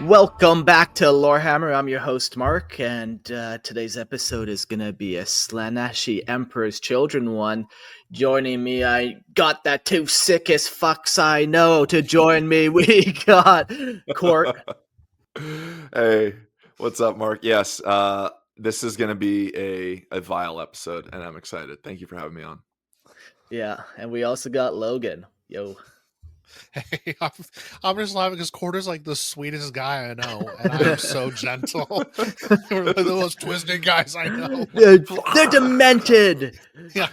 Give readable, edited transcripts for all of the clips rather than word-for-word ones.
Welcome back to Lorehammer. I'm your host, Mark, and today's episode is going to be a Slaanesh Emperor's Children one. Joining me, I got that two sickest fucks I know to join me. We got Court. Hey, what's up, Mark? Yes, this is going to be a vile episode, and I'm excited. Thank you for having me on. Yeah, and we also got Logan. Yo. Hey, I'm just laughing because Quarter's like the sweetest guy I know, and I'm so gentle. We're the most twisted guys I know. They're demented. Yeah,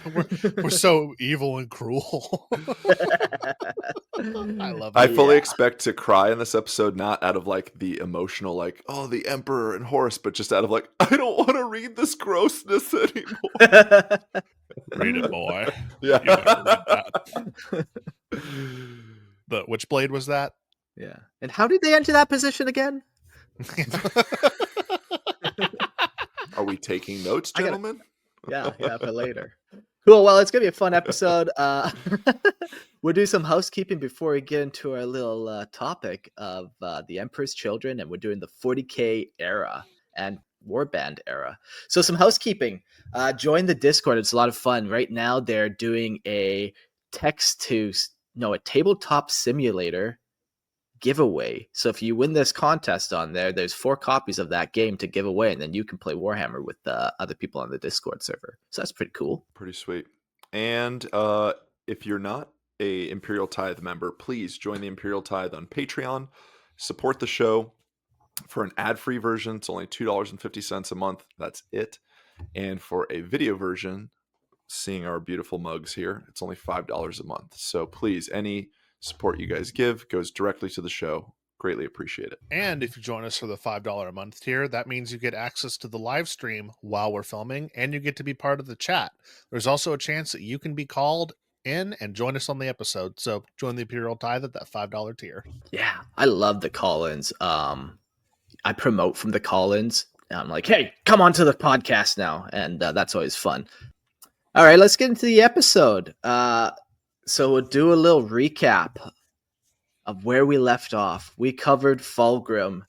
we're so evil and cruel. I love it. I fully expect to cry in this episode, not out of like the emotional, like, oh, the Emperor and Horus, but just out of like, I don't want to read this grossness anymore. Read it, boy. Yeah. You better read that. But which blade was that? Yeah. And how did they enter that position again? Are we taking notes, gentlemen? Yeah, for later. Cool. Well, it's going to be a fun episode. We'll do some housekeeping before we get into our little topic of the Emperor's Children, and we're doing the 40k era and Warband era. So some housekeeping. Join the Discord. It's a lot of fun. Right now, they're doing a tabletop simulator giveaway. So if you win this contest on there's 4 copies of that game to give away, and then you can play Warhammer with other people on the Discord server. So that's pretty cool. Pretty sweet. And if you're not a Imperial Tithe member, please join the Imperial Tithe on Patreon. Support the show. For an ad-free version, it's only $2.50 a month. That's it. And for a video version, seeing our beautiful mugs here, it's only $5 a month. So please, any support you guys give goes directly to the show. Greatly appreciate it. And if you join us for the $5 a month tier, that means you get access to the live stream while we're filming, and you get to be part of the chat. There's also a chance that you can be called in and join us on the episode. So join the Imperial Tithe at that $5 tier. Yeah, I love the call-ins. I promote from the call-ins. I'm like, hey, come on to the podcast now. And that's always fun. All right, let's get into the episode. So we'll do a little recap of where we left off. We covered Fulgrim,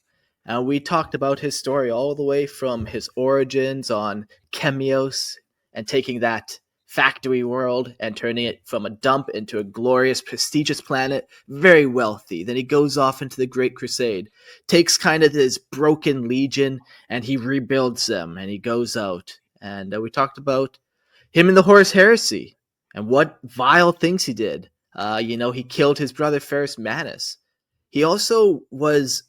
and we talked about his story all the way from his origins on Chemios and taking that factory world and turning it from a dump into a glorious, prestigious planet, very wealthy. Then he goes off into the Great Crusade, takes kind of his broken legion, and he rebuilds them, and he goes out. And we talked about him in the Horus Heresy and what vile things he did. He killed his brother Ferrus Manus. He also was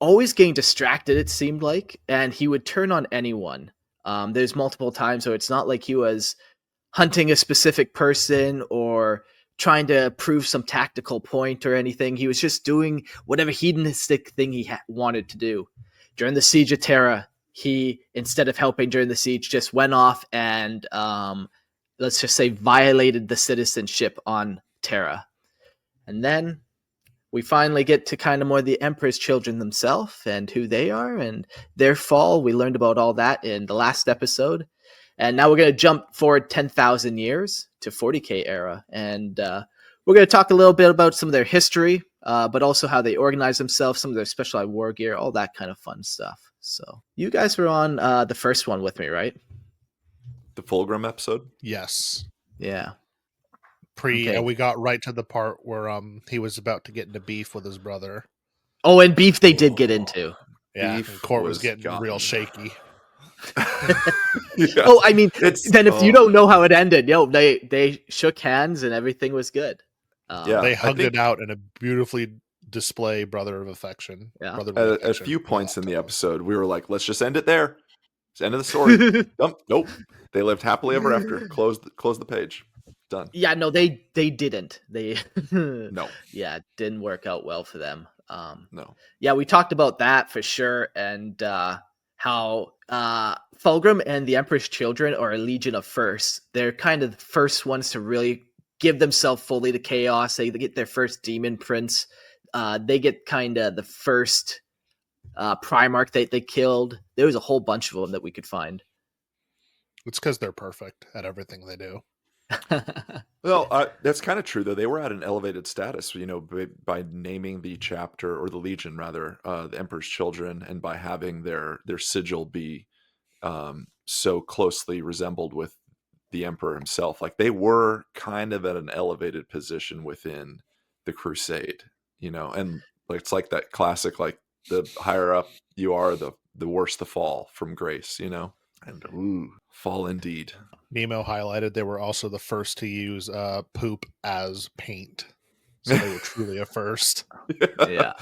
always getting distracted, it seemed like, and he would turn on anyone. There's multiple times where it's not like he was hunting a specific person or trying to prove some tactical point or anything. He was just doing whatever hedonistic thing he wanted to do. During the Siege of Terra, he, instead of helping during the siege, just went off and, let's just say, violated the citizenship on Terra. And then we finally get to kind of more the Emperor's Children themselves and who they are and their fall. We learned about all that in the last episode. And now we're going to jump forward 10,000 years to 40k era. And we're going to talk a little bit about some of their history, but also how they organize themselves, some of their specialized war gear, all that kind of fun stuff. So you guys were on the first one with me, right? The Fulgrim episode? Yes. Yeah. And we got right to the part where he was about to get into beef with his brother. Oh, and beef they did get into. Yeah, Court was getting real shaky. Yeah. Oh, I mean, if you don't know how it ended, they shook hands and everything was good. They hugged it out in a beautifully display brother of affection. Yeah. At a few points in the episode, we were like, let's just end it there. It's the end of the story. Nope. They lived happily ever after. Close the page. Done. Yeah, no, they didn't. They no. Yeah, it didn't work out well for them. No. Yeah, we talked about that for sure, and how Fulgrim and the Emperor's Children are a legion of firsts. They're kind of the first ones to really give themselves fully to chaos. They get their first demon prince. They get kind of the first Primarch that they killed. There was a whole bunch of them that we could find. It's because they're perfect at everything they do. Well, that's kind of true, though. They were at an elevated status, by naming the chapter, or the legion rather, the Emperor's Children, and by having their sigil be so closely resembled with the Emperor himself. Like, they were kind of at an elevated position within the Crusade, and like, it's like that classic, like, the higher up you are, the worse the fall from grace, and ooh, fall indeed. Nemo highlighted they were also the first to use poop as paint. So they were truly a first. Yeah.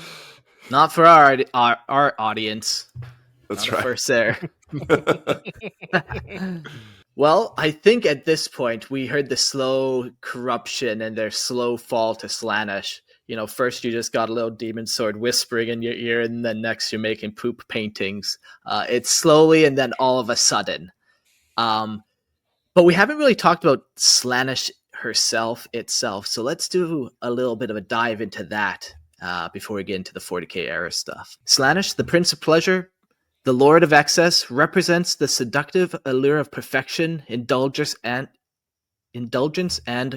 Not for our audience. That's Not a right. first there. Well, I think at this point we heard the slow corruption and their slow fall to Slaanesh. First you just got a little demon sword whispering in your ear, and then next you're making poop paintings. It's slowly and then all of a sudden. But we haven't really talked about Slaanesh itself, so let's do a little bit of a dive into that before we get into the 40k era stuff. Slaanesh, the Prince of Pleasure, the Lord of Excess, represents the seductive allure of perfection, indulgence, and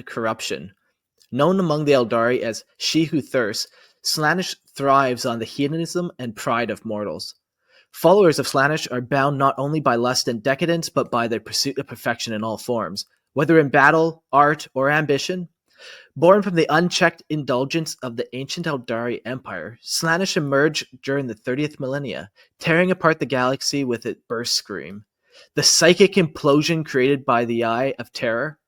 corruption. Known among the Eldari as She Who Thirsts, Slaanesh thrives on the hedonism and pride of mortals. Followers of Slaanesh are bound not only by lust and decadence, but by their pursuit of perfection in all forms, whether in battle, art, or ambition. Born from the unchecked indulgence of the ancient Eldari Empire, Slaanesh emerged during the 30th millennia, tearing apart the galaxy with its burst scream. The psychic implosion created the Eye of Terror,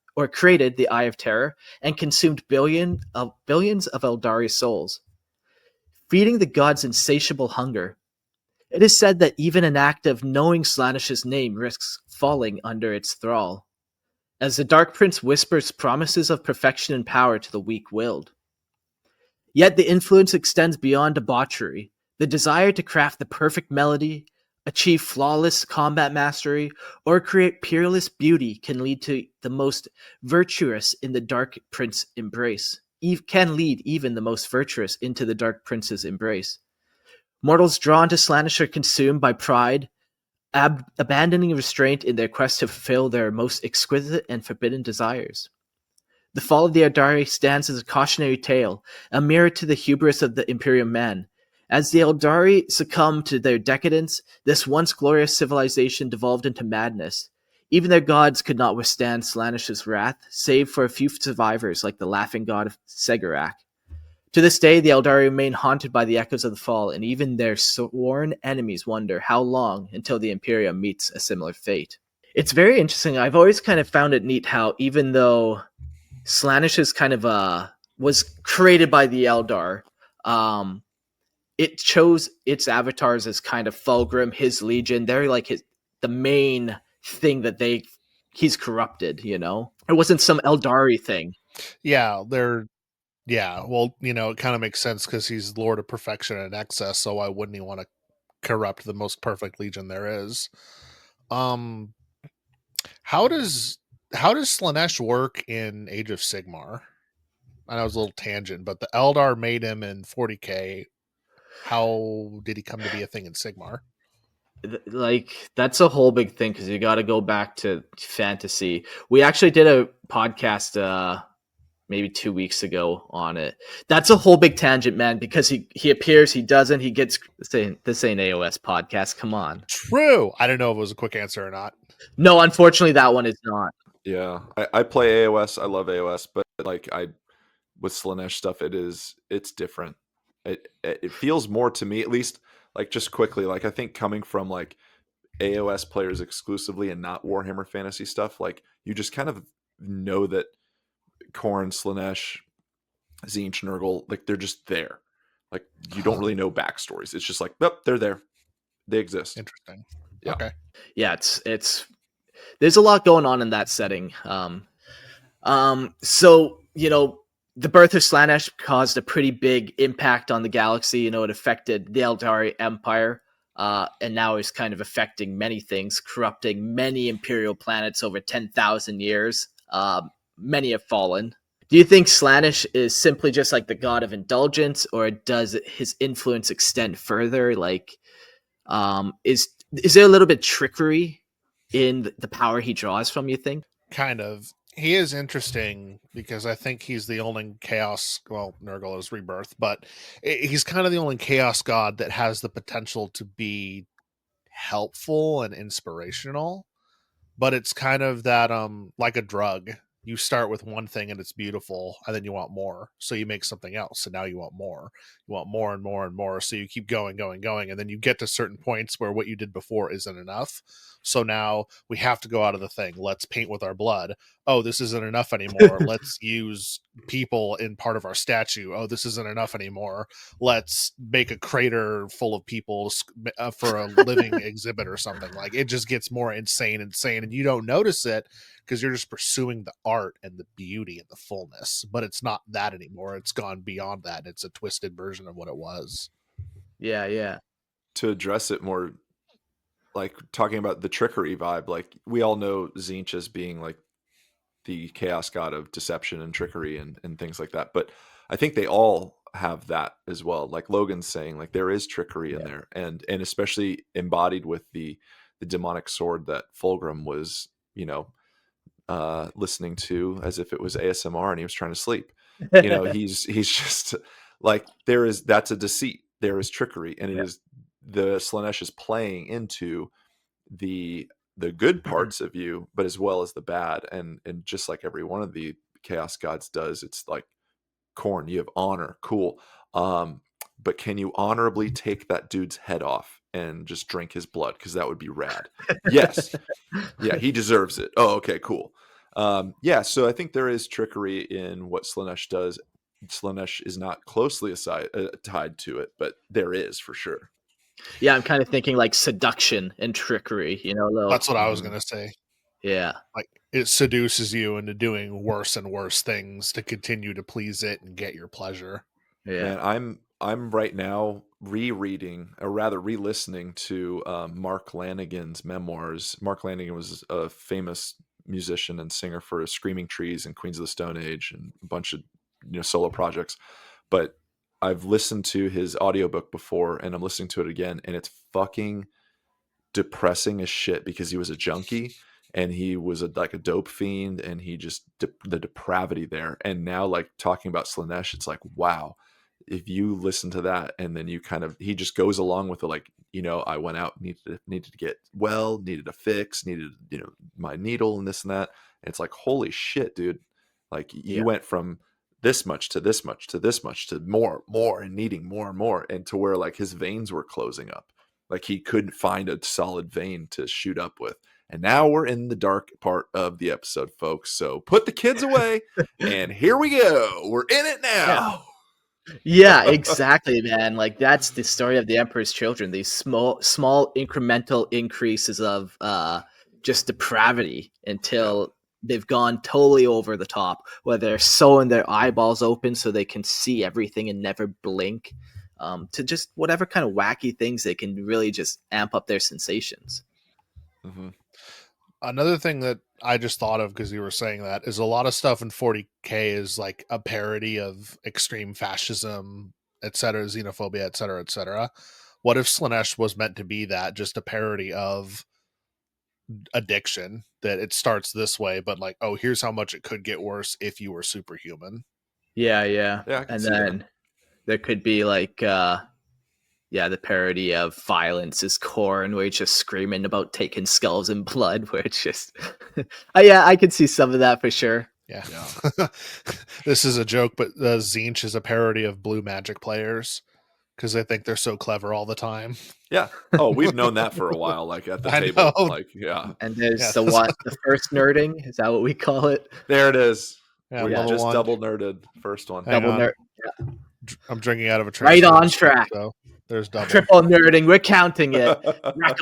and consumed billions of Eldari souls, feeding the gods' insatiable hunger. It is said that even an act of knowing Slaanesh's name risks falling under its thrall, as the Dark Prince whispers promises of perfection and power to the weak-willed. Yet the influence extends beyond debauchery. The desire to craft the perfect melody, achieve flawless combat mastery, or create peerless beauty can lead to the most virtuous in the Dark Prince embrace. Can lead even the most virtuous into the Dark Prince's embrace. Mortals drawn to Slaanesh are consumed by pride, abandoning restraint in their quest to fulfill their most exquisite and forbidden desires. The fall of the Eldari stands as a cautionary tale, a mirror to the hubris of the Imperial man. As the Eldari succumbed to their decadence, this once glorious civilization devolved into madness. Even their gods could not withstand Slaanesh's wrath, save for a few survivors like the laughing god of Segarak. To this day, the Eldari remain haunted by the echoes of the fall, and even their sworn enemies wonder how long until the Imperium meets a similar fate. It's very interesting. I've always kind of found it neat how, even though Slaanesh is kind of was created by the Eldar, it chose its avatars as kind of Fulgrim, his legion. They're like the main thing that he's corrupted. It wasn't some Eldari thing. Yeah, well, it kind of makes sense because he's Lord of Perfection and Excess, so why wouldn't he want to corrupt the most perfect legion there is? How does Slaanesh work in Age of Sigmar? I know it was a little tangent, but the Eldar made him in 40k. How did he come to be a thing in Sigmar? Like, that's a whole big thing because you got to go back to fantasy. We actually did a podcast maybe 2 weeks ago on it. That's a whole big tangent, man, because he appears, he doesn't, he gets this ain't AOS podcast. Come on. True. I don't know if it was a quick answer or not. No, unfortunately, that one is not. Yeah, I play AOS. I love AOS, but like with Slaanesh stuff, it's different. It feels more to me, at least, like, just quickly, like, I think coming from like AOS players exclusively and not Warhammer Fantasy stuff, like, you just kind of know that Khorne, Slaanesh, Tzeentch, Nurgle, like, they're just there. Like, you don't really know backstories. It's just like, nope, they're there. They exist. Interesting. Yeah. Okay. Yeah, it's there's a lot going on in that setting. So, the birth of Slaanesh caused a pretty big impact on the galaxy. It affected the Eldari Empire, and now is kind of affecting many things, corrupting many Imperial planets over 10,000 years. Many have fallen. Do you think Slaanesh is simply just like the god of indulgence, or does his influence extend further? Like, is there a little bit trickery in the power he draws from, you think? Kind of. He is interesting because I think he's the only chaos. Well, Nurgle is rebirth, but he's kind of the only chaos god that has the potential to be helpful and inspirational. But it's kind of that like a drug. You start with one thing and it's beautiful, and then you want more, so you make something else, and now you want more. You want more and more and more, so you keep going, and then you get to certain points where what you did before isn't enough. So now we have to go out of the thing. Let's paint with our blood. Oh, this isn't enough anymore. Let's use people in part of our statue. Oh, this isn't enough anymore. Let's make a crater full of people for a living exhibit or something. Like, it just gets more insane, and you don't notice it because you're just pursuing the art and the beauty and the fullness. But it's not that anymore. It's gone beyond that. It's a twisted version of what it was. Yeah. To address it more, like talking about the trickery vibe, like we all know Tzeentch as being like the chaos god of deception and trickery and things like that. But I think they all have that as well. Like Logan's saying, like there is trickery in there, and especially embodied with the demonic sword that Fulgrim was, listening to as if it was ASMR and he was trying to sleep. He's just like, that's a deceit. There is trickery, and it is the Slaanesh is playing into the good parts of you, but as well as the bad. And just like every one of the chaos gods does, it's like, Khorne, you have honor, cool. But can you honorably take that dude's head off and just drink his blood? Because that would be rad. Yes. Yeah, he deserves it. Oh, okay, cool. So I think there is trickery in what Slaanesh does. Slaanesh is not closely tied to it, but there is for sure. Yeah, I'm kind of thinking like seduction and trickery, That's what I was going to say. Yeah. Like, it seduces you into doing worse and worse things to continue to please it and get your pleasure. Yeah. Man, I'm right now rereading, or rather re-listening to Mark Lanigan's memoirs. Mark Lanigan was a famous musician and singer for Screaming Trees and Queens of the Stone Age and a bunch of solo projects. But I've listened to his audiobook before, and I'm listening to it again, and it's fucking depressing as shit because he was a junkie and he was like a dope fiend, and he just the depravity there. And now, like, talking about Slaanesh, it's like, wow, if you listen to that and then you he just goes along with it, like, I went out, needed to get well, needed a fix, needed my needle and this and that. And it's like, holy shit, dude, like you went from this much to this much to this much to more and needing more and more, and to where like his veins were closing up, like he couldn't find a solid vein to shoot up with. And now we're in the dark part of the episode, folks. So put the kids away and here we go. We're in it now. Yeah, exactly, man. Like, that's the story of the Emperor's Children. These small incremental increases of just depravity until they've gone totally over the top, where they're sewing their eyeballs open so they can see everything and never blink, to just whatever kind of wacky things they can really just amp up their sensations. Mm-hmm. Another thing that I just thought of because you were saying that is a lot of stuff in 40K is like a parody of extreme fascism, etc., xenophobia, etc., etc. What if Slaanesh was meant to be that, just a parody of addiction, that it starts this way, but like, oh, here's how much it could get worse if you were superhuman. Yeah. I can And see then that. there could be like the parody of Violence is Khorne, where he's just screaming about taking skulls and blood, where it's just I could see some of that for sure. Yeah. This is a joke, but Tzeentch is a parody of blue magic players because they think they're so clever all the time. Yeah. Oh, we've known that for a while, like at the I table. know. Like, yeah. And there's Yeah. the first nerding, is that what we call it? There it is. Yeah, We level just one. double nerded. First one. Hang Double on. nerd. I'm drinking out of a Right on transfer, track. So there's double. Triple nerding. We're counting it. Rack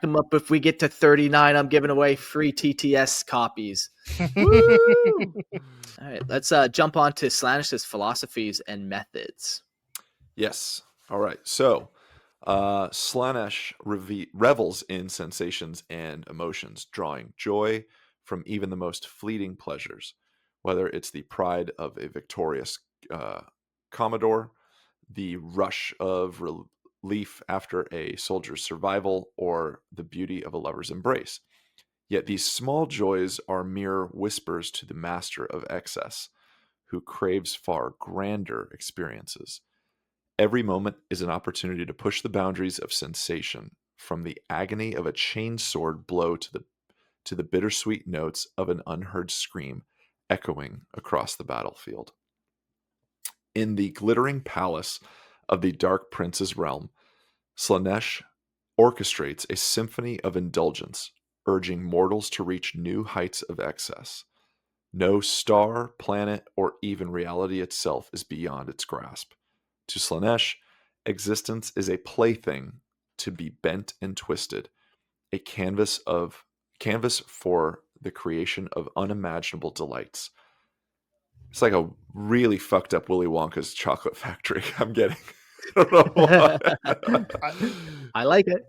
them up. If we get to 39, I'm giving away free TTS copies. Woo! All right, let's jump on to Slaanesh's philosophies and methods. Yes. All right. So, Slaanesh revels in sensations and emotions, drawing joy from even the most fleeting pleasures, whether it's the pride of a victorious Commodore, the rush of relief after a soldier's survival, or the beauty of a lover's embrace. Yet these small joys are mere whispers to the master of excess, who craves far grander experiences. Every moment is an opportunity to push the boundaries of sensation, from the agony of a chainsword blow to the bittersweet notes of an unheard scream echoing across the battlefield. In the glittering palace of the Dark Prince's realm, Slaanesh orchestrates a symphony of indulgence, urging mortals to reach new heights of excess. No star, planet, or even reality itself is beyond its grasp. To Slaanesh, existence is a plaything to be bent and twisted, a canvas for the creation of unimaginable delights. It's like a really fucked up Willy Wonka's chocolate factory. I'm getting. I don't know why. I like it.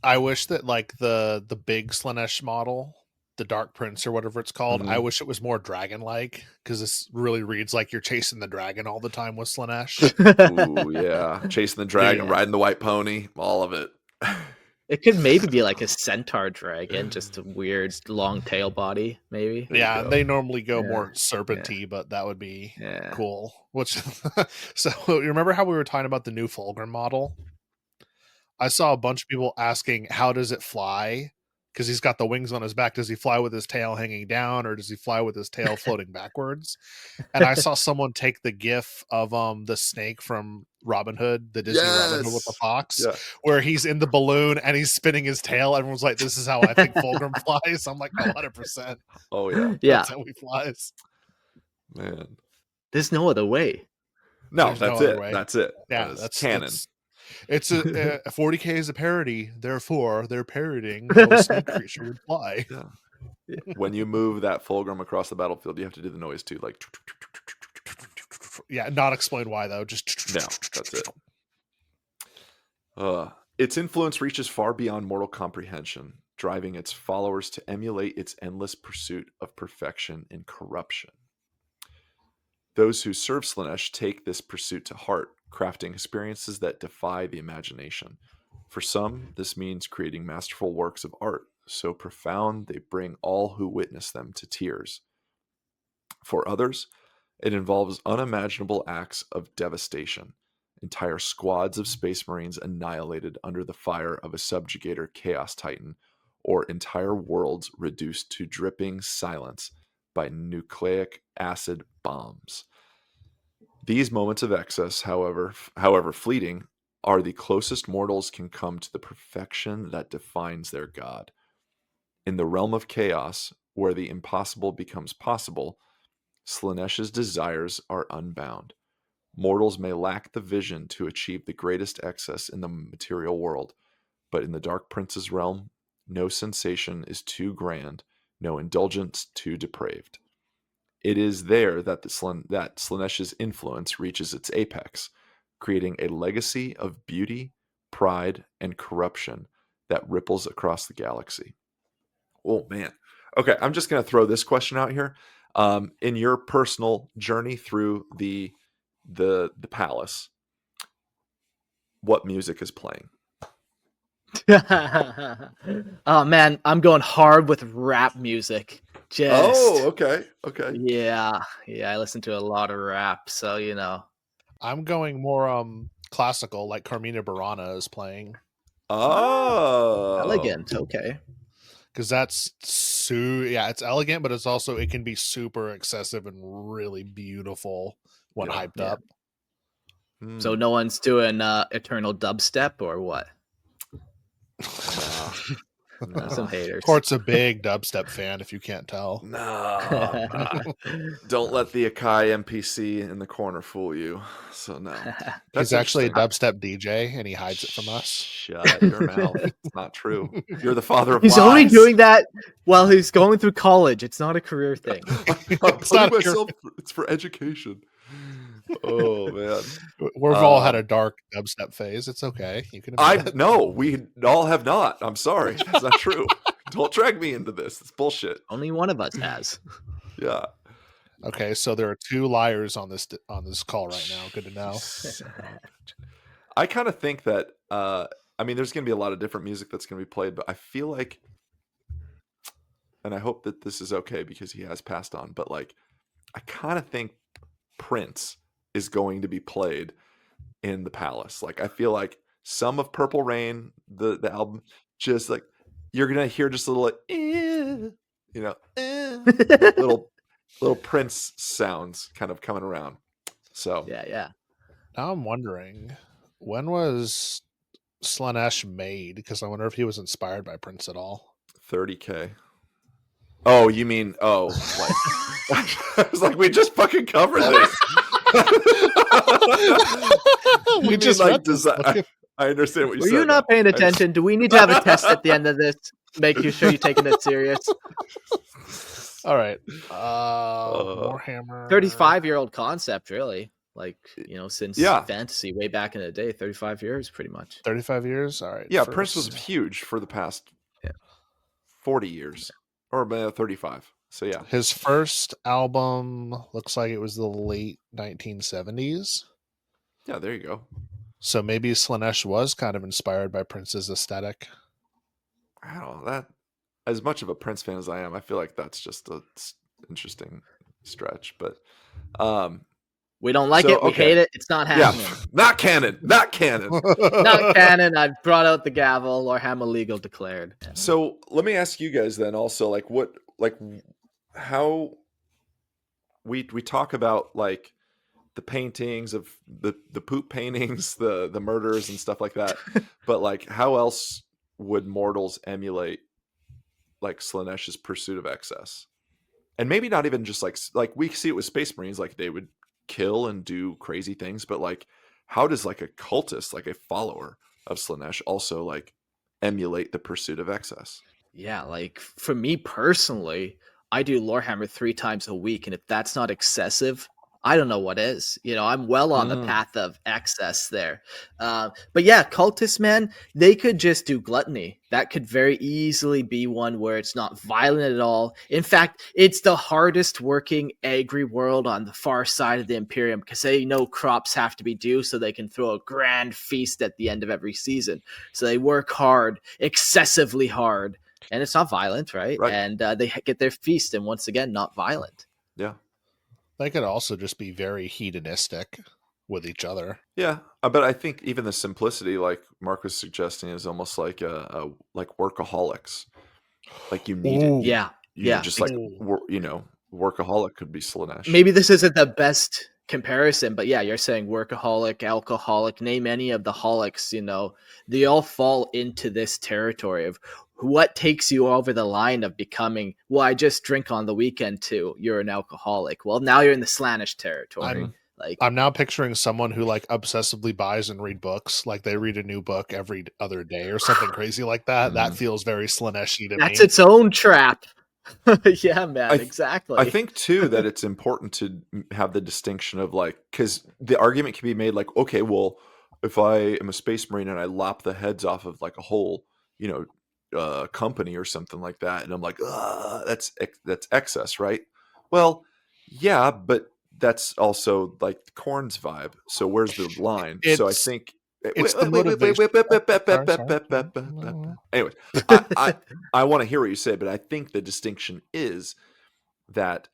I wish that like the big Slaanesh model, the Dark Prince or whatever it's called, I wish it was more dragon-like, because this really reads like you're chasing the dragon all the time with Slaanesh. Ooh, yeah. Chasing the dragon, Yeah. riding the white pony, all of it. It could maybe be like a centaur dragon, just a weird long tail body, maybe. There you Yeah, go. they normally go Yeah, more serpenty, but that would be Yeah. cool. Which so you remember how we were talking about the new Fulgrim model? I saw a bunch of people asking, how does it fly? Because he's got the wings on his back. Does he fly with his tail hanging down, or does he fly with his tail floating backwards? And I saw someone take the gif of the snake from Robin Hood, the Disney Robin Hood with the Yes. fox, Yeah. where he's in the balloon and he's spinning his tail. Everyone's like, this is how I think Fulgrim flies. I'm like, 100%. Oh, yeah. Yeah. That's how he flies. Man. There's no other way. No, There's no that's other it. way. That's it. Yeah, that's canon. It's a 40K is a parody, therefore they're parodying how a snake creature would fly. Yeah. When you move that Fulgrim across the battlefield, you have to do the noise too, like. Yeah, not explain why though. Just No, that's it. Its influence reaches far beyond mortal comprehension, driving its followers to emulate its endless pursuit of perfection in corruption. Those who serve Slaanesh take this pursuit to heart, crafting experiences that defy the imagination. For some, this means creating masterful works of art, so profound they bring all who witness them to tears. For others, it involves unimaginable acts of devastation, entire squads of space marines annihilated under the fire of a subjugator chaos titan, or entire worlds reduced to dripping silence by nucleic acid bombs. These moments of excess, however fleeting, are the closest mortals can come to the perfection that defines their god. In the realm of chaos, where the impossible becomes possible, Slaanesh's desires are unbound. Mortals may lack the vision to achieve the greatest excess in the material world, but in the Dark Prince's realm, no sensation is too grand, no indulgence too depraved. It is there that Slaanesh's influence reaches its apex, creating a legacy of beauty, pride, and corruption that ripples across the galaxy. Oh, man. Okay, I'm just going to throw this question out here. In your personal journey through the palace, what music is playing? Oh man, I'm going hard with rap music. Okay. Yeah, I listen to a lot of rap, so you know. I'm going more classical, like Carmina Burana is playing. Oh, Elegant. Okay. Because that's it's elegant, but it can be super excessive and really beautiful when hyped up. So no one's doing eternal dubstep or what? No. Some haters. Court's a big dubstep fan, if you can't tell. No. Don't let the Akai NPC in the corner fool you. So no. He's actually a dubstep DJ, and he hides it from us. Shut your mouth. It's not true. You're the father of He's lies. only doing that while he's going through college. It's not a career thing. It's for education. Oh man, we've all had a dark dubstep phase. It's okay. You can. No, we all have not. I'm sorry, that's not true. Don't drag me into this. It's bullshit. Only one of us has. Yeah. Okay, so there are two liars on this call right now. Good to know. I kind of think that there's going to be a lot of different music that's going to be played, but I feel like and I hope that this is okay because he has passed on, but like, I kind of think Prince is going to be played in the palace. Like, I feel like some of Purple Rain, the album, just like you're gonna hear just a little like, little Prince sounds kind of coming around. So Yeah. Now I'm wondering, when was Slaanesh made? Because I wonder if he was inspired by Prince at all. 30K. Oh, you mean like I was like, we just fucking covered this. We just like read this. design. I understand what you Were said. you not paying attention? Do we need to have a test at the end of this? Make you sure you're taking it serious. All right. Warhammer. 35-year-old concept, really. Like, since Yeah. fantasy way back in the day, 35 years, pretty much. 35 years. All right. Yeah, Prince was huge for the past 40 years, or 35. So yeah, his first album looks like it was the late 1970s. Yeah, there you go. So maybe Slaanesh was kind of inspired by Prince's aesthetic. I don't know that. As much of a Prince fan as I am, I feel like that's just an interesting stretch. But we don't like it. We hate it. It's not happening. Yeah, not canon. Not canon. Not canon. I've brought out the gavel. Warhammer legal declared. So let me ask you guys then also, like, how we talk about like the paintings of the poop paintings, the murders and stuff like that. But like, how else would mortals emulate like Slaanesh's pursuit of excess? And maybe not even just like we see it with Space Marines, like they would kill and do crazy things, but like, how does like a cultist, like a follower of Slaanesh, also like emulate the pursuit of excess? Yeah, like for me personally, I do Lorehammer 3 times a week, and if that's not excessive, I don't know what is. I'm well on the path of excess there. But yeah, cultists, man, they could just do gluttony. That could very easily be one where it's not violent at all. In fact, it's the hardest working agri world on the far side of the Imperium, because they know crops have to be due so they can throw a grand feast at the end of every season. So they work hard, excessively hard, and it's not violent, right? And they get their feast, and once again, not violent. Yeah. They could also just be very hedonistic with each other. Yeah, but I think even the simplicity, like Mark was suggesting, is almost like a like workaholics. Like you need it. Yeah. Just like workaholic could be Slaanesh. Maybe this isn't the best comparison, but yeah, you're saying workaholic, alcoholic, name any of the holics, they all fall into this territory of what takes you over the line of becoming, well, I just drink on the weekend too. You're an alcoholic. Well, now you're in the Slaanesh territory. I'm now picturing someone who like obsessively buys and read books. Like they read a new book every other day or something crazy like that. That feels very Slaanesh-y to me. That's its own trap. Yeah, man, exactly. I think too that it's important to have the distinction of like, because the argument can be made like, okay, well, if I am a Space Marine and I lop the heads off of like a whole, company or something like that, and I'm like, that's excess, right? Well, yeah, but that's also like Korn's vibe. So where's the line? So I think it's the motivation. Anyway, I want to hear what you say, but I think the distinction is that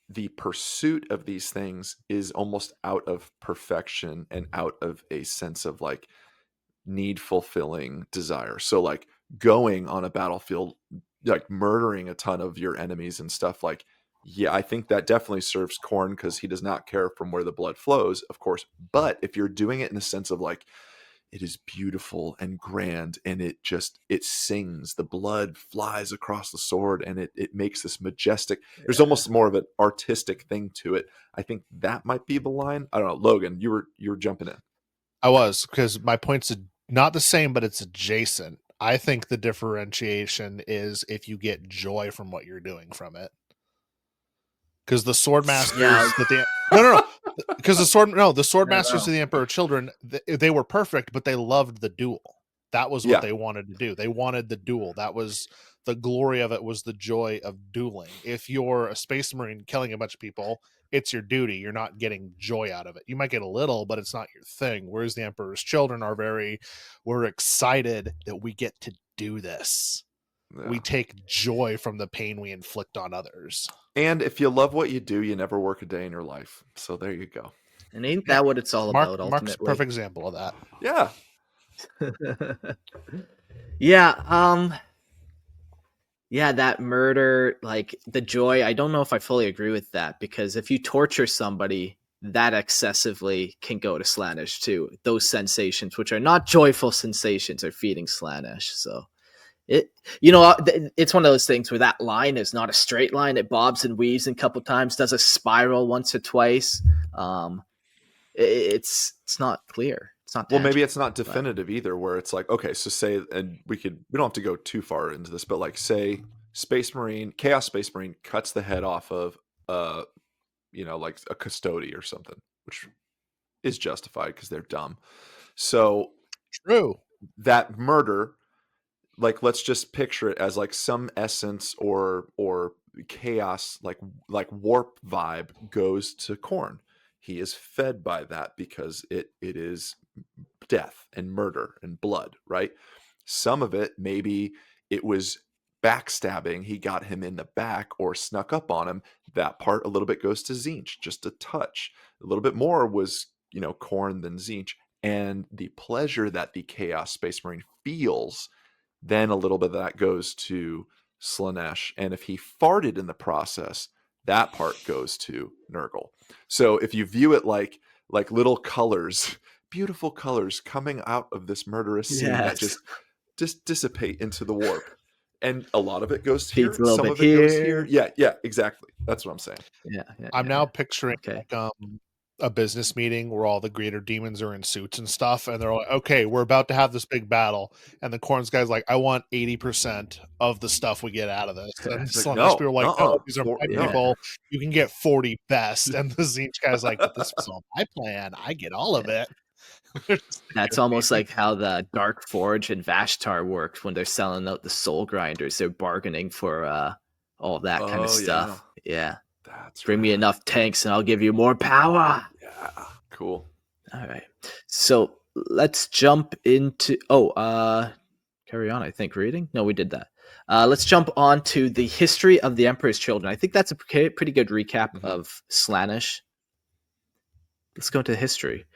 the pursuit of these things is almost out of perfection and out of a sense of like need fulfilling desire. So like going on a battlefield, like murdering a ton of your enemies and stuff, like, yeah, I think that definitely serves Korn because he does not care from where the blood flows, of course. But if you're doing it in the sense of like, it is beautiful and grand, and it sings, the blood flies across the sword, and it makes this majestic, there's almost more of an artistic thing to it. I think that might be the line. I don't know. Logan, you were jumping in. I was, because my point's not the same, but it's adjacent. I think the differentiation is if you get joy from what you're doing from it. Because the sword masters because the sword masters of the Emperor Children, they were perfect, but they loved the duel. That was what they wanted to do. They wanted the duel. That was the glory of it, was the joy of dueling. If you're a Space Marine killing a bunch of people, it's your duty. You're not getting joy out of it. You might get a little, but it's not your thing. Whereas the Emperor's Children are we're excited that we get to do this. We take joy from the pain we inflict on others. And if you love what you do, you never work a day in your life. So there you go. And ain't that what it's all about Mark's a ultimately? perfect example of that. Yeah. Yeah, yeah, that murder, like the joy, I don't know if I fully agree with that, because if you torture somebody that excessively can go to Slaanesh too. Those sensations, which are not joyful sensations, are feeding Slaanesh. So it's one of those things where that line is not a straight line. It bobs and weaves a couple times, does a spiral once or twice. It's not clear. It's not Well, maybe tangible, it's not definitive either, where it's like, okay, so say, and we don't have to go too far into this, but like say Chaos Space Marine cuts the head off of like a custody or something, which is justified because they're dumb. So True. that murder, like, let's just picture it as like some essence or chaos, like warp vibe goes to Khorne. He is fed by that because it is death and murder and blood, right? Some of it, maybe it was backstabbing. He got him in the back or snuck up on him. That part a little bit goes to Tzeentch, just a touch. A little bit more was, Khorne than Tzeentch. And the pleasure that the Chaos Space Marine feels, then a little bit of that goes to Slaanesh. And if he farted in the process, that part goes to Nurgle. So if you view it like little colors, beautiful colors coming out of this murderous scene that just dissipate into the warp. And a lot of it goes here, some of it goes here. Yeah, exactly. That's what I'm saying. Yeah. I'm now picturing Okay. like, a business meeting where all the greater demons are in suits and stuff, and they're like, okay, we're about to have this big battle, and the Khorne's guy's like, I want 80% of the stuff we get out of this. And It's like, Slaanesh no, people are like, no, these are my yeah. people. You can get 40 best. And the Tzeentch guy's like, but this was all my plan. I get all of it. That's almost like how the Dark Forge and Vashtar worked when they're selling out the soul grinders. They're bargaining for all that kind of stuff. Yeah. That's Bring me enough tanks and I'll give you more power. Yeah. Cool. All right. So let's jump into carry on, I think. Reading? No, we did that. Let's jump on to the history of the Emperor's Children. I think that's a pretty good recap of Slaanesh. Let's go into history.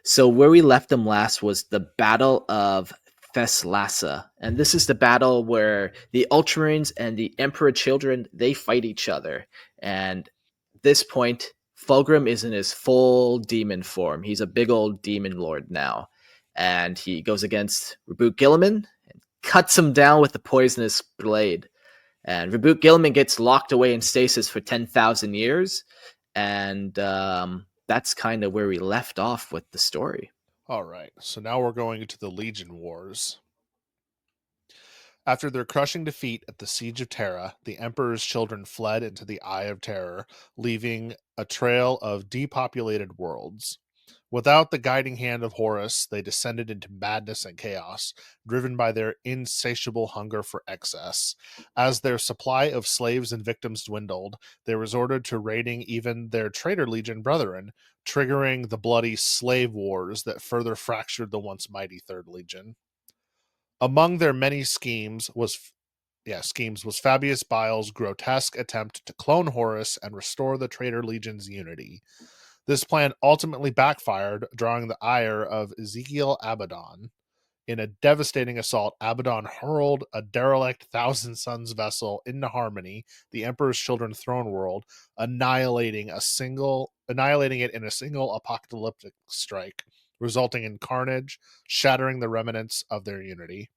So where we left them last was the Battle of Thessalassa. And this is the battle where the Ultramarines and the Emperor Children, they fight each other. And at this point, Fulgrim is in his full demon form. He's a big old demon lord now. And he goes against Reboot Gilliman and cuts him down with the poisonous blade. And Reboot Gilliman gets locked away in stasis for 10,000 years. And that's kind of where we left off with the story. All right. So now we're going into the Legion Wars. After their crushing defeat at the Siege of Terra, the Emperor's Children fled into the Eye of Terror, leaving a trail of depopulated worlds. Without the guiding hand of Horus, they descended into madness and chaos, driven by their insatiable hunger for excess. As their supply of slaves and victims dwindled, they resorted to raiding even their traitor legion brethren, triggering the bloody slave wars that further fractured the once mighty Third Legion. Among their many schemes was Fabius Bile's grotesque attempt to clone Horus and restore the traitor legion's unity. This plan ultimately backfired, drawing the ire of Ezekiel Abaddon. In a devastating assault, Abaddon hurled a derelict Thousand Suns vessel into Harmony, the Emperor's Children throne world, annihilating it in a single apocalyptic strike, resulting in carnage, shattering the remnants of their unity.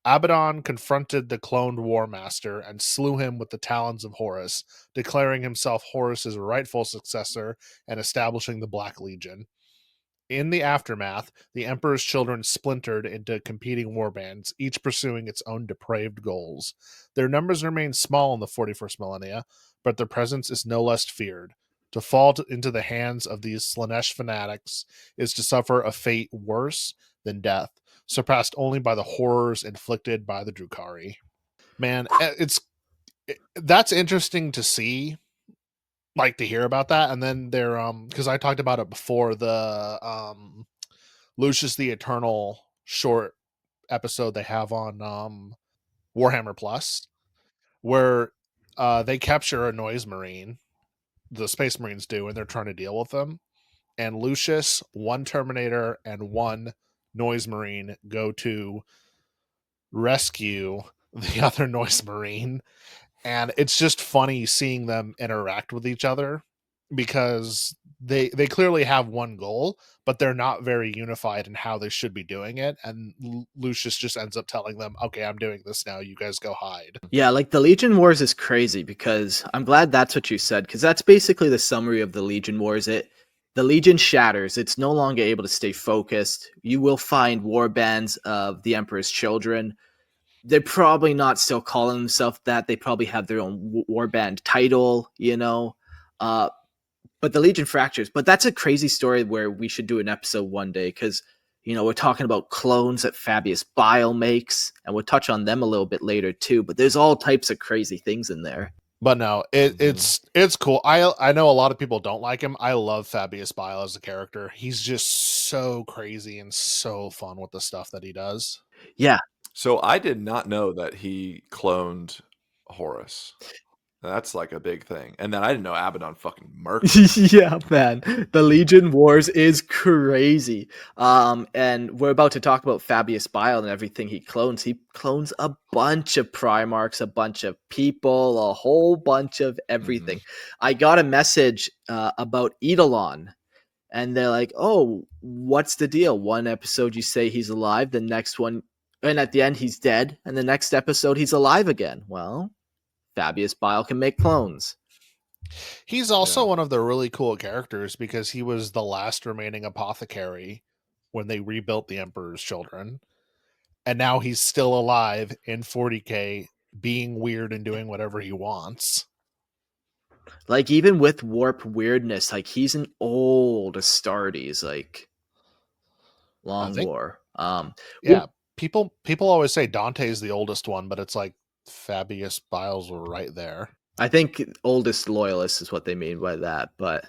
Abaddon confronted the cloned War Master and slew him with the talons of Horus, declaring himself Horus's rightful successor and establishing the Black Legion. In the aftermath, the Emperor's Children splintered into competing warbands, each pursuing its own depraved goals. Their numbers remain small in the 41st millennia, but their presence is no less feared. To fall into the hands of these Slaanesh fanatics is to suffer a fate worse than death, surpassed only by the horrors inflicted by the Drukhari. Man, that's interesting to see, like to hear about that. And then they're because I talked about it before, the Lucius the Eternal short episode they have on Warhammer Plus, where they capture a noise marine, the Space Marines do, and they're trying to deal with them. And Lucius, one Terminator, and one noise marine go to rescue the other noise marine, and it's just funny seeing them interact with each other because they clearly have one goal, but they're not very unified in how they should be doing it. And Lucius just ends up telling them, okay, I'm doing this now, you guys go hide. Yeah, like the Legion Wars is crazy because I'm glad that's what you said, because that's basically the summary of the Legion Wars. The Legion shatters. It's no longer able to stay focused. You will find war bands of the Emperor's Children. They're probably not still calling themselves that. They probably have their own warband title, but the Legion fractures. But that's a crazy story where we should do an episode one day because, we're talking about clones that Fabius Bile makes, and we'll touch on them a little bit later too. But there's all types of crazy things in there. But no, it's cool. I know a lot of people don't like him. I love Fabius Bile as a character. He's just so crazy and so fun with the stuff that he does. Yeah. So I did not know that he cloned Horus. That's like a big thing. And then I didn't know Abaddon fucking murked. Yeah, man. The Legion Wars is crazy. And we're about to talk about Fabius Bile and everything he clones. He clones a bunch of Primarchs, a bunch of people, a whole bunch of everything. I got a message about Eidolon, and they're like, oh, what's the deal? One episode you say he's alive, the next one, and at the end he's dead, and the next episode he's alive again. Well, Fabius Bile can make clones. He's also one of the really cool characters because he was the last remaining apothecary when they rebuilt the Emperor's Children. And now he's still alive in 40K, being weird and doing whatever he wants. Like, even with warp weirdness, like, he's an old Astartes, like, long war. Yeah, people always say Dante's the oldest one, but it's like Fabius Biles were right there. I think oldest loyalist is what they mean by that, but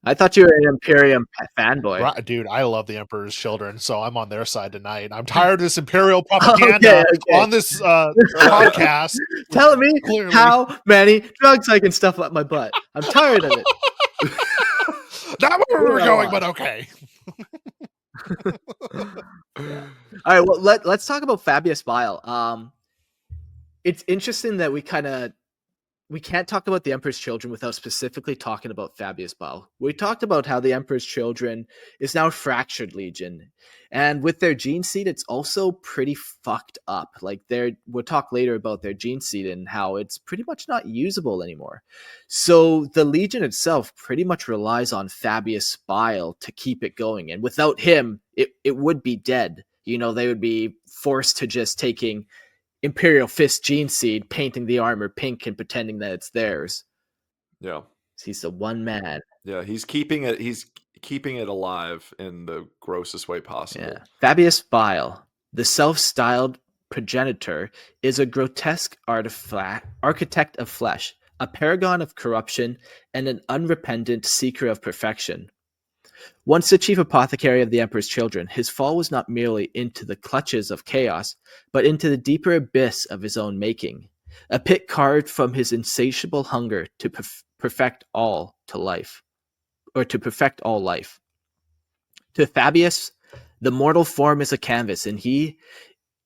I thought you were an Imperium fanboy. Right, dude, I love the Emperor's Children, so I'm on their side tonight. I'm tired of this Imperial propaganda on this podcast. Telling me how many drugs I can stuff up my butt. I'm tired of it. Not where we were going, but okay. All right, well, let's talk about Fabius Bile. It's interesting that we can't talk about the Emperor's Children without specifically talking about Fabius Bile. We talked about how the Emperor's Children is now a fractured legion, and with their gene seed, it's also pretty fucked up. Like, we'll talk later about their gene seed and how it's pretty much not usable anymore. So the legion itself pretty much relies on Fabius Bile to keep it going, and without him, it would be dead. They would be forced to just taking Imperial Fist gene seed, painting the armor pink and pretending that it's theirs. Yeah. He's the one man. Yeah, he's keeping it alive in the grossest way possible. Yeah. Fabius Bile, the self-styled progenitor, is a grotesque architect of flesh, a paragon of corruption, and an unrepentant seeker of perfection. Once the chief apothecary of the Emperor's Children, his fall was not merely into the clutches of chaos, but into the deeper abyss of his own making, a pit carved from his insatiable hunger to perfect all life. To Fabius, the mortal form is a canvas, and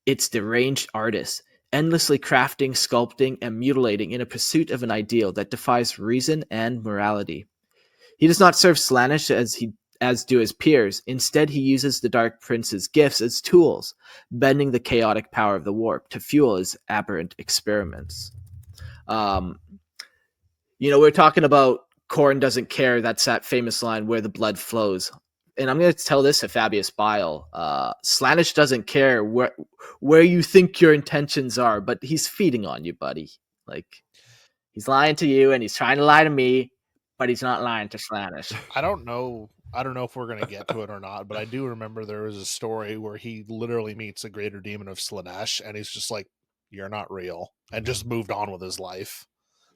its deranged artist, endlessly crafting, sculpting, and mutilating in a pursuit of an ideal that defies reason and morality. He does not serve Slaanesh as do his peers. Instead, he uses the Dark Prince's gifts as tools, bending the chaotic power of the warp to fuel his aberrant experiments. We're talking about Khorne doesn't care. That's that famous line where the blood flows. And I'm going to tell this to Fabius Bile. Slaanesh doesn't care where you think your intentions are, but he's feeding on you, buddy. Like, he's lying to you, and he's trying to lie to me, but he's not lying to Slaanesh. I don't know if we're going to get to it or not, but I do remember there was a story where he literally meets a greater demon of Slaanesh, and he's just like, you're not real, and just moved on with his life.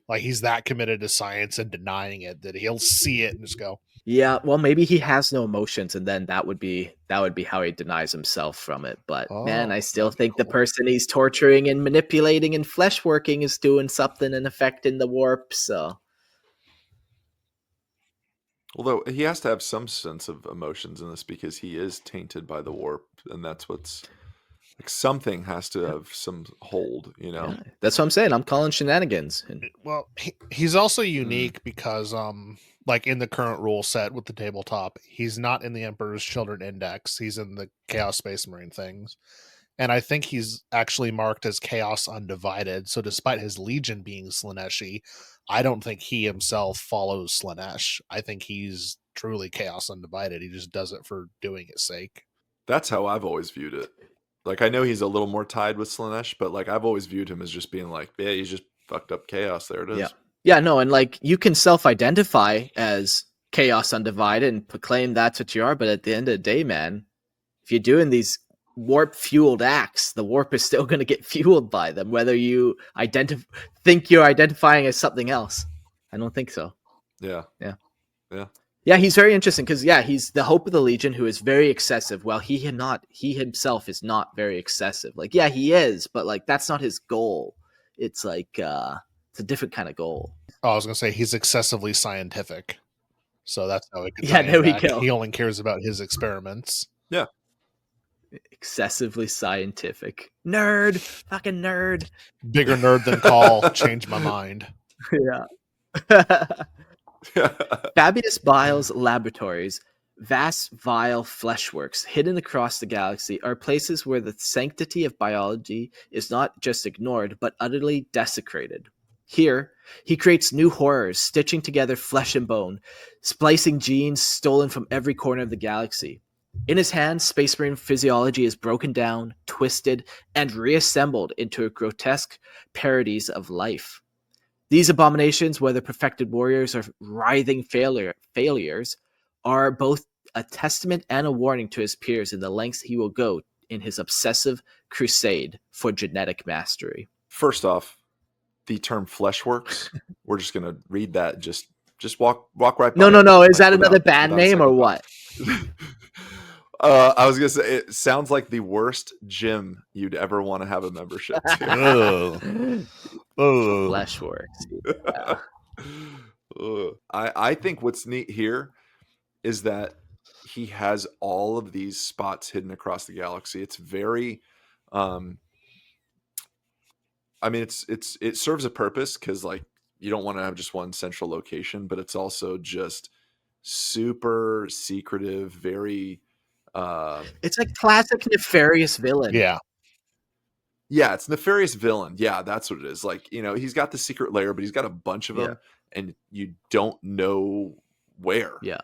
Like he's that committed to science and denying it that he'll see it and just go, Yeah, well, maybe he has no emotions, and then that would be how he denies himself from it. But man, I still that'd be think the cool. person he's torturing and manipulating and flesh working is doing something and affecting the warp. So Although he has to have some sense of emotions in this because he is tainted by the warp, and that's what's like something has to have some hold, you know. yeah, that's what I'm saying. I'm calling shenanigans. And Well, he's also unique because like in the current rule set with the tabletop, he's not in the Emperor's Children Index. He's in the Chaos Space Marine things. And I think he's actually marked as Chaos Undivided. So despite his Legion being Slaaneshi, I don't think he himself follows Slaanesh. I think he's truly Chaos Undivided. He just does it for doing its sake. That's how I've always viewed it. Like, I know he's a little more tied with Slaanesh, but like I've always viewed him as just being like, yeah, he's just fucked up chaos. There it is. yeah, no, and like you can self-identify as Chaos Undivided and proclaim that's what you are, but at the end of the day, man, if you're doing these warp fueled acts, the warp is still going to get fueled by them, whether you think you're identifying as something else. I don't think so. Yeah. Yeah, he's very interesting because he's the hope of the Legion, who is very excessive. Well, he himself is not very excessive. Like, yeah, he is, but like that's not his goal. It's like it's a different kind of goal. Oh, I was gonna say he's excessively scientific, so that's how it could. Yeah, there we go. He only cares about his experiments. Yeah. Excessively scientific. Nerd. Fucking nerd. Bigger nerd than Call. Changed my mind. Yeah. Fabius Bile's laboratories, vast vile fleshworks hidden across the galaxy, are places where the sanctity of biology is not just ignored, but utterly desecrated. Here, he creates new horrors, stitching together flesh and bone, splicing genes stolen from every corner of the galaxy. In his hands, Space Marine physiology is broken down, twisted, and reassembled into grotesque parodies of life. These abominations, whether perfected warriors or writhing failures, are both a testament and a warning to his peers in the lengths he will go in his obsessive crusade for genetic mastery. First off, the term fleshworks, we're just gonna read that. Just walk right by. No. Is that another band name or what? I was gonna say it sounds like the worst gym you'd ever want to have a membership to. Fleshworks. Yeah. I think what's neat here is that he has all of these spots hidden across the galaxy. It's very I mean it serves a purpose because like you don't want to have just one central location, but it's also just super secretive, very It's a classic nefarious villain. Yeah, it's nefarious villain. Yeah, that's what it is. Like, you know, he's got the secret lair, but he's got a bunch of them, and you don't know where. Yeah.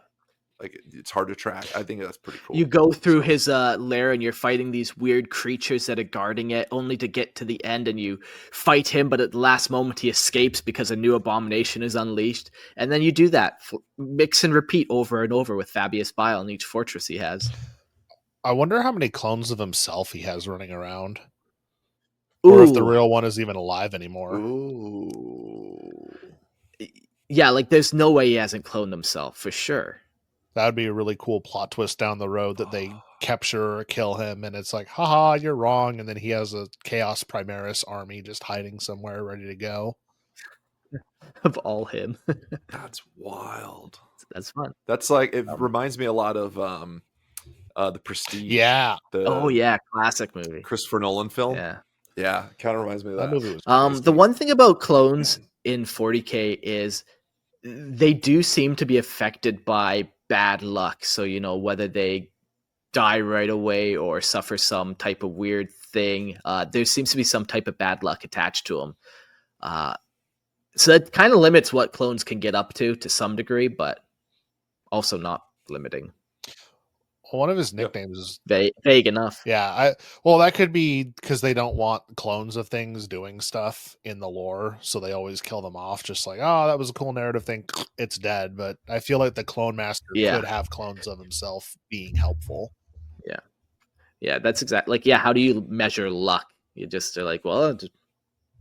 Like, it's hard to track. I think that's pretty cool. You go through his lair, and you're fighting these weird creatures that are guarding it, only to get to the end, and you fight him, but at the last moment he escapes because a new abomination is unleashed. And then you do that, mix and repeat over and over with Fabius Bile in each fortress he has. I wonder how many clones of himself he has running around. Ooh. Or if the real one is even alive anymore. Ooh. Yeah, like there's no way he hasn't cloned himself, for sure. That would be a really cool plot twist down the road that they capture or kill him, and it's like, haha, you're wrong, and then he has a Chaos Primaris army just hiding somewhere ready to go. Of all him. That's wild. That's fun. That's like, it reminds me a lot of The Prestige. Yeah. Classic movie. Christopher Nolan film. Yeah, kind of reminds me of that. Movie was the one thing about clones in 40K is they do seem to be affected by bad luck. So, you know, whether they die right away or suffer some type of weird thing, there seems to be some type of bad luck attached to them. So that kind of limits what clones can get up to some degree, but also not limiting. One of his nicknames is vague enough. Yeah, well, that could be because they don't want clones of things doing stuff in the lore, so they always kill them off. Just like, oh, that was a cool narrative thing, it's dead. But I feel like the clone master could have clones of himself being helpful. Yeah, that's exactly like how do you measure luck? You just are like, well,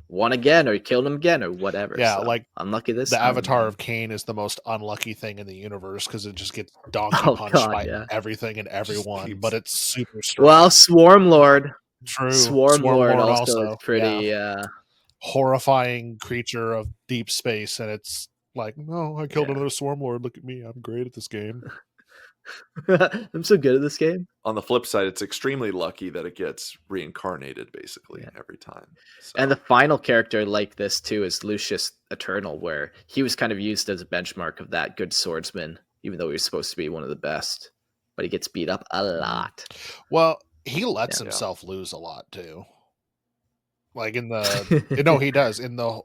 won again, or he killed him again, or whatever. Yeah, So, like unlucky this the time. Avatar man. of Cain is the most unlucky thing in the universe because it just gets donkey Oh punched god, by yeah. everything and everyone, keeps- but it's super strong. Well, Swarm Lord True. also is yeah. pretty. Horrifying creature of deep space, and it's like, no, I killed Yeah. another Swarm Lord. Look at me, I'm great at this game. I'm so good at this game. On the flip side, it's extremely lucky that it gets reincarnated basically Yeah. every time. So. And the final character like this too is Lucius Eternal, where he was kind of used as a benchmark of that good swordsman, even though he was supposed to be one of the best. But he gets beat up a lot. Well, he lets Yeah. himself lose a lot too. Like in the no, he does in the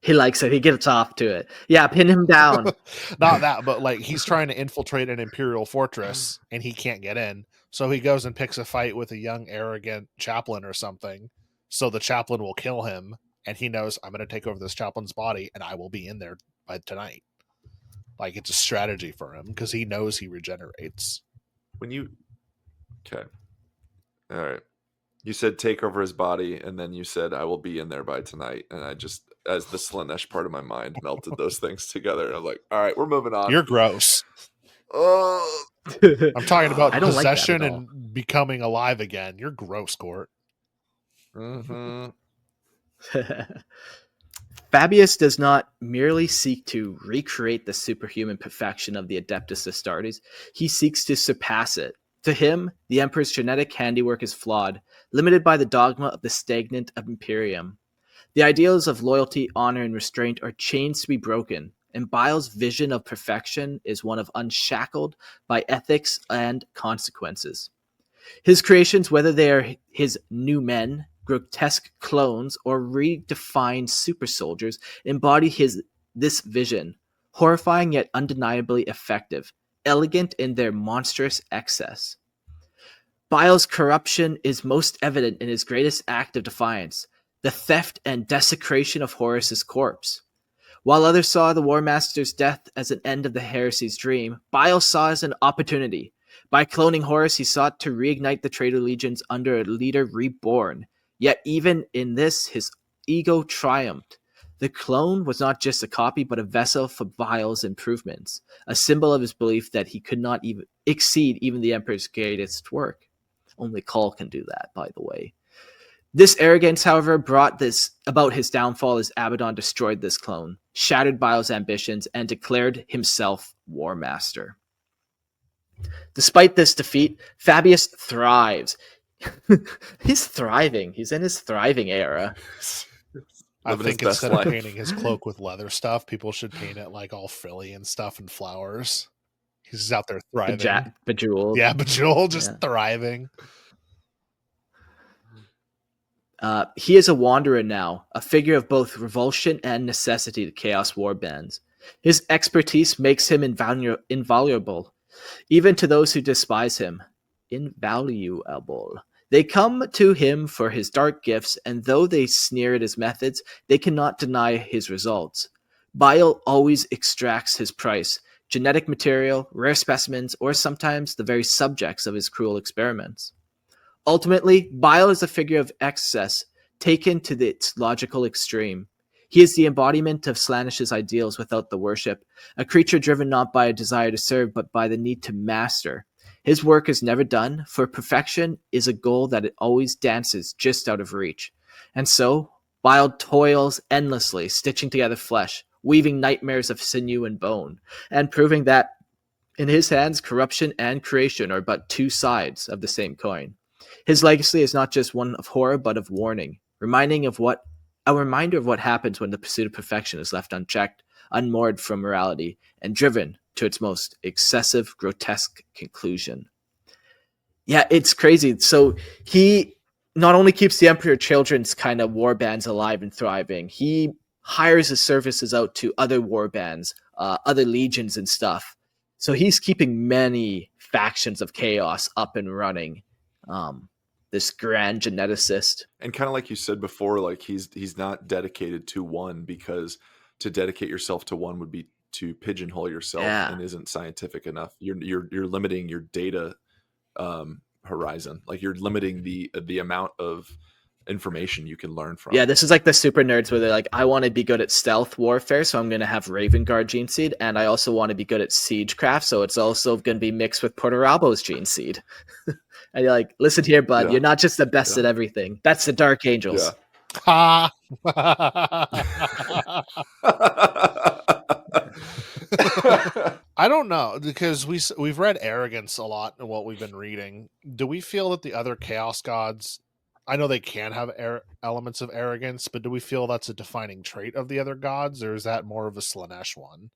He likes it. He gets off to it. Yeah, pin him down. not that, but like he's trying to infiltrate an Imperial fortress and he can't get in. So he goes and picks a fight with a young, arrogant chaplain or something. So the chaplain will kill him, and he knows, I'm going to take over this chaplain's body, and I will be in there by tonight. Like, it's a strategy for him because he knows he regenerates. When you okay, all right, you said take over his body, and then you said I will be in there by tonight, and I just, as the Slaanesh part of my mind, melted those things together, and I'm like, all right, we're moving on. You're gross. Oh, I'm talking about I don't like that possession at all. and becoming alive again. You're gross, Court. mm-hmm. Fabius does not merely seek to recreate the superhuman perfection of the Adeptus Astartes, he seeks to surpass it. To him, the Emperor's genetic handiwork is flawed, limited by the dogma of the stagnant Imperium. The ideals of loyalty, honor, and restraint are chains to be broken, and Bile's vision of perfection is one of unshackled by ethics and consequences. His creations, whether they are his new men, grotesque clones, or redefined super soldiers, embody this vision, horrifying yet undeniably effective, elegant in their monstrous excess. Bile's corruption is most evident in his greatest act of defiance, the theft and desecration of Horus's corpse. While others saw the War Master's death as an end of the heresy's dream, Bile saw as an opportunity. By cloning Horus, he sought to reignite the traitor legions under a leader reborn. Yet even in this, his ego triumphed. The clone was not just a copy, but a vessel for Bile's improvements, a symbol of his belief that he could not even exceed even the Emperor's greatest work. Only Call can do that, by the way. This arrogance, however, brought this about his downfall as Abaddon destroyed this clone, shattered Bile's ambitions, and declared himself War Master. Despite this defeat, Fabius thrives. He's thriving. He's in his thriving era. I Living his think best instead of life. painting his cloak with leather stuff, people should paint it like all frilly and stuff and flowers. He's out there thriving. Bejeweled. Yeah, Bejeweled, just Yeah. thriving. He is a wanderer now, a figure of both revulsion and necessity to Chaos Warbands. His expertise makes him invaluable, even to those who despise him. Invaluable. They come to him for his dark gifts, and though they sneer at his methods, they cannot deny his results. Bile always extracts his price, genetic material, rare specimens, or sometimes the very subjects of his cruel experiments. Ultimately, Bile is a figure of excess taken to its logical extreme. He is the embodiment of Slaanesh's ideals without the worship, a creature driven not by a desire to serve, but by the need to master. His work is never done, for perfection is a goal that it always dances just out of reach. And so, Bile toils endlessly, stitching together flesh, weaving nightmares of sinew and bone, and proving that, in his hands, corruption and creation are but two sides of the same coin. His legacy is not just one of horror, but of warning, a reminder of what happens when the pursuit of perfection is left unchecked, unmoored from morality, and driven to its most excessive, grotesque conclusion. Yeah, it's crazy. So he not only keeps the Emperor Children's kind of war bands alive and thriving, he hires his services out to other war bands, other legions and stuff. So he's keeping many factions of chaos up and running. This grand geneticist. And kind of like you said before, like he's not dedicated to one, because to dedicate yourself to one would be to pigeonhole yourself and isn't scientific enough. You're limiting your data horizon. Like you're limiting the amount of information you can learn from. Yeah, this is like the super nerds where they're like, I want to be good at stealth warfare, so I'm going to have Raven Guard gene seed, and I also want to be good at siegecraft, so it's also going to be mixed with Portarabo's gene seed. And you're like, listen here, bud, Yeah. you're not just the best Yeah. at everything. That's the Dark Angels. Yeah. Ha! I don't know, because we've read arrogance a lot in what we've been reading. Do we feel that the other Chaos Gods, I know they can have elements of arrogance, but do we feel that's a defining trait of the other gods, or is that more of a Slaanesh one?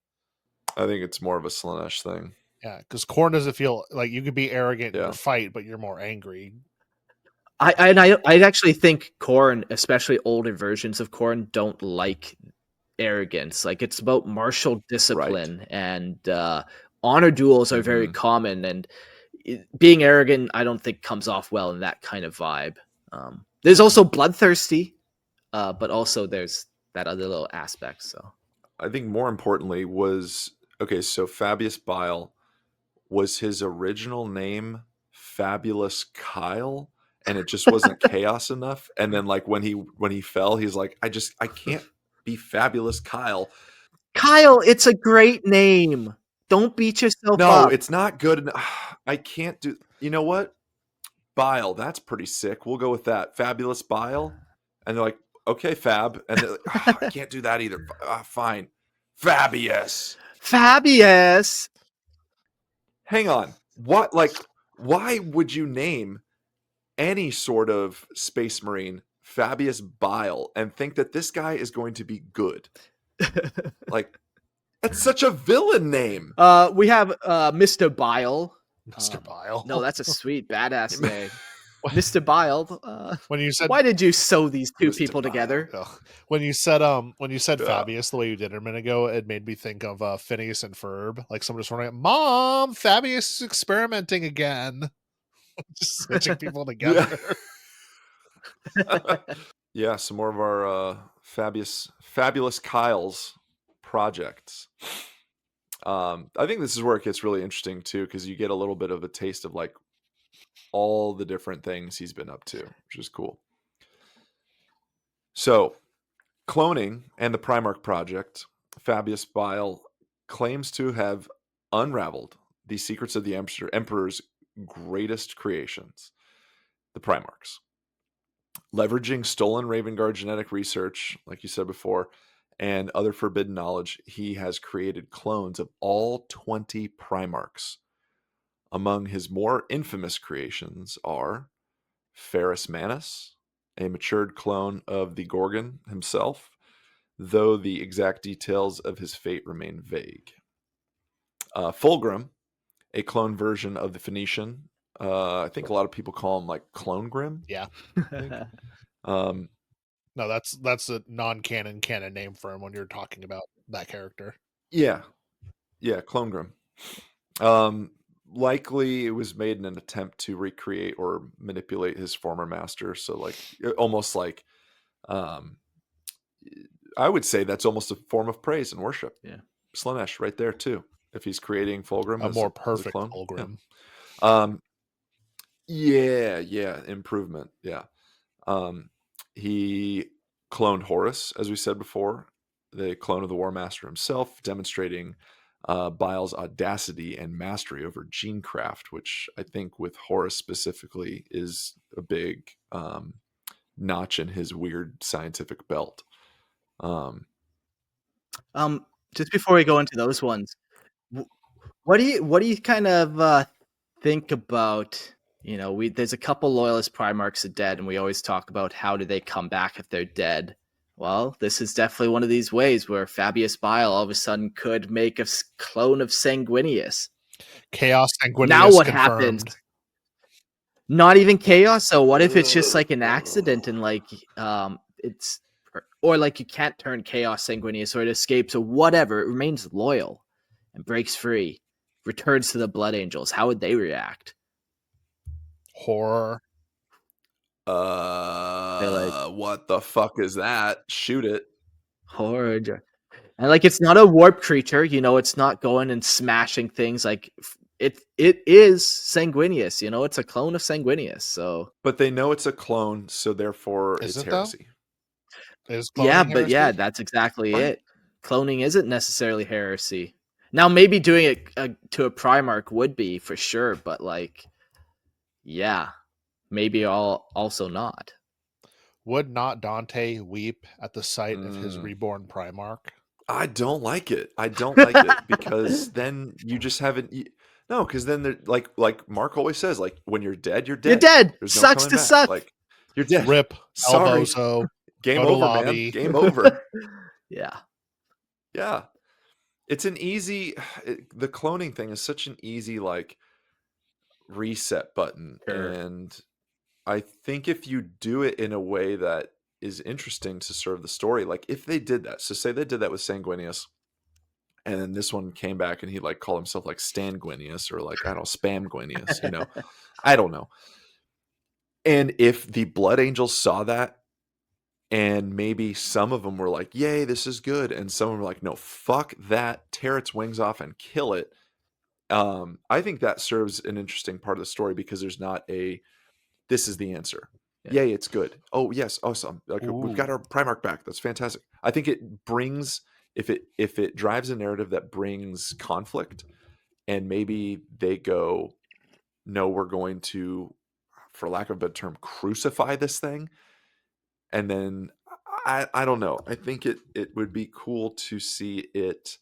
I think it's more of a Slaanesh thing. Yeah, because Khorne doesn't feel like you could be arrogant in Yeah. your fight, but you're more angry. I actually think Khorne, especially older versions of Khorne, don't like arrogance. Like, it's about martial discipline, and honor duels are very common, and being arrogant I don't think comes off well in that kind of vibe. There's also bloodthirsty, but also there's that other little aspect. So I think more importantly was, okay, so Fabius Bile, was his original name Fabulous Kyle, and it just wasn't chaos enough, and then like when he fell, he's like, I can't be Fabulous Kyle. Kyle, it's a great name. Don't beat yourself No, up. it's not good enough. I can't do, you know what? Bile, that's pretty sick. We'll go with that. Fabulous Bile. And they're like, okay, Fab. And they're like, I can't do that either. Fine. Fabius. Fabius. Hang on. What, like, why would you name any sort of space marine Fabius Bile and think that this guy is going to be good? Like, that's such a villain name. We have Mr. Bile. Mr. Bile. No, that's a sweet badass name. Mr. Bile. When you said, why did you sew these two Mr. people Bile. together? when you said Fabius the way you did a minute ago, it made me think of Phineas and Ferb. Like someone just running, Mom, Fabius is experimenting again. Just switching people together. Yeah, some more of our Fabulous Kyle's projects. I think this is where it gets really interesting too, because you get a little bit of a taste of like all the different things he's been up to, which is cool. So, cloning and the Primarch project, Fabius Bile claims to have unraveled the secrets of the Emperor's greatest creations, the Primarchs. Leveraging stolen Raven Guard genetic research, like you said before, and other forbidden knowledge, he has created clones of all 20 Primarchs. Among his more infamous creations are Ferrus Manus, a matured clone of the Gorgon himself, though the exact details of his fate remain vague. Fulgrim, a clone version of the Phoenician. I think a lot of people call him like Clone Grim. Yeah. No, that's a non-canon canon name for him when you're talking about that character. Yeah, Clone Grim. Likely it was made in an attempt to recreate or manipulate his former master. So like almost like I would say that's almost a form of praise and worship. Yeah. Slaanesh right there too. If he's creating Fulgrim, A as more as a perfect clone. Fulgrim. Yeah, improvement. Yeah. He cloned Horus, as we said before, the clone of the War Master himself, demonstrating Bile's audacity and mastery over genecraft, which I think with Horus specifically is a big notch in his weird scientific belt. Just before we go into those ones, what do you kind of think about? You know, there's a couple loyalist Primarchs are dead, and we always talk about how do they come back if they're dead. Well, this is definitely one of these ways where Fabius Bile all of a sudden could make a clone of Sanguinius. Chaos Sanguinius. Now what confirmed. happens? Not even chaos. So what if it's just like an accident and like it's, or like you can't turn Chaos Sanguinius, or it escapes, or whatever. It remains loyal and breaks free, returns to the Blood Angels. How would they react? Horror. What the fuck is that? Shoot it. Horror. And like, it's not a warp creature, you know, it's not going and smashing things. Like, it is Sanguinius. You know, it's a clone of Sanguinius. So But they know it's a clone, so therefore Is it's it, though? heresy. Is yeah, cloning but yeah, heresy? that's exactly Right. it. Cloning isn't necessarily heresy. Now, maybe doing it to a Primarch would be for sure, but like, yeah, maybe also not. Would not Dante weep at the sight of his Mm. reborn Primarch? I don't like it. I don't like it because then you just haven't. No, because then they're like Mark always says, like when you're dead, you're You're dead. dead. There's no Sucks coming to back. suck. Like you're dead. Rip, Sorry. Elbozo, Game go to over, man. lobby. Game over. Yeah. Yeah. It's an easy. The cloning thing is such an easy like reset button, Sure. and I think if you do it in a way that is interesting to serve the story, like if they did that, so say they did that with Sanguinius, and then this one came back and he like called himself like Stanguinius or like I don't know, Spamguinius, you know, I don't know. And if the Blood Angels saw that, and maybe some of them were like, "Yay, this is good," and some were like, "No, fuck that, tear its wings off and kill it." I think that serves an interesting part of the story because there's not a this is the answer. Yeah. Yay, it's good. Oh yes, awesome. Like we've got Ooh. our Primarch back. That's fantastic. I think it brings if it drives a narrative that brings conflict, and maybe they go, no, we're going to, for lack of a better term, crucify this thing. And then I don't know. I think it would be cool to see it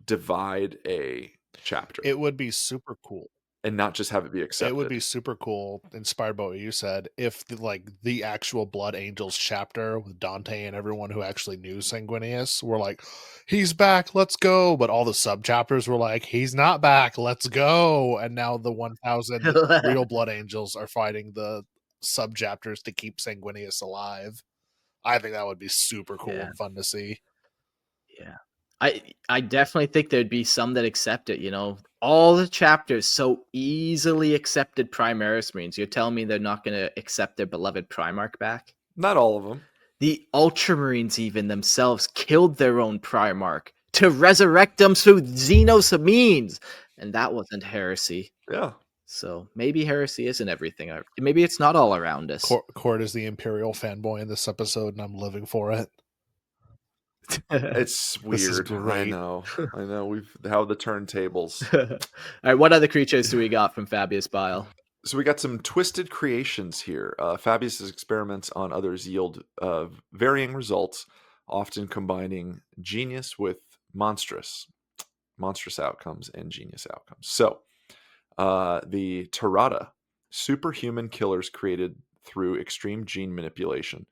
divide a chapter It would be super cool. and not just have it be accepted. It would be super cool, inspired by what you said, if the actual Blood Angels chapter with Dante and everyone who actually knew Sanguinius were like, he's back, let's go. But all the sub chapters were like, he's not back, let's go. And now the 1,000 real Blood Angels are fighting the sub chapters to keep Sanguinius alive. I think that would be super cool Yeah. and fun to see. Yeah. I definitely think there'd be some that accept it, you know. All the chapters so easily accepted Primaris Marines. You're telling me they're not going to accept their beloved Primarch back? Not all of them. The Ultramarines even themselves killed their own Primarch to resurrect them through Xenos means, and that wasn't heresy. Yeah. So maybe heresy isn't everything. Maybe it's not all around us. Court is the Imperial fanboy in this episode, and I'm living for it. It's This is weird. I great. know. We've how the turntables. All right, what other creatures do we got from Fabius Bile? So we got some twisted creations here. Fabius's experiments on others yield varying results, often combining genius with monstrous outcomes and genius outcomes. So the Tirada, superhuman killers created through extreme gene manipulation.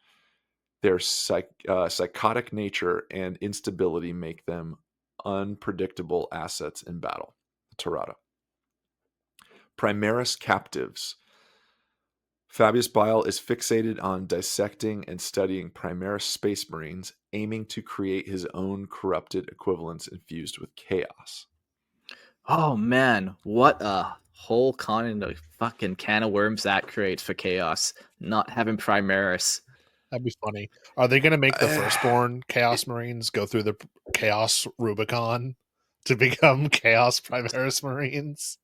Their psychotic nature and instability make them unpredictable assets in battle. The Tirada. Primaris captives. Fabius Bile is fixated on dissecting and studying Primaris space marines, aiming to create his own corrupted equivalents infused with chaos. Oh man, what a whole fucking can of worms that creates for chaos. Not having Primaris. That'd be funny. Are they going to make the firstborn Chaos Marines go through the Chaos Rubicon to become Chaos Primaris Marines?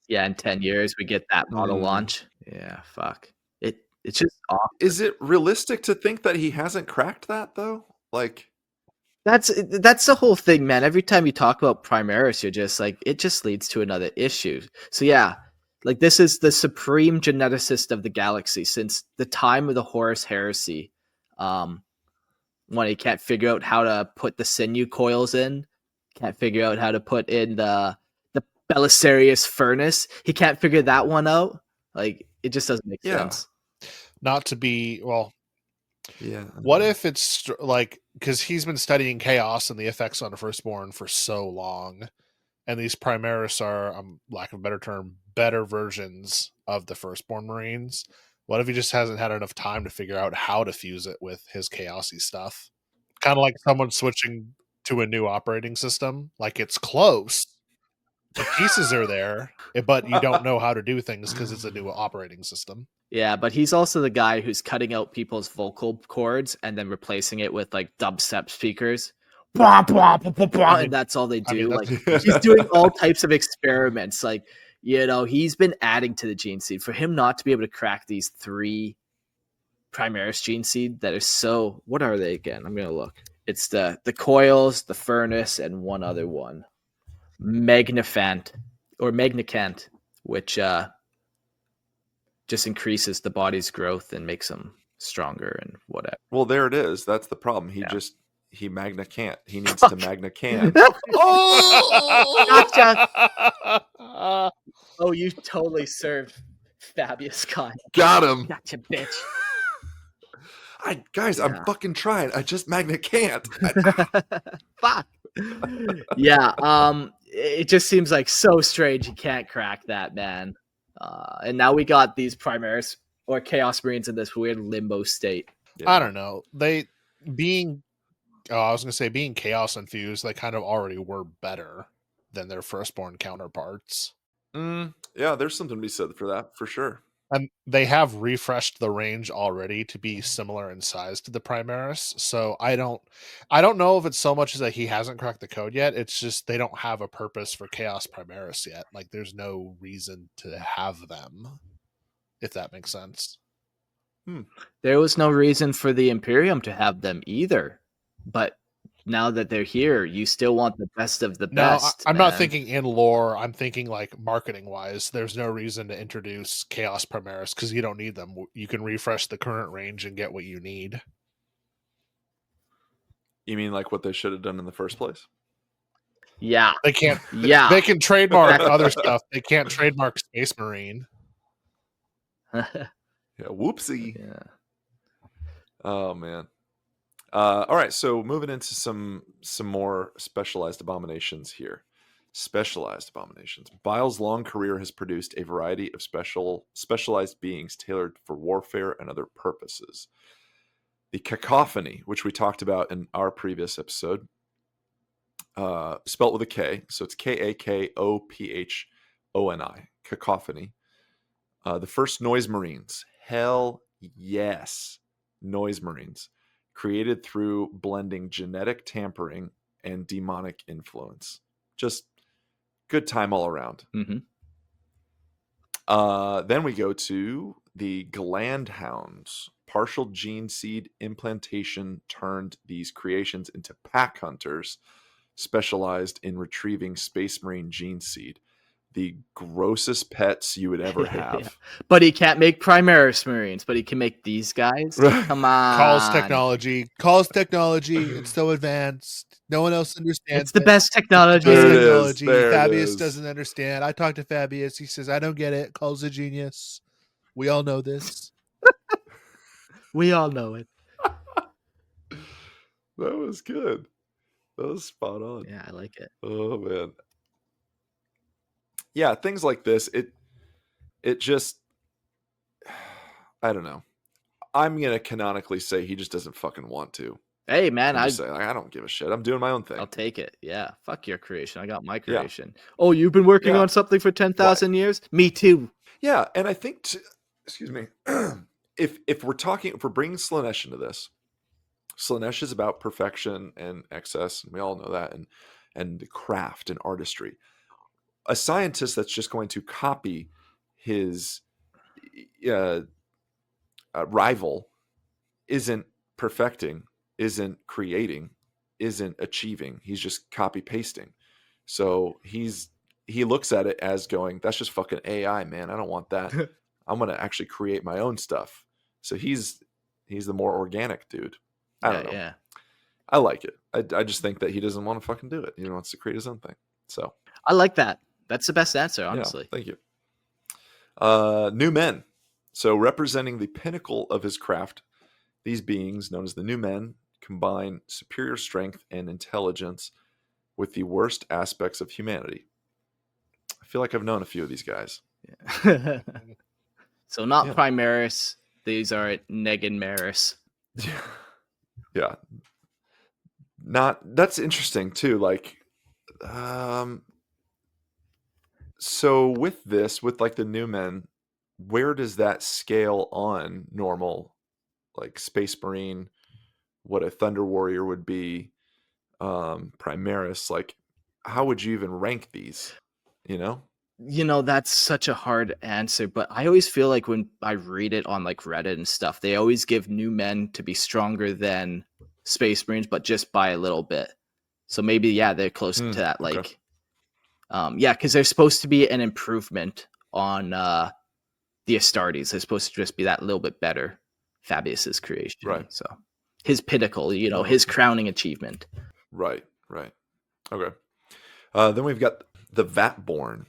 Yeah, in 10 years we get that model launch. Yeah, fuck. It's just awkward. Is it realistic to think that he hasn't cracked that though? Like That's the whole thing, man. Every time you talk about Primaris, you're just like, it just leads to another issue. So yeah, like this is the supreme geneticist of the galaxy since the time of the Horus Heresy. When he can't figure out how to put the sinew coils in, can't figure out how to put in the Belisarius furnace. He can't figure that one out. Like it just doesn't make sense. Not to be, well, yeah. what if it's like, because he's been studying chaos and the effects on the firstborn for so long, and these Primaris are, lack of a better term, better versions of the firstborn Marines. What if he just hasn't had enough time to figure out how to fuse it with his chaosy stuff? Kind of like someone switching to a new operating system. Like it's close. The pieces are there, but you don't know how to do things because it's a new operating system. Yeah, but he's also the guy who's cutting out people's vocal cords and then replacing it with like dubstep speakers. blah, blah, blah, blah, blah, I mean- and that's all they I mean, do. that's- Like he's doing all types of experiments. Like, you know, he's been adding to the gene seed. For him not to be able to crack these 3 Primaris gene seed that are so, what are they again? I'm gonna look. It's the coils, the furnace, and one other one. Magnifant or Magnicant, which just increases the body's growth and makes them stronger and whatever. Well, there it is. That's the problem. Yeah. He Magna can't. He needs to Magna can. Oh, gotcha. Oh, you totally served Fabius Scott. Got him. Gotcha, bitch. Guys, Yeah. I'm fucking trying. I just Magna can't. Fuck. Yeah. It just seems like so strange. You can't crack that, man. And now we got these Primaris or Chaos Marines in this weird limbo state. I don't know. They being I was gonna say being chaos infused, they kind of already were better than their firstborn counterparts. Yeah, there's something to be said for that, for sure. And they have refreshed the range already to be similar in size to the Primaris. So I don't know if it's so much as that he hasn't cracked the code yet. It's just they don't have a purpose for Chaos Primaris yet. Like there's no reason to have them, if that makes sense. There was no reason for the Imperium to have them either. But now that they're here, you still want the best of the No, best. I'm not man. thinking in lore. I'm thinking like marketing wise. There's no reason to introduce Chaos Primaris because you don't need them. You can refresh the current range and get what you need. You mean like what they should have done in the first place? Yeah. They can't. Yeah. They can trademark other stuff. They can't trademark Space Marine. Yeah, whoopsie. Yeah. Oh man. All right, so moving into some more specialized abominations here. Specialized abominations. Bile's long career has produced a variety of specialized beings tailored for warfare and other purposes. The cacophony, which we talked about in our previous episode, spelt with a K, so it's Kakophoni. Cacophony. The first Noise Marines. Hell yes, Noise Marines. Created through blending genetic tampering and demonic influence. Just good time all around. Mm-hmm. Then we go to the Gland Hounds. Partial gene seed implantation turned these creations into pack hunters specialized in retrieving Space Marine gene seed. The grossest pets you would ever have. Yeah. But he can't make Primaris Marines, but he can make these guys. Come on. Calls technology. It's so advanced. No one else understands. It's the best technology. There it is. Technology. There it Fabius is. doesn't understand. I talked to Fabius. He says, I don't get it. Calls a genius. We all know this. We all know it. That was good. That was spot on. Yeah, I like it. Oh man. Yeah, things like this, it just, I don't know. I'm gonna canonically say he just doesn't fucking want to. Hey, man, I don't give a shit. I'm doing my own thing. I'll take it. Yeah, fuck your creation. I got my Yeah. creation. Oh, you've been working Yeah. on something for 10,000 years? Me too. Yeah, and I think, excuse me, if we're bringing Slaanesh into this, Slaanesh is about perfection and excess, and we all know that, and the craft and artistry. A scientist that's just going to copy his rival isn't perfecting, isn't creating, isn't achieving. He's just copy pasting. So he looks at it as going, that's just fucking AI, man. I don't want that. I'm gonna actually create my own stuff. So he's the more organic dude. I don't know. Yeah. I like it. I just think that he doesn't want to fucking do it. He wants to create his own thing. So I like that. That's the best answer, honestly. yeah, thank you. New men. So representing the pinnacle of his craft, these beings known as the New Men combine superior strength and intelligence with the worst aspects of humanity. I feel like I've known a few of these guys. Yeah. So not Yeah. Primaris. These are Negan Maris. Yeah. That's interesting too. Like, so with like the New Men, where does that scale on normal, like Space Marine, what a Thunder Warrior would be, Primaris, like, how would you even rank these? You know? That's such a hard answer, but I always feel like when I read it on like Reddit and stuff, they always give new men to be stronger than Space Marines, but just by a little bit. So maybe, yeah, they're close to that. Okay. Like, yeah, because they're supposed to be an improvement on the Astartes. They're supposed to just be that little bit better. Fabius's creation, Right. So his pinnacle, his crowning achievement. Right. Okay. Then we've got the Vatborn.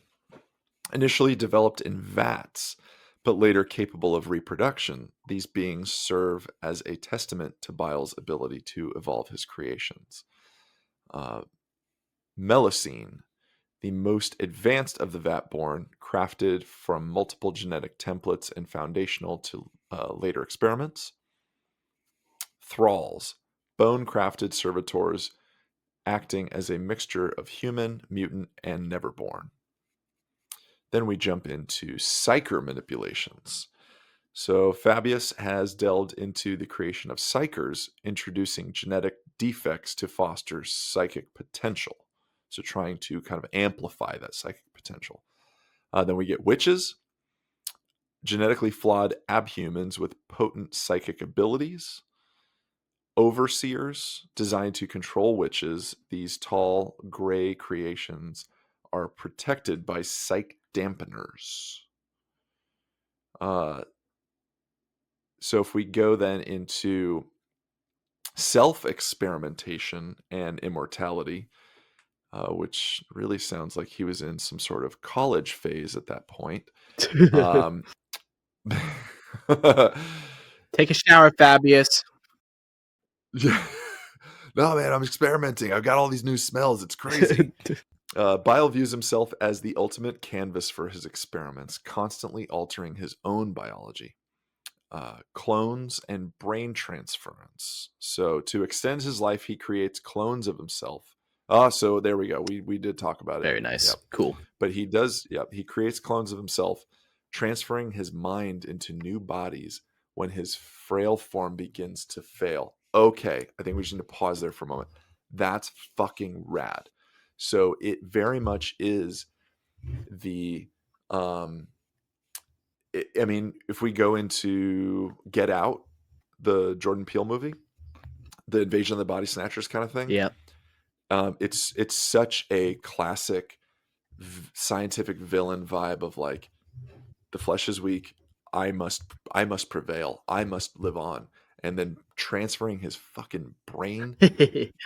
Initially developed in vats, but later capable of reproduction, these beings serve as a testament to Bile's ability to evolve his creations. Melusine, the most advanced of the Vatborn, crafted from multiple genetic templates and foundational to later experiments. Thralls, bone-crafted servitors acting as a mixture of human, mutant, and neverborn. Then we jump into psyker manipulations. So Fabius has delved into the creation of psykers, introducing genetic defects to foster psychic potential. So trying to kind of amplify that psychic potential. Then we get witches, genetically flawed abhumans with potent psychic abilities. Overseers, designed to control witches. These tall, gray creations are protected by psych dampeners. So if we go then into self-experimentation and immortality, which really sounds like he was in some sort of college phase at that point. Take a shower, Fabius. No, man, I'm experimenting. I've got all these new smells. It's crazy. Bile views himself as the ultimate canvas for his experiments, constantly altering his own biology. Clones and brain transference. So to extend his life, he creates clones of himself. So there we go. We did talk about it. Very nice. Yep. Cool. But he does, he creates clones of himself, transferring his mind into new bodies when his frail form begins to fail. Okay, I think we just need to pause there for a moment. That's fucking rad. So it very much is the I mean, if we go into Get Out, the Jordan Peele movie, the Invasion of the Body Snatchers kind of thing. Yeah. It's such a classic scientific villain vibe of like, the flesh is weak. I must prevail. I must live on. And then transferring his fucking brain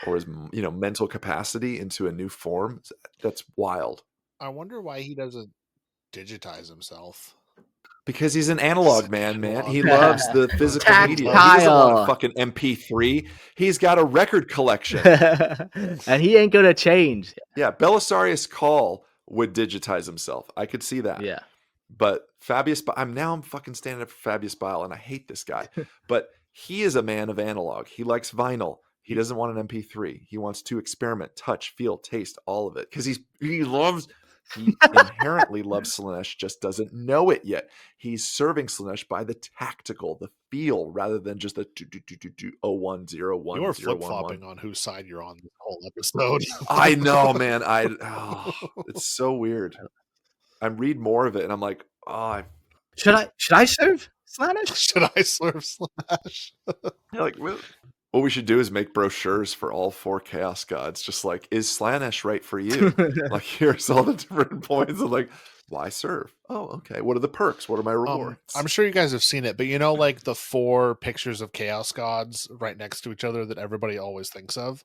or his mental capacity into a new form. That's wild. I wonder why he doesn't digitize himself. Because he's an analog man. He loves the physical media. He doesn't want a fucking MP3. He's got a record collection. And he ain't gonna change. Yeah, Belisarius Cawl would digitize himself. I could see that. Yeah. But Fabius, I'm fucking standing up for Fabius Bile, and I hate this guy. But he is a man of analog. He likes vinyl. He doesn't want an MP3. He wants to experiment, touch, feel, taste, all of it. Because he inherently loves Slaanesh, just doesn't know it yet. He's serving Slaanesh by the tactical, the feel, rather than just the 0101. You're flip-flopping on whose side you're on this whole episode. I know, man. It's so weird. I read more of it, and I'm like, should I serve Slaanesh? Should I serve Slaanesh? You're like, what we should do is make brochures for all 4 Chaos Gods. Just like, is Slaanesh right for you? Like, here's all the different points of like, why serve? Oh, okay. What are the perks? What are my rewards? I'm sure you guys have seen it, but like the 4 pictures of Chaos Gods right next to each other that everybody always thinks of.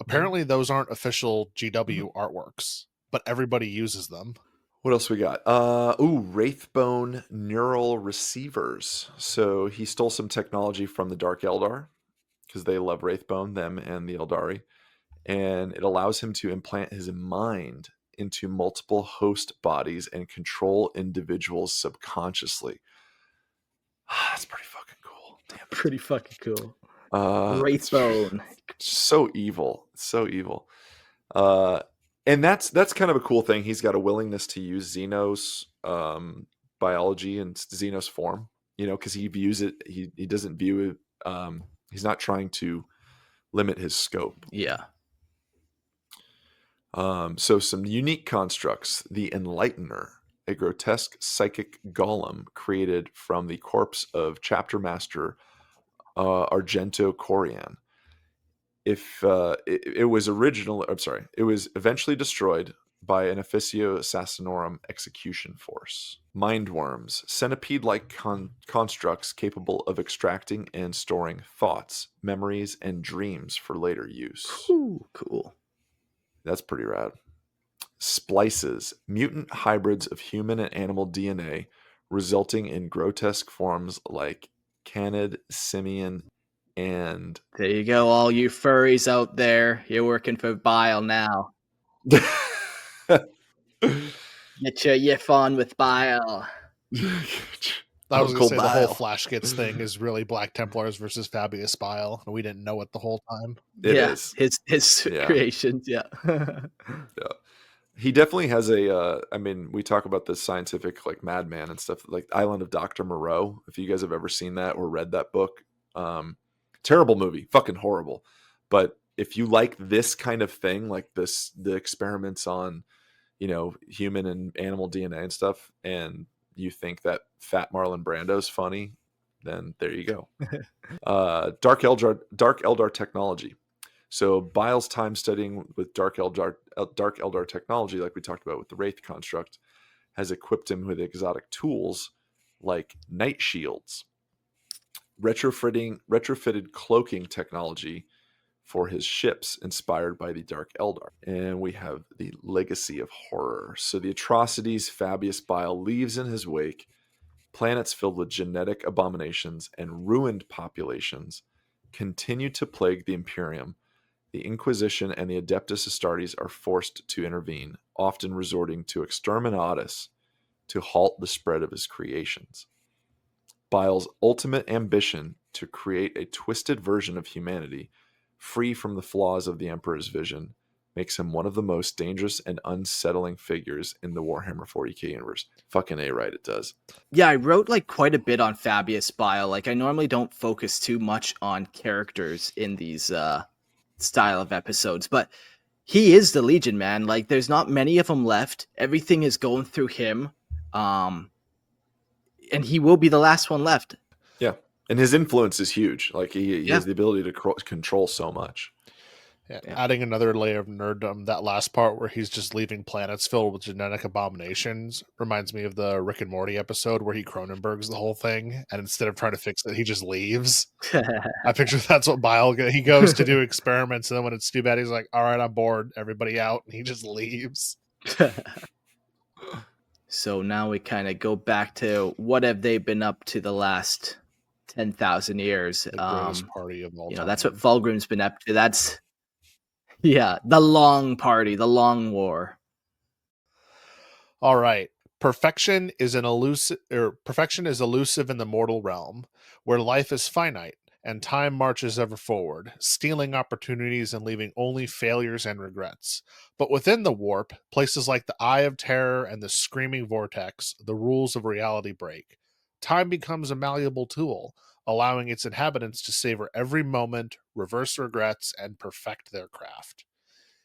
Apparently, those aren't official GW artworks, but everybody uses them. What else we got? Wraithbone neural receivers. So he stole some technology from the Dark Eldar, because they love Wraithbone, them and the Eldari. And it allows him to implant his mind into multiple host bodies and control individuals subconsciously. That's pretty fucking cool. Damn, pretty fucking cool. Wraithbone. So evil. So evil. And that's kind of a cool thing. He's got a willingness to use Xenos biology and Xenos form, because he views it. He doesn't view it. He's not trying to limit his scope. Yeah. So some unique constructs. The Enlightener, a grotesque psychic golem created from the corpse of chapter master Argento Corian. It was eventually destroyed by an Officio Assassinorum execution force. Mindworms, centipede-like constructs capable of extracting and storing thoughts, memories, and dreams for later use. Ooh, cool. That's pretty rad. Splices, mutant hybrids of human and animal DNA, resulting in grotesque forms like canid, simian, and There you go, all you furries out there. You're working for Bile now. Get your yiff on with Bile. I was going to say the whole Bile. Flash Gets thing is really Black Templars versus Fabius Bile, and we didn't know it the whole time. It is. His Yeah. creations, yeah. Yeah. He definitely has a I mean, we talk about this scientific like madman and stuff, like Island of Dr. Moreau, if you guys have ever seen that or read that book. Terrible movie, fucking horrible. But if you like this kind of thing, like this, the experiments on, you know, human and animal DNA and stuff, and you think that Fat Marlon Brando's funny, then there you go. Dark Eldar technology. So Bile's time studying with Dark Eldar technology, like we talked about with the Wraith construct, has equipped him with exotic tools like night shields, retrofitted cloaking technology for his ships inspired by the Dark Eldar. And we have the legacy of horror. So the atrocities Fabius Bile leaves in his wake, planets filled with genetic abominations and ruined populations, continue to plague the Imperium. The Inquisition and the Adeptus Astartes are forced to intervene, often resorting to exterminatus to halt the spread of his creations. Bile's ultimate ambition to create a twisted version of humanity, free from the flaws of the Emperor's vision, makes him one of the most dangerous and unsettling figures in the Warhammer 40k universe. Fucking A right, it does. Yeah, I wrote like quite a bit on Fabius Bile. Like I normally don't focus too much on characters in these style of episodes, but he is the Legion, man. Like there's not many of them left. Everything is going through him. And he will be the last one left. Yeah. And his influence is huge. Like he has the ability to control so much. Yeah. Adding another layer of nerddom, that last part where he's just leaving planets filled with genetic abominations reminds me of the Rick and Morty episode where he Cronenberg's the whole thing, and instead of trying to fix it, he just leaves. I picture that's what Bile, he goes to do experiments, and then when it's too bad, he's like, all right, I'm bored, everybody out, and he just leaves. So now we kind of go back to what have they been up to the last 10,000 years. The greatest party of all time. That's what Fulgrim's been up to. That's the long party, the long war. All right. Perfection is elusive in the mortal realm, where life is finite and time marches ever forward, stealing opportunities and leaving only failures and regrets. But within the warp, places like the Eye of Terror and the Screaming Vortex, the rules of reality break. Time becomes a malleable tool, allowing its inhabitants to savor every moment, reverse regrets, and perfect their craft.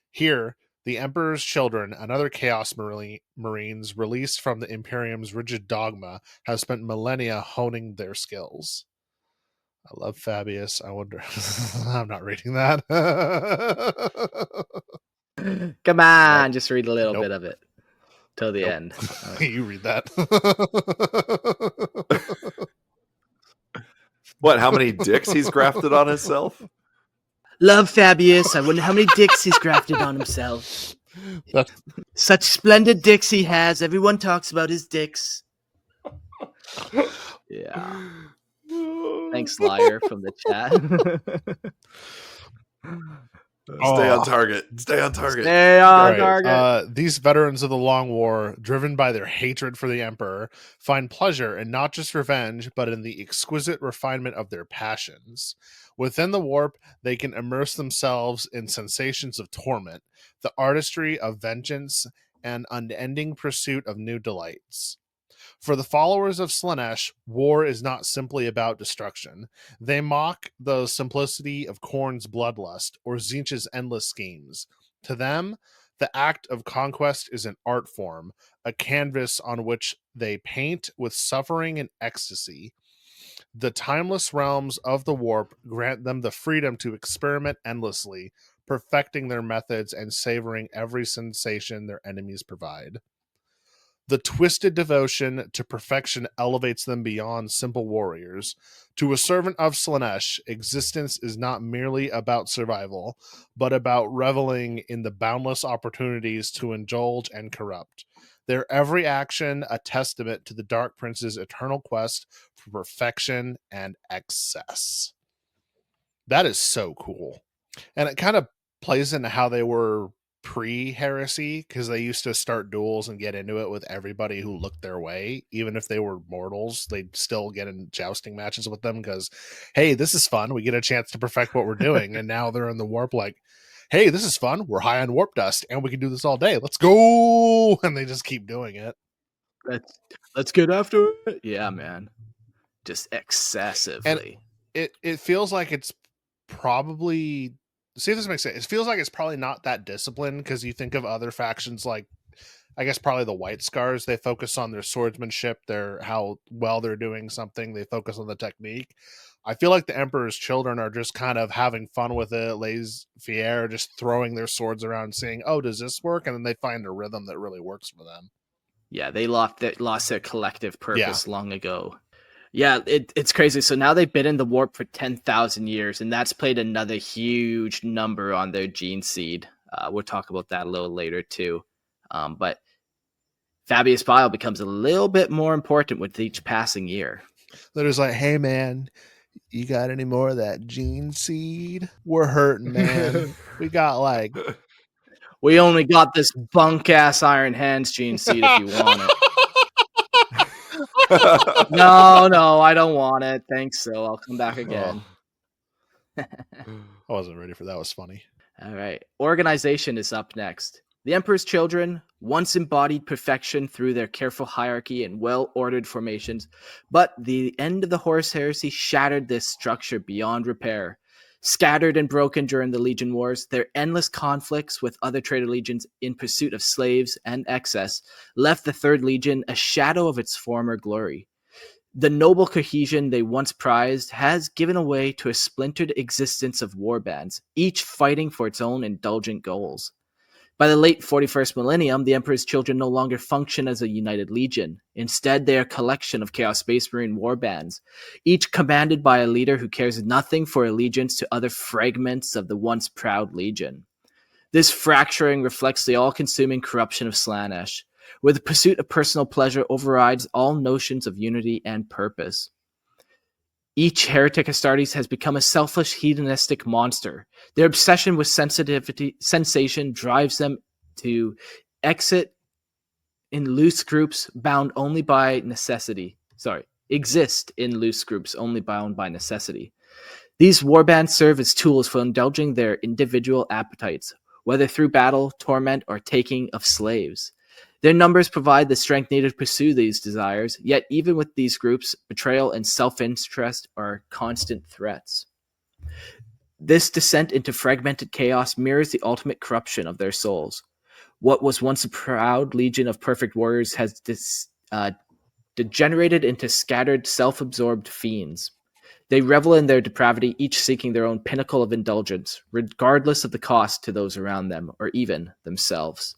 Here, the Emperor's Children and other Chaos Marines released from the Imperium's rigid dogma have spent millennia honing their skills. I love Fabius. I wonder... I'm not reading that. Come on, just read a little bit of it till the end. You read that. What, how many dicks he's grafted on himself? Love Fabius. I wonder how many dicks he's grafted on himself. Such splendid dicks he has. Everyone talks about his dicks. Yeah. Thanks, Liar, from the chat. Stay on target. Stay on target. Stay on target. These veterans of the Long War, driven by their hatred for the Emperor, find pleasure in not just revenge, but in the exquisite refinement of their passions. Within the warp, they can immerse themselves in sensations of torment, the artistry of vengeance, and unending pursuit of new delights. For the followers of Slaanesh, war is not simply about destruction. They mock the simplicity of Khorne's bloodlust or Tzeentch's endless schemes. To them, The act of conquest is an art form, a canvas on which they paint with suffering and ecstasy. The timeless realms of the warp grant them the freedom to experiment endlessly, perfecting their methods and savoring every sensation their enemies provide. The twisted devotion to perfection elevates them beyond simple warriors. To a servant of Slaanesh, existence is not merely about survival, but about reveling in the boundless opportunities to indulge and corrupt. Their every action a testament to the Dark Prince's eternal quest for perfection and excess. That is so cool. And it kind of plays into how they were pre-heresy, because they used to start duels and get into it with everybody who looked their way. Even if they were mortals, they'd still get in jousting matches with them because, hey, this is fun. We get a chance to perfect what we're doing. And now they're in the warp like, hey, this is fun. We're high on warp dust and we can do this all day. Let's go. And they just keep doing it. Let's get after it. Yeah, man. Just excessively. And it feels like it's probably, see if this makes sense. It feels like it's probably not that disciplined, because you think of other factions like, I guess probably the White Scars. They focus on their swordsmanship, how well they're doing something. They focus on the technique. I feel like the Emperor's Children are just kind of having fun with it. Laissez-faire, just throwing their swords around, saying, "Oh, does this work?" And then they find a rhythm that really works for them. Yeah, they lost their collective purpose long ago. Yeah, it's crazy. So now they've been in the warp for 10,000 years, and that's played another huge number on their gene seed. We'll talk about that a little later too. But Fabius Bile becomes a little bit more important with each passing year. They're just like, hey, man, you got any more of that gene seed? We're hurting, man. We got like... We only got this bunk-ass Iron Hands gene seed if you want it. No, I don't want it. Thanks, so I'll come back again. I wasn't ready for that. It was funny. All right. Organization is up next. The Emperor's Children once embodied perfection through their careful hierarchy and well-ordered formations, but the end of the Horus Heresy shattered this structure beyond repair. Scattered and broken during the Legion Wars, their endless conflicts with other traitor legions in pursuit of slaves and excess left the Third Legion a shadow of its former glory. The noble cohesion they once prized has given way to a splintered existence of warbands, each fighting for its own indulgent goals. By the late 41st millennium, the Emperor's Children no longer function as a united legion. Instead, they are a collection of Chaos Space Marine warbands, each commanded by a leader who cares nothing for allegiance to other fragments of the once proud legion. This fracturing reflects the all-consuming corruption of Slaanesh, where the pursuit of personal pleasure overrides all notions of unity and purpose. Each heretic Astartes has become a selfish, hedonistic monster. Their obsession with sensation drives them to exit in loose groups bound only by necessity. Exist in loose groups only bound by necessity. These warbands serve as tools for indulging their individual appetites, whether through battle, torment, or taking of slaves. Their numbers provide the strength needed to pursue these desires, yet even with these groups, betrayal and self-interest are constant threats. This descent into fragmented chaos mirrors the ultimate corruption of their souls. What was once a proud legion of perfect warriors has degenerated into scattered, self-absorbed fiends. They revel in their depravity, each seeking their own pinnacle of indulgence, regardless of the cost to those around them, or even themselves.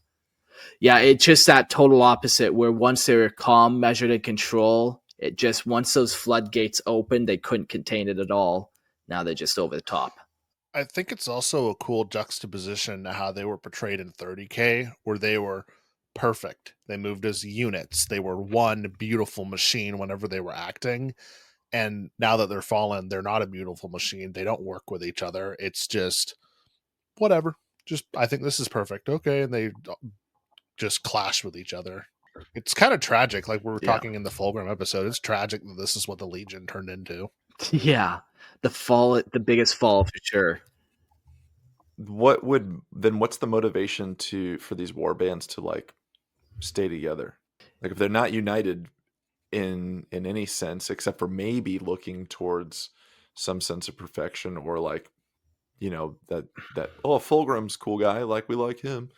Yeah, it's just that total opposite, where once they were calm, measured, and control, once those floodgates opened, they couldn't contain it at all. Now they're just over the top. I think it's also a cool juxtaposition to how they were portrayed in 30K, where they were perfect. They moved as units. They were one beautiful machine whenever they were acting. And now that they're fallen, they're not a beautiful machine. They don't work with each other. It's just whatever. Just, I think this is perfect. Okay. And they just clash with each other. It's kind of tragic. Like we were talking in the Fulgrim episode. It's tragic that this is what the Legion turned into. Yeah. The biggest fall for sure. What's the motivation for these war bands to like stay together? Like if they're not united in any sense, except for maybe looking towards some sense of perfection, or like, that Fulgrim's cool guy, like we like him.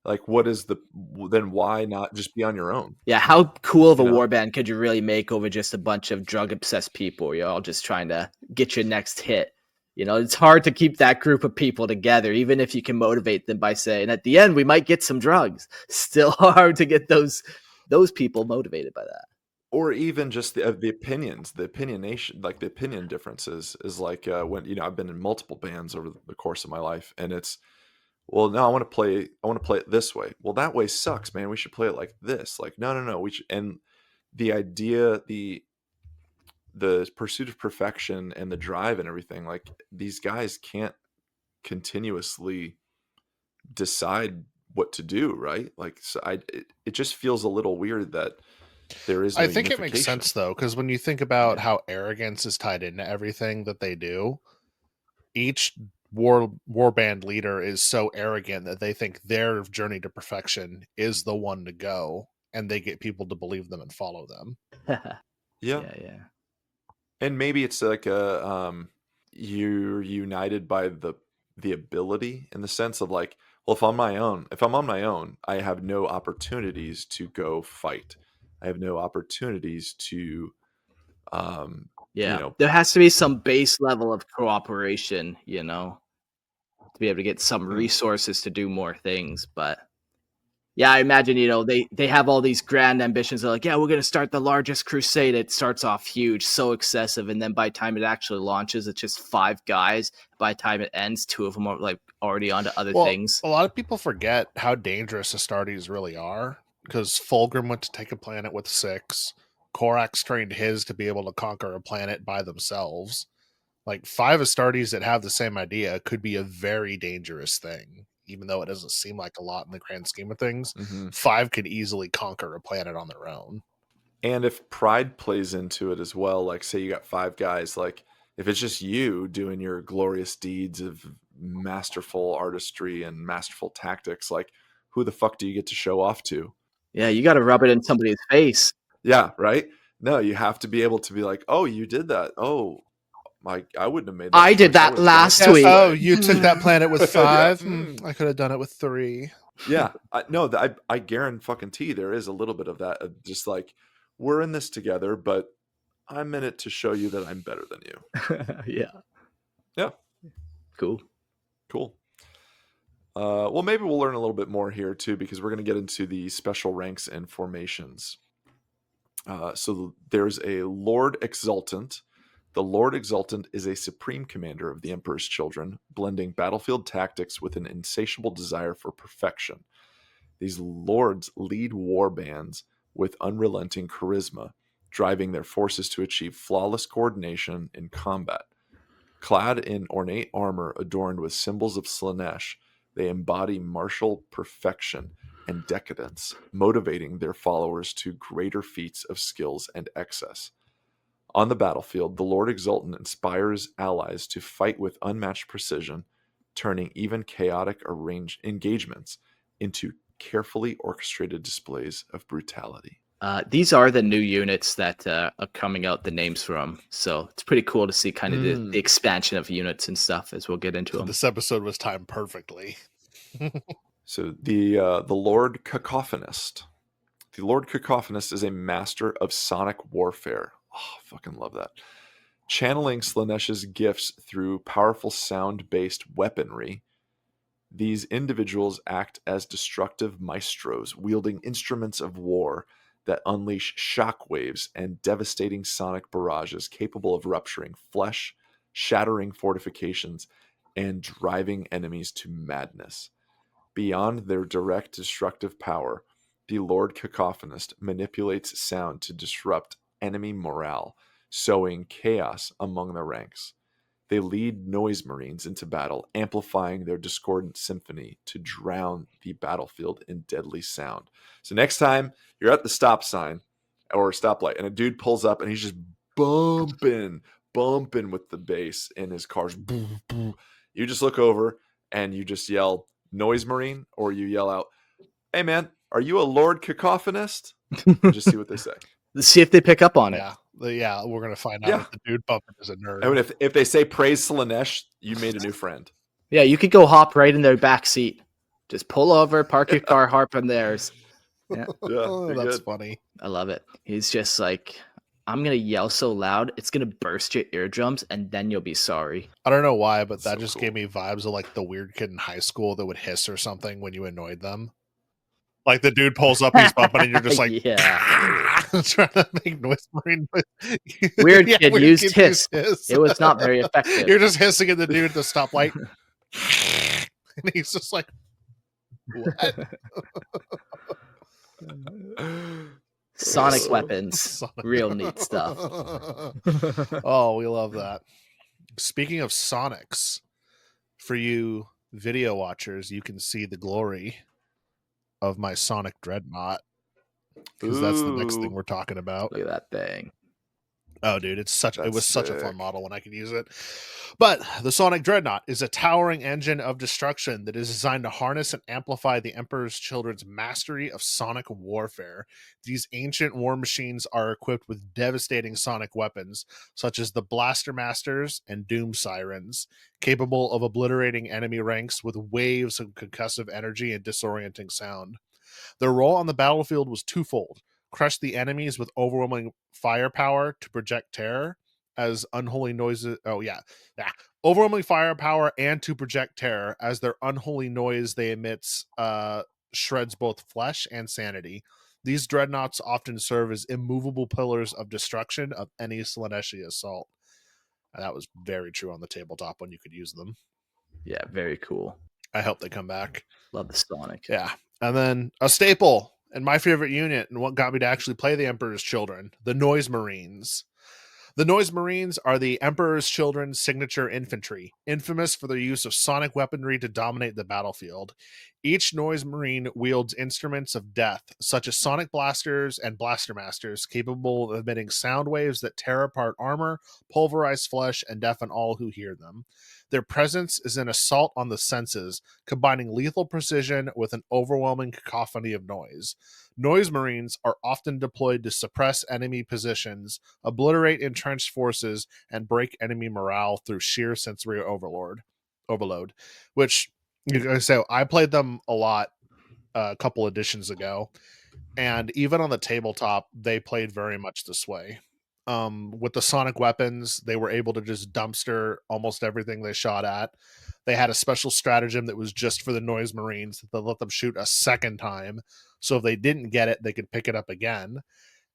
Like, what is then why not just be on your own? Yeah, how cool of a You know? warband could you really make over just a bunch of drug-obsessed people? You're all just trying to get your next hit. You know, it's hard to keep that group of people together, even if you can motivate them by saying, at the end, we might get some drugs. Still hard to get those people motivated by that. Or even just the opinions, the opinionation, like the opinion differences is like when, you know, I've been in multiple bands over the course of my life, and it's, well, no, I want to play it this way. Well, that way sucks, man. We should play it like this. Like, no, we should. And the idea, the pursuit of perfection and the drive and everything, like these guys can't continuously decide what to do, right? Like, so it just feels a little weird that there is no I think it makes unification. sense though, because when you think about how arrogance is tied into everything that they do, each warband leader is so arrogant that they think their journey to perfection is the one to go, and they get people to believe them and follow them. Yeah. Yeah. And maybe it's like you're united by the ability, in the sense of like, well, if I'm on my own, I have no opportunities to go fight. I have no opportunities to Yeah. you know, There has to be some base level of cooperation, you know, to be able to get some resources to do more things. But yeah, I imagine, you know, they have all these grand ambitions. They're like, yeah, we're going to start the largest crusade. It starts off huge, so excessive. And then by the time it actually launches, it's just 5 guys. By the time it ends, 2 of them are like already onto other things. A lot of people forget how dangerous Astartes really are, because Fulgrim went to take a planet with 6. Korax trained his to be able to conquer a planet by themselves. Like 5 Astartes that have the same idea could be a very dangerous thing, even though it doesn't seem like a lot in the grand scheme of things. 5 could easily conquer a planet on their own. And if pride plays into it as well, like say you got 5 guys, like if it's just you doing your glorious deeds of masterful artistry and masterful tactics, like who the fuck do you get to show off to? Yeah, you got to rub it in somebody's face. Yeah, right? No, you have to be able to be like, oh, you did that. Oh, I wouldn't have made that. I did choice. I that would've done it last this week. way." Oh, you took that planet with 5? Yeah. I could have done it with 3. Yeah, I guarantee there is a little bit of that, of just like, we're in this together, but I'm in it to show you that I'm better than you. Yeah. Cool. Well, maybe we'll learn a little bit more here too, because we're going to get into the special ranks and formations. So there's a Lord Exultant. The Lord Exultant is a supreme commander of the Emperor's children, blending battlefield tactics with an insatiable desire for perfection. These lords lead war bands with unrelenting charisma, driving their forces to achieve flawless coordination in combat. Clad in ornate armor adorned with symbols of Slaanesh, they embody martial perfection and decadence, motivating their followers to greater feats of skills and excess. On the battlefield, the Lord Exultant inspires allies to fight with unmatched precision, turning even chaotic engagements into carefully orchestrated displays of brutality. These are the new units that are coming out, the names from. So it's pretty cool to see kind of the expansion of units and stuff as we'll get into them. This episode was timed perfectly. So the Lord Cacophonist. The Lord Cacophonist is a master of sonic warfare. Oh, fucking love that. Channeling Slaanesh's gifts through powerful sound-based weaponry, these individuals act as destructive maestros, wielding instruments of war that unleash shockwaves and devastating sonic barrages capable of rupturing flesh, shattering fortifications, and driving enemies to madness. Beyond their direct destructive power, the Lord Cacophonist manipulates sound to disrupt enemy morale, sowing chaos among the ranks. They lead noise marines into battle, amplifying their discordant symphony to drown the battlefield in deadly sound. So next time you're at the stop sign or stoplight and a dude pulls up and he's just bumping with the bass in his car's, you just look over and you just yell noise marine, or you yell out, "Hey man, are you a Lord Cacophonist?" And just see what they say. Let's see if they pick up on it. Yeah, we're gonna find out if the dude bumping is a nerd. I mean, if they say praise Slaanesh, you made a new friend. Yeah, you could go hop right in their back seat. Just pull over, park your car, harp on theirs. Yeah, Yeah, That's good. funny. I love it. He's just like, I'm gonna yell so loud it's gonna burst your eardrums, and then you'll be sorry. I don't know why, but That's that so just cool. gave me vibes of like the weird kid in high school that would hiss or something when you annoyed them. Like the dude pulls up, he's bumping, and you're just like, yeah. trying to make noise marine. Weird kid used kid hiss. hiss. It was not very effective. You're just hissing at the dude at the stoplight, and he's just like, "What?" Sonic weapons, real neat stuff. Oh, we love that. Speaking of Sonics, for you video watchers, you can see the glory of my Sonic Dreadnought, because that's the next thing Ooh. we're talking about. Look at that thing. Oh, dude, it was such a fun sick. model when I could use it. But the Sonic Dreadnought is a towering engine of destruction that is designed to harness and amplify the Emperor's Children's mastery of sonic warfare. These ancient war machines are equipped with devastating sonic weapons, such as the Blaster Masters and Doom Sirens, capable of obliterating enemy ranks with waves of concussive energy and disorienting sound. Their role on the battlefield was twofold: crush the enemies with overwhelming firepower to project terror as unholy noises. Overwhelming firepower and to project terror as their unholy noise they emits shreds both flesh and sanity. These dreadnoughts often serve as immovable pillars of destruction of any Slaanesh assault. And that was very true on the tabletop when you could use them. Yeah, very cool. I hope they come back. Love the Sonic. Yeah. And then a staple and my favorite unit, and what got me to actually play the Emperor's Children, the Noise Marines. The Noise Marines are the Emperor's Children's signature infantry, infamous for their use of sonic weaponry to dominate the battlefield. Each Noise Marine wields instruments of death, such as sonic blasters and blaster masters, capable of emitting sound waves that tear apart armor, pulverize flesh, and deafen all who hear them. Their presence is an assault on the senses, combining lethal precision with an overwhelming cacophony of noise. Noise Marines are often deployed to suppress enemy positions, obliterate entrenched forces, and break enemy morale through sheer sensory overload. Which, you guys say, I played them a lot a couple editions ago, and even on the tabletop, they played very much this way. With the sonic weapons, they were able to just dumpster almost everything they shot at. They had a special stratagem that was just for the Noise Marines that let them shoot a second time. So if they didn't get it, they could pick it up again.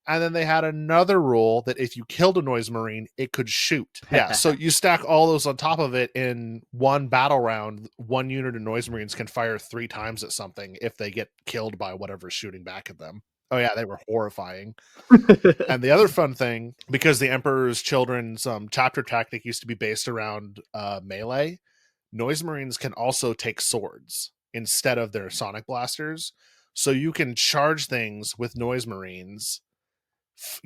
And then they had another rule that if you killed a Noise Marine, it could shoot. Yeah, so you stack all those on top of it in one battle round. One unit of Noise Marines can fire 3 times at something if they get killed by whatever's shooting back at them. Oh yeah, they were horrifying. And the other fun thing, because the Emperor's Children's chapter tactic used to be based around melee, Noise Marines can also take swords instead of their sonic blasters. So you can charge things with Noise Marines,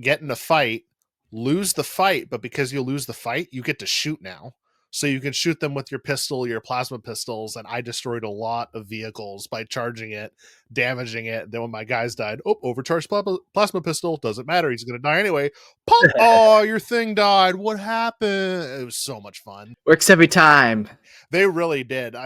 get in a fight, lose the fight, but because you lose the fight, you get to shoot now. So you can shoot them with your pistol, your plasma pistols, and I destroyed a lot of vehicles by charging it, damaging it. Then when my guys died, overcharged plasma pistol, doesn't matter, he's going to die anyway. Pop! Oh, your thing died. What happened? It was so much fun. Works every time. They really did.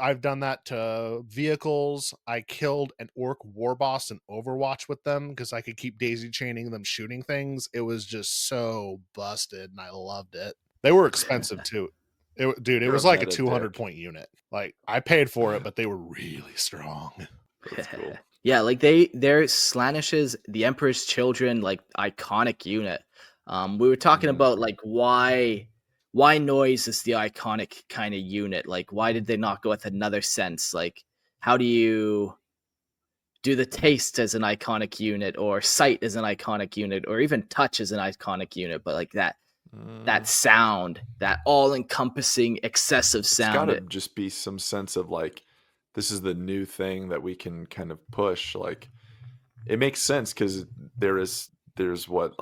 I've done that to vehicles. I killed an orc war boss in Overwatch with them because I could keep daisy chaining them shooting things. It was just so busted, and I loved it. They were expensive too. It was like a 200 point unit. Like, I paid for it, but they were really strong. That's cool. Yeah, like they're Slaanesh's, the Emperor's Children, like iconic unit. We were talking about like why noise is the iconic kind of unit. Like, why did they not go with another sense? Like, how do you do the taste as an iconic unit, or sight as an iconic unit, or even touch as an iconic unit? But like that sound, that all-encompassing excessive sound. It's got to just be some sense of like, this is the new thing that we can kind of push. Like, it makes sense because there's what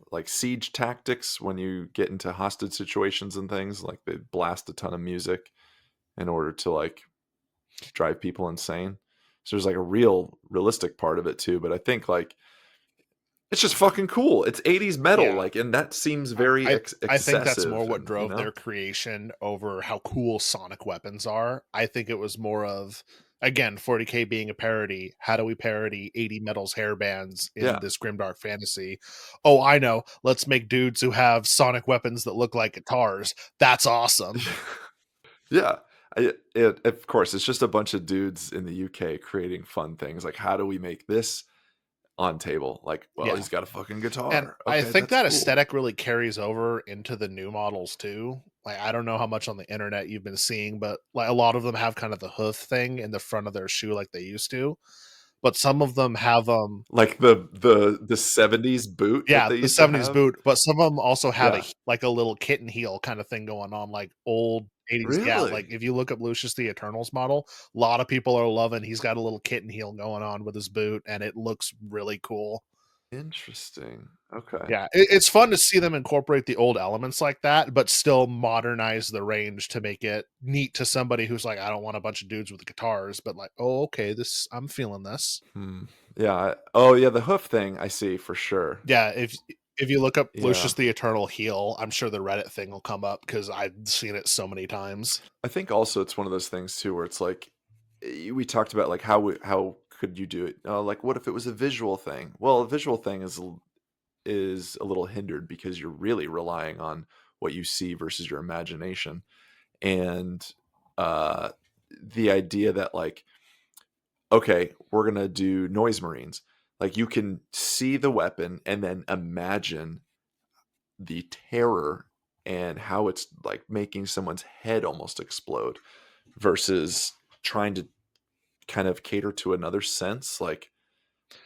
like siege tactics when you get into hostage situations and things, like they blast a ton of music in order to like drive people insane. So there's like a realistic part of it too. But I think like it's just fucking cool. It's 80s metal, Yeah. like, and that seems very I think that's more excessive. what And, drove their creation over how cool sonic weapons are. I think it was more of, again, 40K being a parody. How do we parody 80 metals hairbands in yeah, this grimdark fantasy? Oh, I know. Let's make dudes who have sonic weapons that look like guitars. That's awesome. yeah. Of course, it's just a bunch of dudes in the UK creating fun things. Like, how do we make this on table? Like, well, Yeah. he's got a fucking And guitar. I Okay, think that's that cool. aesthetic really carries over into the new models too. Like, I don't know how much on the internet you've been seeing, but like a lot of them have kind of the hoof thing in the front of their shoe like they used to. But some of them have Like the 70s boot that yeah, they the used to 70s have. boot, but some of them also have Yeah. like a little kitten heel kind of thing going on, like old 80s. Yeah, like Really? if you look up Lucius the Eternals model, a lot of people are loving he's got a little kitten heel going on with his boot, and it looks really cool. Interesting. Okay. Yeah, it's fun to see them incorporate the old elements like that, but still modernize the range to make it neat to somebody who's like, I don't want a bunch of dudes with guitars, but like, oh, okay, this I'm feeling this. Yeah. Oh, yeah. The hoof thing, I see for sure. Yeah, if you look up Yeah. Lucius the Eternal heel, I'm sure the Reddit thing will come up because I've seen it so many times. I think also it's one of those things too where it's like we talked about like how could you do it? Like, what if it was a visual thing? Well, a visual thing is a little hindered because you're really relying on what you see versus your imagination, and uh, the idea that like, okay, we're gonna do noise marines. Like, you can see the weapon and then imagine the terror and how it's like making someone's head almost explode versus trying to kind of cater to another sense. Like,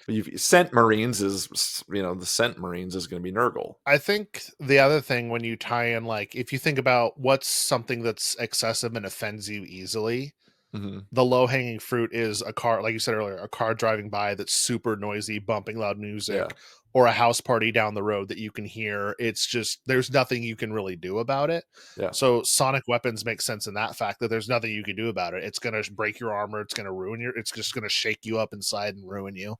you've scent marines is, the scent marines is going to be Nurgle. I think the other thing when you tie in, like, if you think about what's something that's excessive and offends you easily, Mm-hmm. the low hanging fruit is a car, like you said earlier, a car driving by that's super noisy, bumping loud Yeah. music, or a house party down the road that you can hear. It's just, there's nothing you can really do about it. Yeah. So sonic weapons make sense in that fact that there's nothing you can do about it. It's going to break your armor. It's going to ruin it's just going to shake you up inside and ruin you.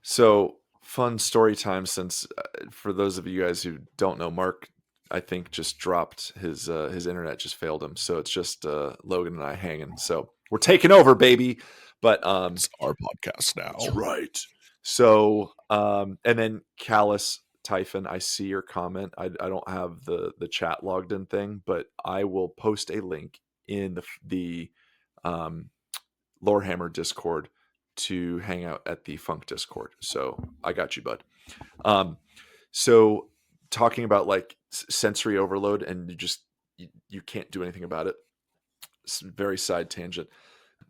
So, fun story time, since for those of you guys who don't know, Mark, I think, just dropped his internet just failed him. So it's just Logan and I hanging. So we're taking over, baby. But It's our podcast now. that's right. So and then Callus Typhon, I see your comment. I don't have the chat logged in thing, but I will post a link in the Lorehammer Discord to hang out at the Funk Discord. So I got you, bud. So talking about like sensory overload, and you can't do anything about it. Very side tangent.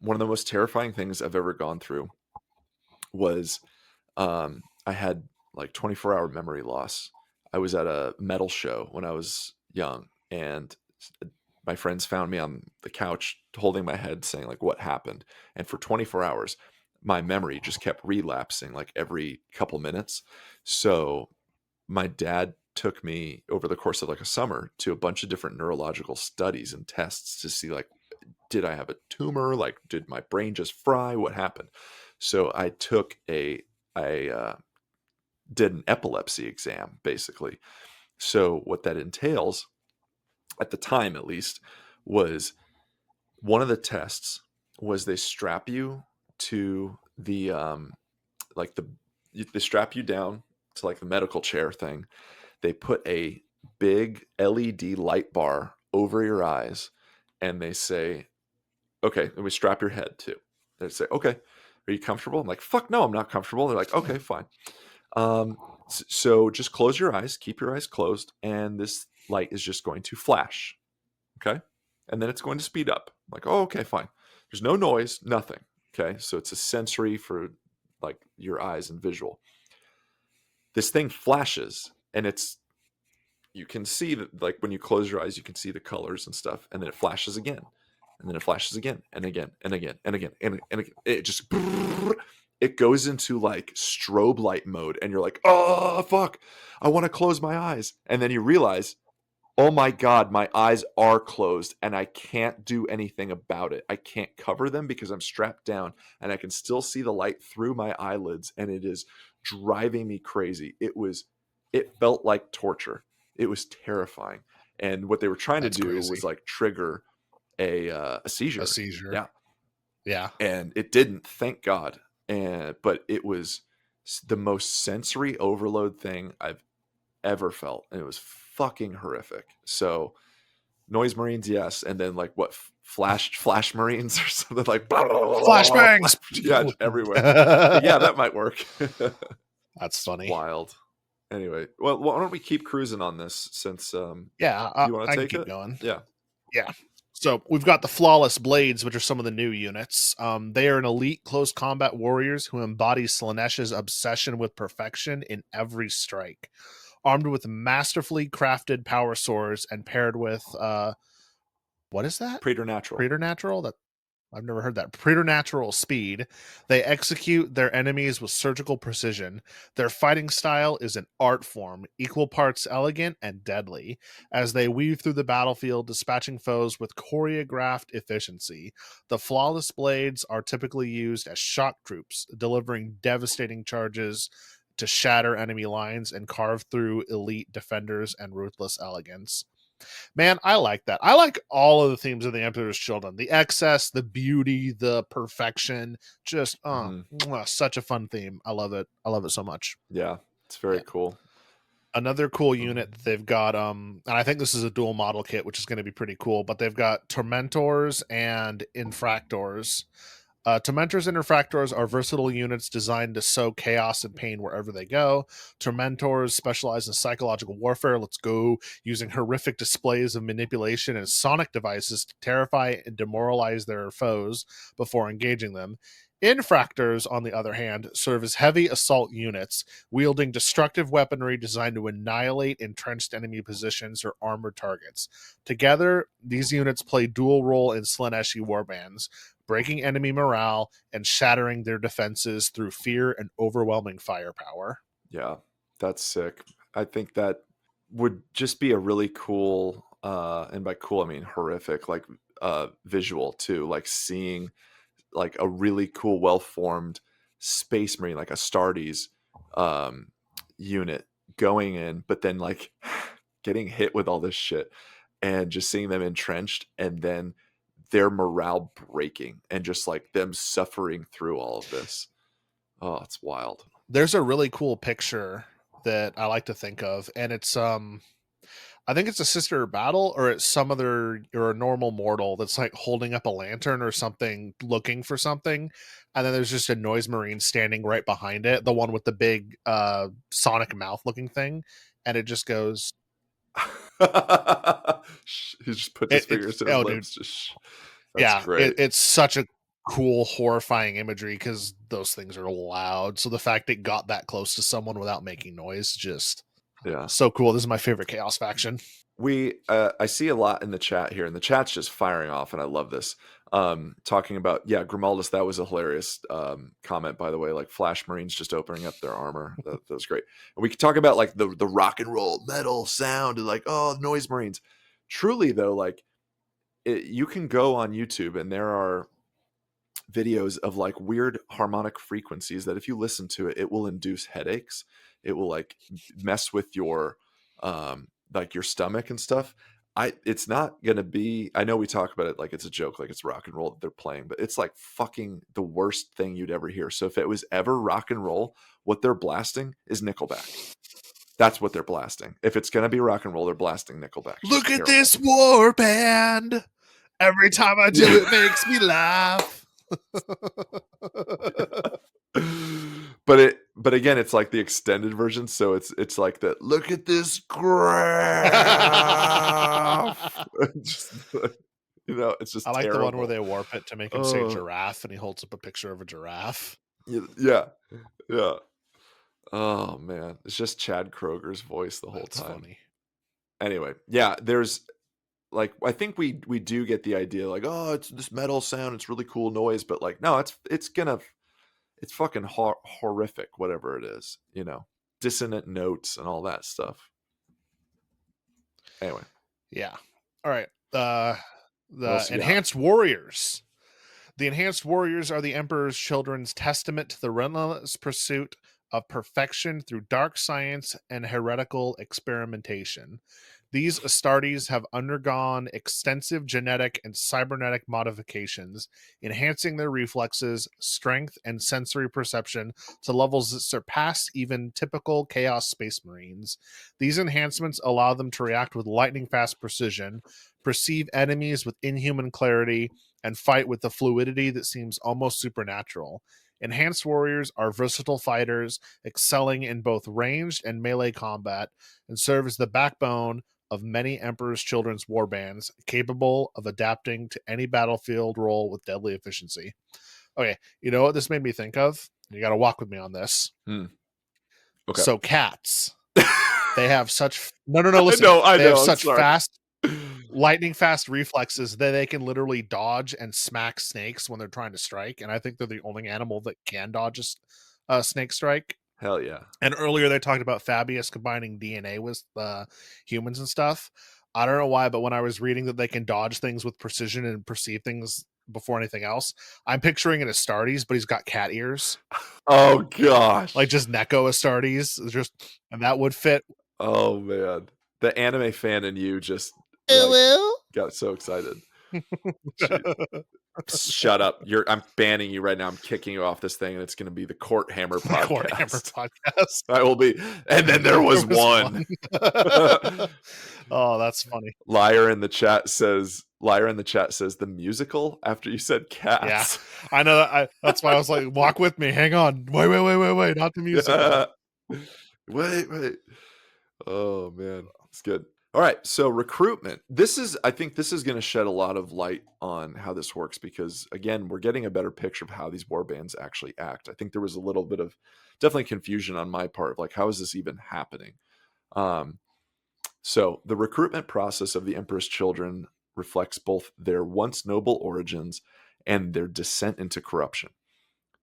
One of the most terrifying things I've ever gone through was I had like 24-hour memory loss. I was at a metal show when I was young, and my friends found me on the couch holding my head saying like, what happened? And for 24 hours my memory just kept relapsing like every couple minutes. So my dad took me over the course of like a summer to a bunch of different neurological studies and tests to see like, did I have a tumor? Like, did my brain just fry? What happened? So I did an epilepsy exam, basically. So what that entails, at the time at least, was one of the tests was they strap you to the they strap you down to like the medical chair thing. They put a big LED light bar over your eyes, and they say, okay, and we strap your head too. They say, okay, are you comfortable? I'm like, fuck no, I'm not comfortable. They're like, okay, fine. So just close your eyes, keep your eyes closed, and this light is just going to flash. Okay. And then it's going to speed up. I'm like, oh, okay, fine. There's no noise, nothing. Okay. So it's a sensory for like your eyes and visual. This thing flashes, and you can see that, like, when you close your eyes, you can see the colors and stuff. And then it flashes again. And then it flashes again and again and again and again and again. It just, it goes into like strobe light mode. And you're like, oh, fuck, I want to close my eyes. And then you realize oh my God, my eyes are closed and I can't do anything about it. I can't cover them because I'm strapped down and I can still see the light through my eyelids and it is driving me crazy. It felt like torture. It was terrifying. And what they were trying to That's do crazy. was like trigger a seizure. A seizure. Yeah. Yeah. And it didn't, thank God. But it was the most sensory overload thing I've ever felt. And it was fucking horrific. So noise marines, yes. And then like what, flash marines or something like Flashbangs. yeah, everywhere. But yeah, that might work. That's funny. Wild. Anyway, well, why don't we keep cruising on this since Yeah, you want I to can take keep it? going. Yeah. Yeah. So we've got the Flawless Blades, which are some of the new units. They are an elite close combat warriors who embody Slaanesh's obsession with perfection in every strike. Armed with masterfully crafted power swords and paired with what is that? Preternatural. Preternatural? That I've never heard that. Preternatural speed. They execute their enemies with surgical precision. Their fighting style is an art form, equal parts elegant and deadly, as they weave through the battlefield, dispatching foes with choreographed efficiency. The Flawless Blades are typically used as shock troops, delivering devastating charges to shatter enemy lines and carve through elite defenders and ruthless elegance. Man, I like that. I like all of the themes of the Emperor's Children. The excess, the beauty, the perfection. Just such a fun theme. I love it. I love it so much. Yeah, it's very Yeah. cool. Another cool unit that they've got, and I think this is a dual model kit, which is going to be pretty cool, but they've got Tormentors and Infractors. Tormentors and Refractors are versatile units designed to sow chaos and pain wherever they go. Tormentors specialize in psychological warfare. Let's go, using horrific displays of manipulation and sonic devices to terrify and demoralize their foes before engaging them. Infractors, on the other hand, serve as heavy assault units, wielding destructive weaponry designed to annihilate entrenched enemy positions or armored targets. Together, these units play dual role in Slaaneshi warbands, breaking enemy morale and shattering their defenses through fear and overwhelming firepower. Yeah, that's sick. I think that would just be a really cool, and by cool I mean horrific, like visual too. Like seeing like a really cool, well-formed space marine, like Astartes unit going in, but then like getting hit with all this shit and just seeing them entrenched and then their morale breaking and just like them suffering through all of this. Oh, it's wild. There's a really cool picture that I like to think of, and it's I think it's a sister battle, or it's some other, or a normal mortal that's like holding up a lantern or something, looking for something, and then there's just a noise marine standing right behind it, the one with the big sonic mouth looking thing, and it just goes. He just puts his fingers to his lips. Dude. That's great. It's such a cool, horrifying imagery because those things are loud. So the fact it got that close to someone without making noise, just so cool. This is my favorite Chaos faction. I see a lot in the chat here, and the chat's just firing off, and I love this. Talking about Grimaldus, that was a hilarious comment, by the way. Like Flash Marines just opening up their armor, that was great. And we could talk about like the rock and roll metal sound and like noise Marines. Truly though, like you can go on YouTube and there are videos of like weird harmonic frequencies that if you listen to it, it will induce headaches. It will like mess with your like your stomach and stuff. It's not gonna be, I know we talk about it like it's a joke, like it's rock and roll that they're playing, but it's like fucking the worst thing you'd ever hear. So if it was ever rock and roll, what they're blasting is Nickelback. That's what they're blasting. If it's gonna be rock and roll, they're blasting Nickelback. Look at this Warband. Every time I do it makes me laugh. But again, it's like the extended version, so it's like that. Look at this graph. Just, it's just. I like terrible. the one where they warp it to make him say giraffe, and he holds up a picture of a giraffe. Yeah. Oh man, it's just Chad Kroger's voice the whole time. Funny. Anyway, yeah, there's like I think we do get the idea, like it's this metal sound, it's really cool noise, but like no, it's fucking horrific, whatever it is, dissonant notes and all that stuff. Anyway, Yeah. All right. What else The you got? enhanced warriors. The enhanced warriors are the Emperor's children's testament to the relentless pursuit of perfection through dark science and heretical experimentation. These Astartes have undergone extensive genetic and cybernetic modifications, enhancing their reflexes, strength, and sensory perception to levels that surpass even typical Chaos Space Marines. These enhancements allow them to react with lightning-fast precision, perceive enemies with inhuman clarity, and fight with the fluidity that seems almost supernatural. Enhanced warriors are versatile fighters, excelling in both ranged and melee combat, and serve as the backbone of many Emperor's Children's warbands, capable of adapting to any battlefield role with deadly efficiency. Okay, you know what this made me think of? You got to walk with me on this. Okay. So cats, they have such no. Listen, I they have know. I'm such sorry. fast, lightning fast reflexes that they can literally dodge and smack snakes when they're trying to strike. And I think they're the only animal that can dodge a snake strike. Hell yeah. And earlier they talked about Fabius combining DNA with humans and stuff. I don't know why, but when I was reading that they can dodge things with precision and perceive things before anything else, I'm picturing an Astartes, but he's got cat ears. Oh gosh. Like just Neko Astartes. And that would fit. Oh man. The anime fan in you just like, got so excited. Shut up. I'm banning you right now. I'm kicking you off this thing, and it's going to be the Court Hammer podcast. Court Hammer podcast. I will be. And then there was one. Oh, that's funny. Liar in the chat says the musical after you said cats. Yeah, I know that. That's why I was like, walk with me. Hang on. Wait. Not the musical. Wait. Oh man, it's good. All right, so recruitment. I think this is going to shed a lot of light on how this works because, again, we're getting a better picture of how these warbands actually act. I think there was a little bit of definitely confusion on my part of like, how is this even happening? So the recruitment process of the Emperor's children reflects both their once noble origins and their descent into corruption.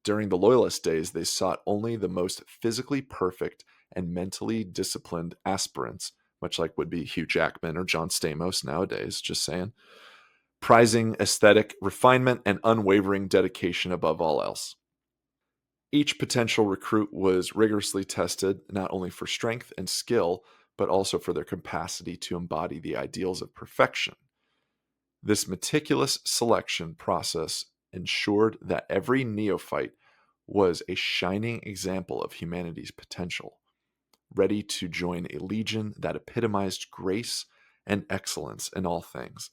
During the Loyalist days, they sought only the most physically perfect and mentally disciplined aspirants, much like would be Hugh Jackman or John Stamos nowadays, just saying, prizing aesthetic refinement and unwavering dedication above all else. Each potential recruit was rigorously tested not only for strength and skill, but also for their capacity to embody the ideals of perfection. This meticulous selection process ensured that every neophyte was a shining example of humanity's potential, ready to join a legion that epitomized grace and excellence in all things.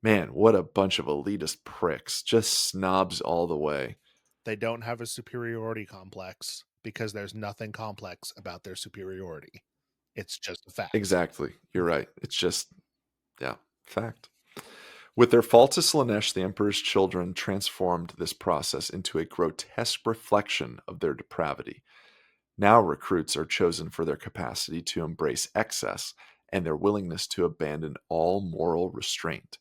Man, what a bunch of elitist pricks. Just snobs all the way. They don't have a superiority complex because there's nothing complex about their superiority. It's just a fact. Exactly. You're right. It's just, fact. With their fall to Slaanesh, the Emperor's children transformed this process into a grotesque reflection of their depravity. Now recruits are chosen for their capacity to embrace excess and their willingness to abandon all moral restraint.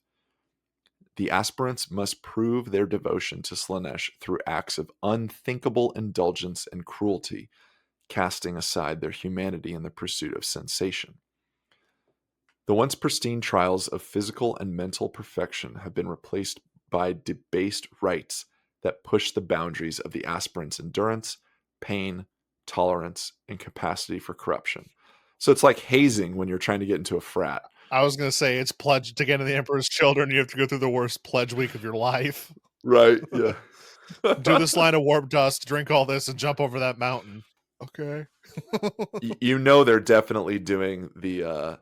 The aspirants must prove their devotion to Slaanesh through acts of unthinkable indulgence and cruelty, casting aside their humanity in the pursuit of sensation. The once pristine trials of physical and mental perfection have been replaced by debased rites that push the boundaries of the aspirant's endurance, pain, tolerance, and capacity for corruption. So it's like hazing when you're trying to get into a frat. I was going to say it's pledged to get into the Emperor's children. You have to go through the worst pledge week of your life. Right, yeah. Do this line of warp dust, drink all this, and jump over that mountain. Okay. You know they're definitely doing the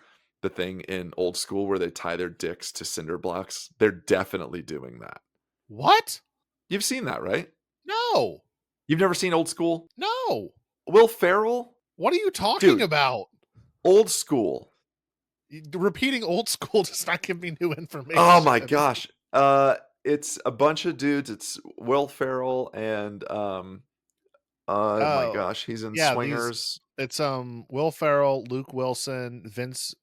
thing in Old School where they tie their dicks to cinder blocks. They're definitely doing that. What? You've seen that, right? No. You've never seen Old School? No. Will Ferrell? What are you talking Dude. about? Old School. Repeating Old School does not give me new information. Oh my gosh. It's a bunch of dudes. It's Will Ferrell and my gosh, he's in Swingers. It's Will Ferrell, Luke Wilson, Vince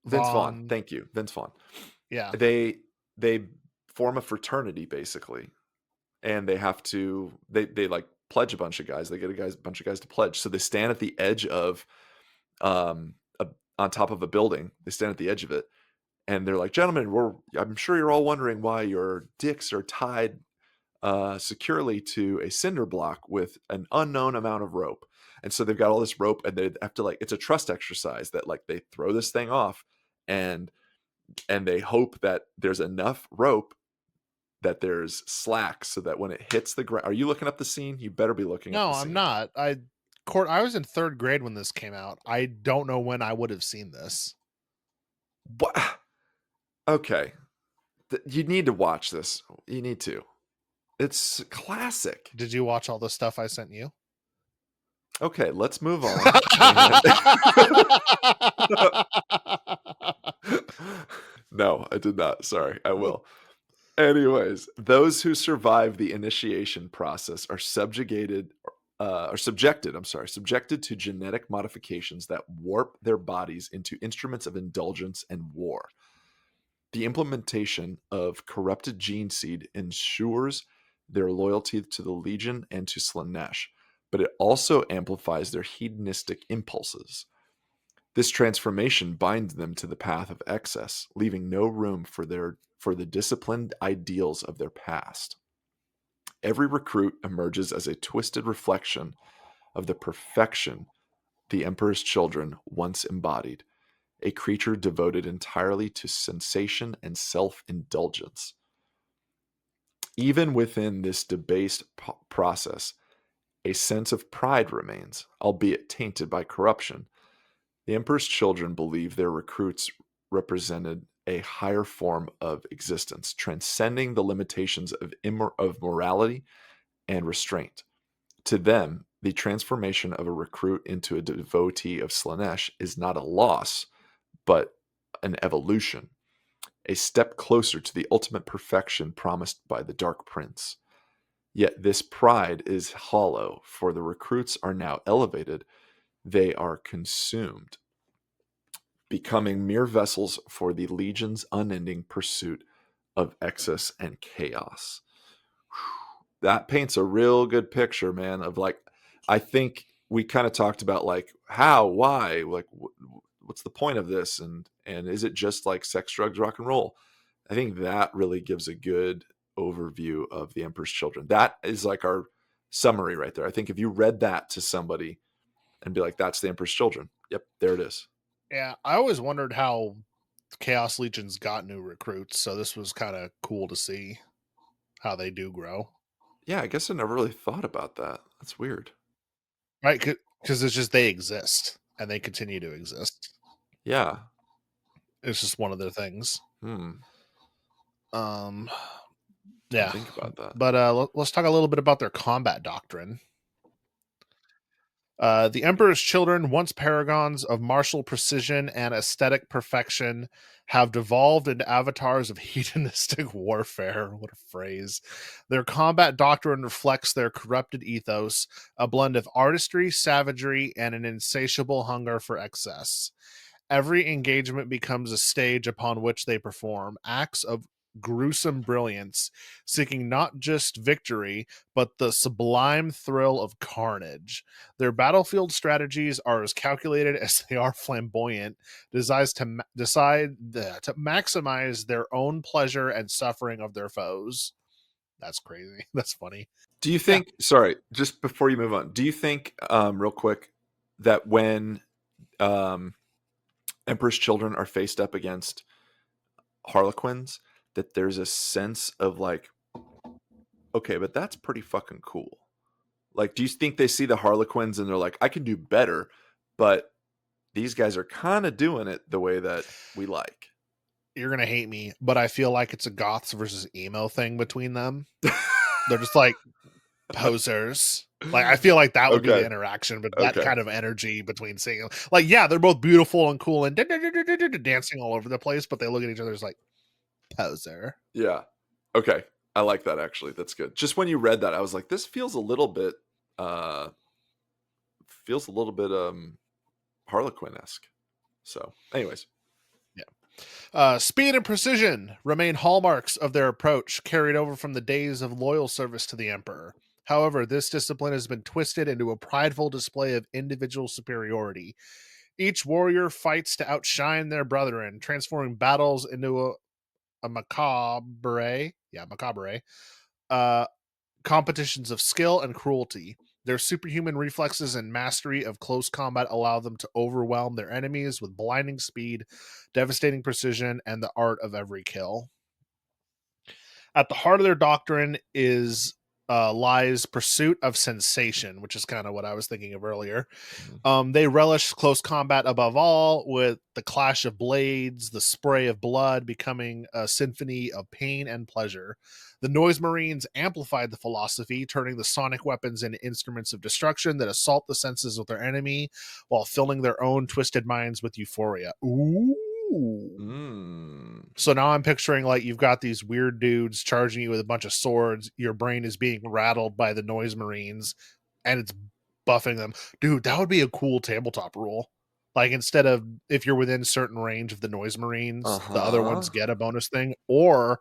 Vaughn. Thank you. Vince Vaughn. Yeah. They form a fraternity basically. And they have to they like pledge a bunch of guys. They get a bunch of guys to pledge. So they stand at the edge of on top of a building. They stand at the edge of it And they're like, gentlemen, I'm sure you're all wondering why your dicks are tied securely to a cinder block with an unknown amount of rope. And so they've got all this rope, and they have to, like, it's a trust exercise that, like, they throw this thing off, and they hope that there's enough rope that there's slack so that when it hits the ground. Are you looking up the scene? You better be looking up No, the I'm scene. not. I was in 3rd grade when this came out. I don't know when I would have seen this. What? Okay. You need to watch this. You need to. It's classic. Did you watch all the stuff I sent you? Okay, let's move on. No, I did not. Sorry, I will. Anyways, those who survive the initiation process are subjected to genetic modifications that warp their bodies into instruments of indulgence and war. The implementation of corrupted gene seed ensures their loyalty to the Legion and to Slaanesh, but it also amplifies their hedonistic impulses. This transformation binds them to the path of excess, leaving no room for the disciplined ideals of their past. Every recruit emerges as a twisted reflection of the perfection the Emperor's children once embodied, a creature devoted entirely to sensation and self-indulgence. Even within this debased process, a sense of pride remains, albeit tainted by corruption. The Emperor's children believe their recruits represented a higher form of existence, transcending the limitations of morality and restraint. To them, the transformation of a recruit into a devotee of Slaanesh is not a loss, but an evolution, a step closer to the ultimate perfection promised by the Dark Prince. Yet this pride is hollow, for the recruits are now elevated, they are consumed, becoming mere vessels for the Legion's unending pursuit of excess and chaos. That paints a real good picture, man, of, like, I think we kind of talked about, like, how, why, like, what's the point of this, and is it just like sex, drugs, rock and roll? I think that really gives a good overview of the Emperor's Children. That is like our summary right there. I think if you read that to somebody and be like, that's the Emperor's Children, yep, there it is. Yeah, I always wondered how Chaos Legions got new recruits, so this was kind of cool to see how they do grow. Yeah, I guess I never really thought about that. That's weird. Right, because it's just they exist, and they continue to exist. Yeah. It's just one of their things. Yeah. Yeah. Think about that. But let's talk a little bit about their combat doctrine. The Emperor's Children, once paragons of martial precision and aesthetic perfection, have devolved into avatars of hedonistic warfare. What a phrase. Their combat doctrine reflects their corrupted ethos, a blend of artistry, savagery, and an insatiable hunger for excess. Every engagement becomes a stage upon which they perform acts of gruesome brilliance, seeking not just victory, but the sublime thrill of carnage. Their battlefield strategies are as calculated as they are flamboyant, designed to maximize their own pleasure and suffering of their foes. That's crazy. That's funny. Do you think, sorry, just before you move on, do you think, real quick, that when Emperor's Children are faced up against Harlequins, that there's a sense of, like, okay, but that's pretty fucking cool? Like, do you think they see the Harlequins and they're like, I can do better, but these guys are kind of doing it the way that we like? You're going to hate me, but I feel like it's a goths versus emo thing between them. They're just like posers. Like, I feel like that would be the interaction, but that kind of energy between seeing, like, yeah, they're both beautiful and cool and dancing all over the place, but they look at each other as like, poser. Yeah. Okay. I like that, actually. That's good. Just when you read that, I was like, this feels a little bit Harlequin-esque. So, anyways. Yeah. Speed and precision remain hallmarks of their approach, carried over from the days of loyal service to the Emperor. However, this discipline has been twisted into a prideful display of individual superiority. Each warrior fights to outshine their brethren, transforming battles into a macabre, uh, competitions of skill and cruelty. Their superhuman reflexes and mastery of close combat allow them to overwhelm their enemies with blinding speed, devastating precision, and the art of every kill. At the heart of their doctrine lies pursuit of sensation, which is kind of what I was thinking of earlier. They relish close combat above all, with the clash of blades, the spray of blood becoming a symphony of pain and pleasure. The Noise Marines amplified the philosophy, turning the sonic weapons into instruments of destruction that assault the senses of their enemy while filling their own twisted minds with euphoria. Ooh. So now I'm picturing like you've got these weird dudes charging you with a bunch of swords. Your brain is being rattled by the Noise Marines, and it's buffing them. Dude, that would be a cool tabletop rule. Like, instead of if you're within certain range of the Noise Marines, the other ones get a bonus thing, or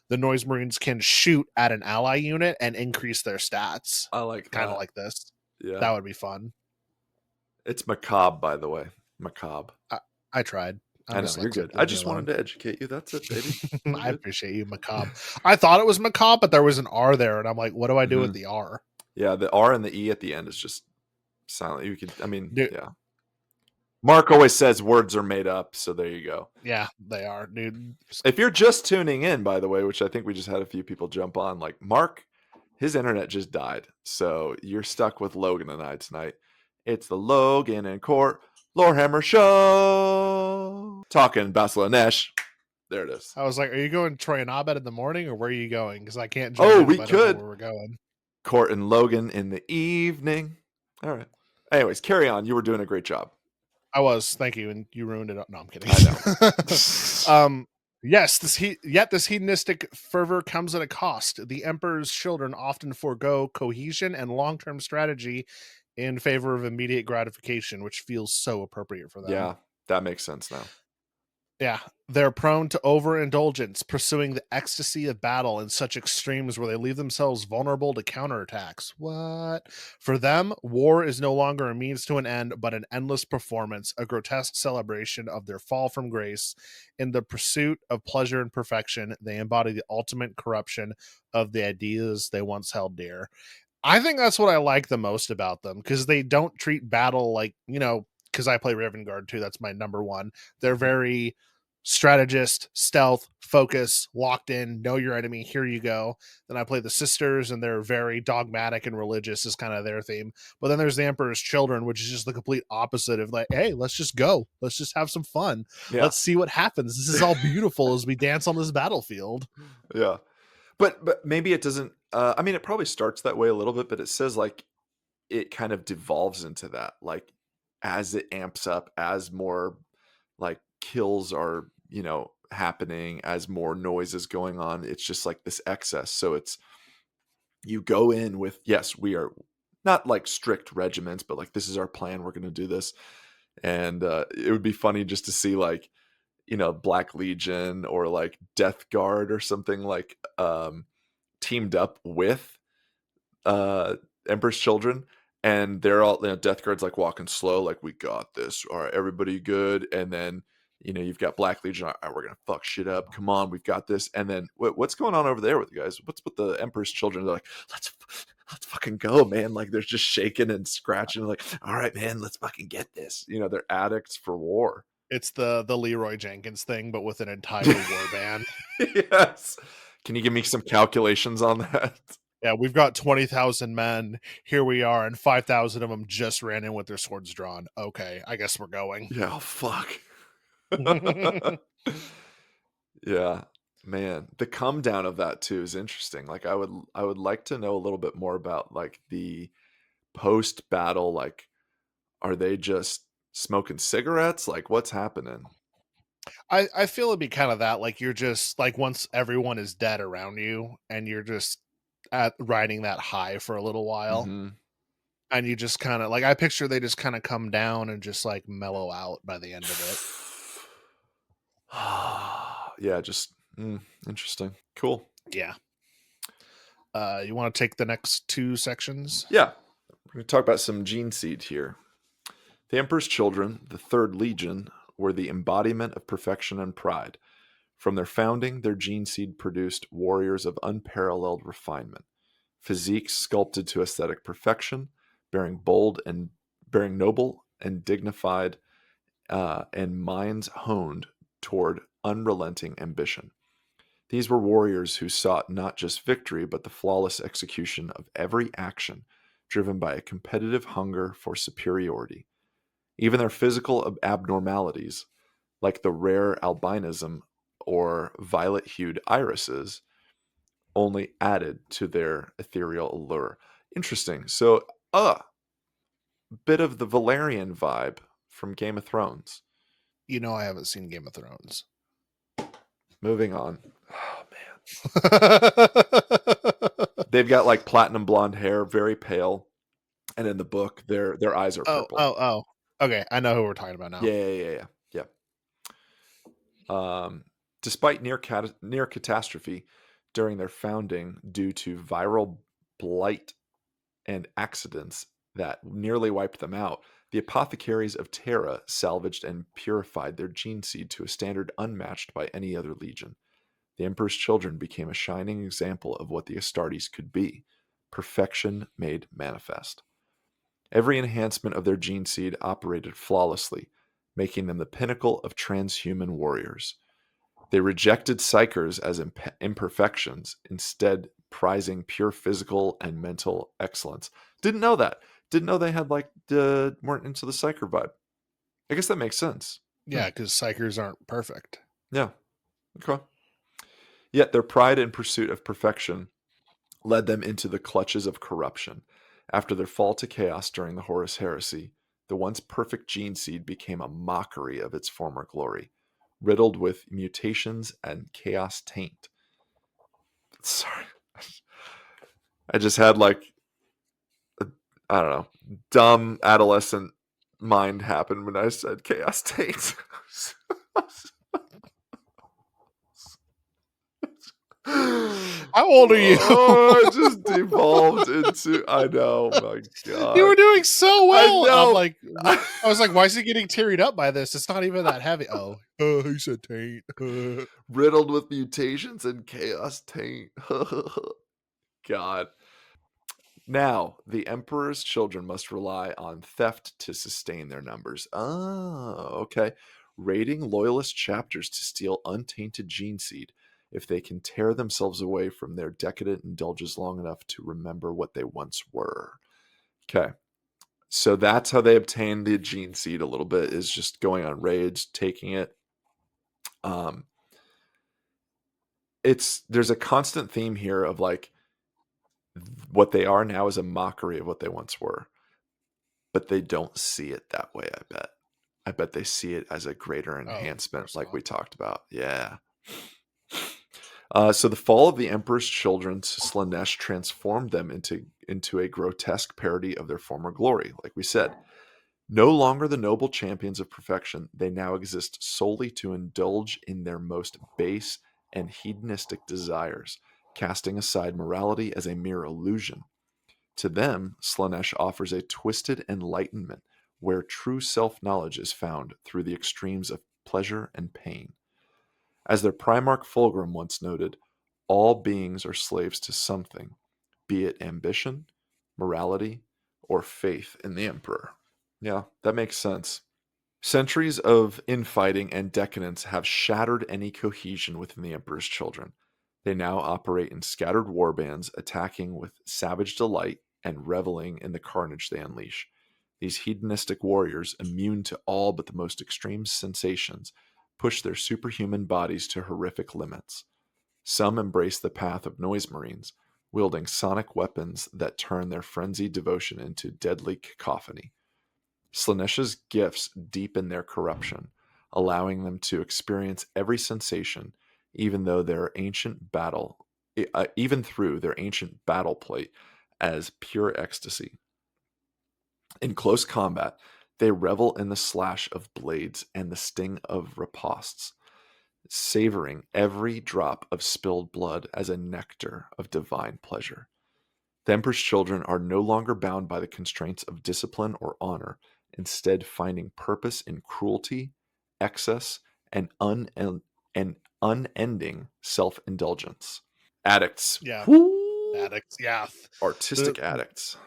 the Noise Marines can shoot at an ally unit and increase their stats. I like that. Kind of like this. Yeah. That would be fun. It's macabre, by the way. Macabre. I tried. I know, you're good. I just wanted to educate you. That's it, baby. I appreciate you, macabre. I thought it was macabre, but there was an R there, and I'm like, what do I do with the R? Yeah, the R and the E at the end is just silent. You could, Dude. yeah. Mark always says words are made up, so there you go. Yeah, they are, dude. If you're just tuning in, by the way, which I think we just had a few people jump on, like Mark, his internet just died, so you're stuck with Logan and I tonight. It's the Logan and Court Lorehammer Show. Talking about Slaanesh. There it is. I was like, are you going Troy and Abed in the morning, or where are you going? Because I can't join we could. where we're going. Court and Logan in the evening. All right. Anyways, carry on. You were doing a great job. I was. Thank you. And you ruined it. No, I'm kidding. I know. Yes, this hedonistic fervor comes at a cost. The Emperor's children often forego cohesion and long-term strategy in favor of immediate gratification, which feels so appropriate for them. Yeah, that makes sense now. Yeah, they're prone to overindulgence, pursuing the ecstasy of battle in such extremes where they leave themselves vulnerable to counterattacks. What? For them, war is no longer a means to an end, but an endless performance, a grotesque celebration of their fall from grace. In the pursuit of pleasure and perfection, they embody the ultimate corruption of the ideas they once held dear. I think that's what I like the most about them, because they don't treat battle like, because I play Raven Guard too, that's my number one. They're very strategist, stealth, focus, locked in, know your enemy, here you go. Then I play the Sisters, and they're very dogmatic and religious is kind of their theme. But then there's the Emperor's Children, which is just the complete opposite of like, hey, let's just go. Let's just have some fun. Yeah. Let's see what happens. This is all beautiful as we dance on this battlefield. Yeah. But maybe it doesn't, it probably starts that way a little bit, but it says like it kind of devolves into that, like as it amps up, as more like kills are, happening, as more noise is going on, it's just like this excess. So it's, you go in with, yes, we are not like strict regiments, but like, this is our plan. We're going to do this. And it would be funny just to see like, Black Legion or like Death Guard or something like teamed up with Emperor's Children, and they're all, Death Guard's like walking slow, like, we got this, all right, everybody good. And then you've got Black Legion, all right, we're gonna fuck shit up, come on, we've got this. And then what's going on over there with you guys? What's with the Emperor's Children? They're like, let's fucking go, man. Like, they're just shaking and scratching, like, all right, man, let's fucking get this. They're addicts for war. It's the Leroy Jenkins thing, but with an entire warband. Yes. Can you give me some calculations on that? Yeah, we've got 20,000 men. Here we are, and 5,000 of them just ran in with their swords drawn. Okay, I guess we're going. Yeah, fuck. Yeah, man. The come down of that too is interesting. Like, I would like to know a little bit more about like the post battle. Like, are they just smoking cigarettes? Like, what's happening? I feel it'd be kind of that, like, you're just like, once everyone is dead around you and you're just riding that high for a little while, and you just kind of like, I picture they just kind of come down and just like mellow out by the end of it. Yeah, just interesting. Cool. Yeah. You want to take the next two sections? Yeah, we're gonna talk about some gene seed here. The Emperor's children, the Third Legion, were the embodiment of perfection and pride. From their founding, their gene seed produced warriors of unparalleled refinement, physiques sculpted to aesthetic perfection, bearing noble and dignified, and minds honed toward unrelenting ambition. These were warriors who sought not just victory, but the flawless execution of every action, driven by a competitive hunger for superiority. Even their physical abnormalities, like the rare albinism or violet-hued irises, only added to their ethereal allure. Interesting. So, bit of the Valerian vibe from Game of Thrones. You know, I haven't seen Game of Thrones. Moving on. Oh, man. They've got like platinum blonde hair, very pale. And in the book, their eyes are purple. Oh. Okay, I know who we're talking about now. Yeah. Despite near catastrophe during their founding due to viral blight and accidents that nearly wiped them out, the apothecaries of Terra salvaged and purified their gene seed to a standard unmatched by any other legion. The Emperor's children became a shining example of what the Astartes could be, perfection made manifest. Every enhancement of their gene seed operated flawlessly, making them the pinnacle of transhuman warriors. They rejected psychers as imperfections, instead prizing pure physical and mental excellence. Didn't know that. Didn't know they had weren't into the psyker vibe. I guess that makes sense. Yeah, because psychers aren't perfect. Yeah. Okay. Yet their pride and pursuit of perfection led them into the clutches of corruption. After their fall to chaos during the Horus Heresy, the once perfect gene seed became a mockery of its former glory, riddled with mutations and chaos taint. Sorry. I just had I don't know, dumb adolescent mind happen when I said chaos taint. How old are you? Oh, it just devolved into. I know, my God. You were doing so well. I know. I was like, why is he getting teared up by this? It's not even that heavy. Oh, he said taint. Riddled with mutations and chaos taint. God. Now, the Emperor's children must rely on theft to sustain their numbers. Oh, okay. Raiding loyalist chapters to steal untainted gene seed. If they can tear themselves away from their decadent indulges long enough to remember what they once were. Okay. So that's how they obtain the gene seed a little bit, is just going on raids, taking it. There's a constant theme here of what they are now is a mockery of what they once were. But they don't see it that way, I bet. I bet they see it as a greater enhancement, like we talked about. Yeah. So the fall of the Emperor's children to Slaanesh transformed them into a grotesque parody of their former glory. Like we said, no longer the noble champions of perfection, they now exist solely to indulge in their most base and hedonistic desires, casting aside morality as a mere illusion. To them, Slaanesh offers a twisted enlightenment where true self-knowledge is found through the extremes of pleasure and pain. As their Primarch Fulgrim once noted, all beings are slaves to something, be it ambition, morality, or faith in the Emperor. Yeah, that makes sense. Centuries of infighting and decadence have shattered any cohesion within the Emperor's children. They now operate in scattered warbands, attacking with savage delight and reveling in the carnage they unleash. These hedonistic warriors, immune to all but the most extreme sensations, push their superhuman bodies to horrific limits. Some embrace the path of noise marines, wielding sonic weapons that turn their frenzied devotion into deadly cacophony. Slaanesh's gifts deepen their corruption, allowing them to experience every sensation, even through their ancient battle plate, as pure ecstasy. In close combat, they revel in the slash of blades and the sting of riposts, savoring every drop of spilled blood as a nectar of divine pleasure. The Emperor's children are no longer bound by the constraints of discipline or honor. instead finding purpose in cruelty, excess, and unending self-indulgence. Addicts. Yeah. Whoo! Addicts. Yeah. Artistic addicts.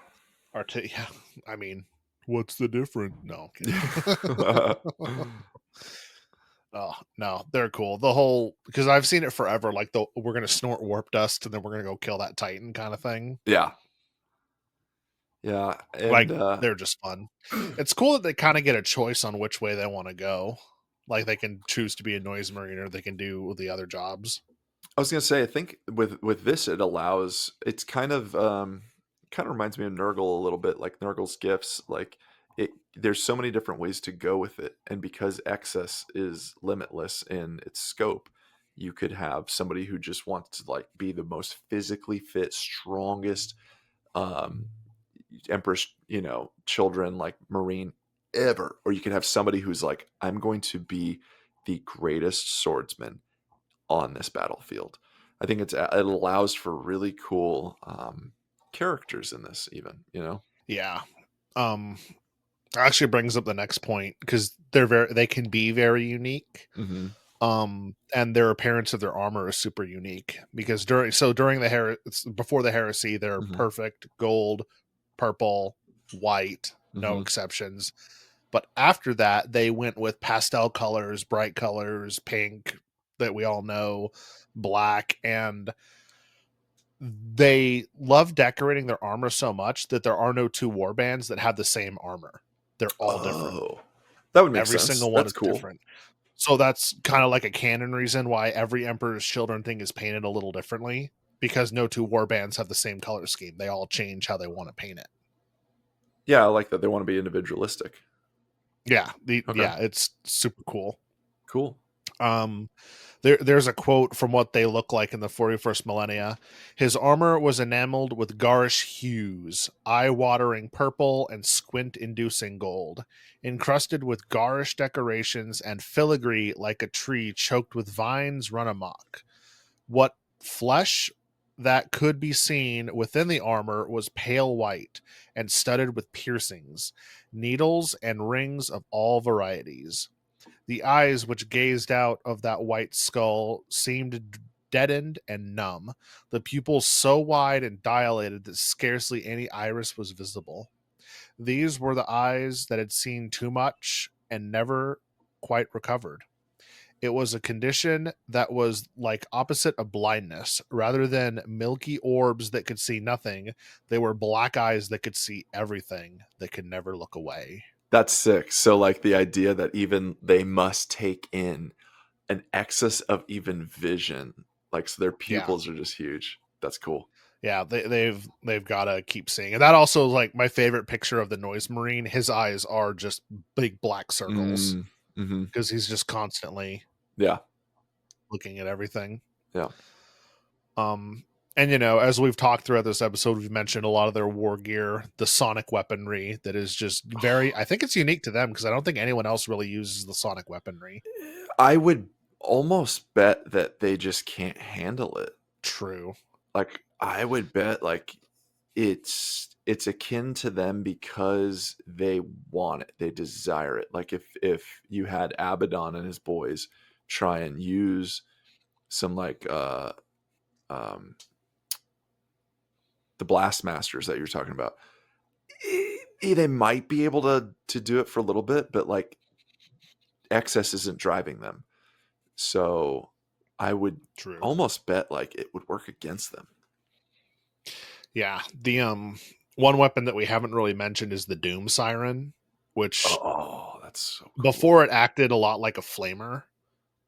Yeah. I mean, what's the difference? No. Oh no, they're cool. The whole, because I've seen it forever. Like we're gonna snort warp dust and then we're gonna go kill that Titan kind of thing. Yeah. Yeah. Like And they're just fun. It's cool that they kind of get a choice on which way they want to go. Like they can choose to be a noise marine or they can do the other jobs. I was gonna say, I think with this, it allows. It's kind of reminds me of Nurgle a little bit, like Nurgle's gifts. Like there's so many different ways to go with it, and because excess is limitless in its scope, you could have somebody who just wants to like be the most physically fit, strongest Empress, children like Marine ever, or you could have somebody who's like, I'm going to be the greatest swordsman on this battlefield. I think it allows for really cool characters in this, even. Yeah. Actually brings up the next point because they can be very unique. Mm-hmm. And their appearance of their armor is super unique because during before the heresy, they're Mm-hmm. perfect gold, purple, white, no Mm-hmm. exceptions. But after that, they went with pastel colors, bright colors, pink that we all know, black, and they love decorating their armor so much that there are no two warbands that have the same armor. They're all different. That would make Every sense. single one That's is cool. different. So that's kind of like a canon reason why every Emperor's Children thing is painted a little differently, because no two warbands have the same color scheme. They all change how they want to paint it. Yeah, I like that they want to be individualistic. Yeah, Okay. yeah, it's super cool. Cool. There's a quote from what they look like in the 41st millennia. His armor was enameled with garish hues, eye-watering purple and squint-inducing gold, encrusted with garish decorations and filigree like a tree choked with vines run amok. What flesh that could be seen within the armor was pale white and studded with piercings, needles, and rings of all varieties. The eyes which gazed out of that white skull seemed deadened and numb, the pupils so wide and dilated that scarcely any iris was visible. These were the eyes that had seen too much and never quite recovered. It was a condition that was like opposite of blindness. Rather than milky orbs that could see nothing, they were black eyes that could see everything, that could never look away. That's sick. So like the idea that even they must take in an excess of even vision, like so their pupils are just huge. That's cool. Yeah, they've got to keep seeing. And that also is like my favorite picture of the Noise Marine. His eyes are just big black circles because he's just constantly looking at everything. Yeah. And as we've talked throughout this episode, we've mentioned a lot of their war gear, the sonic weaponry that is just very, I think it's unique to them because I don't think anyone else really uses the sonic weaponry. I would almost bet that they just can't handle it. True. Like I would bet like it's akin to them because they want it, they desire it. Like if you had Abaddon and his boys try and use some like the blast masters that you're talking about, they might be able to do it for a little bit, but like excess isn't driving them. So I would almost bet like it would work against them. Yeah. The one weapon that we haven't really mentioned is the Doom Siren, which that's so cool. Before it acted a lot like a flamer,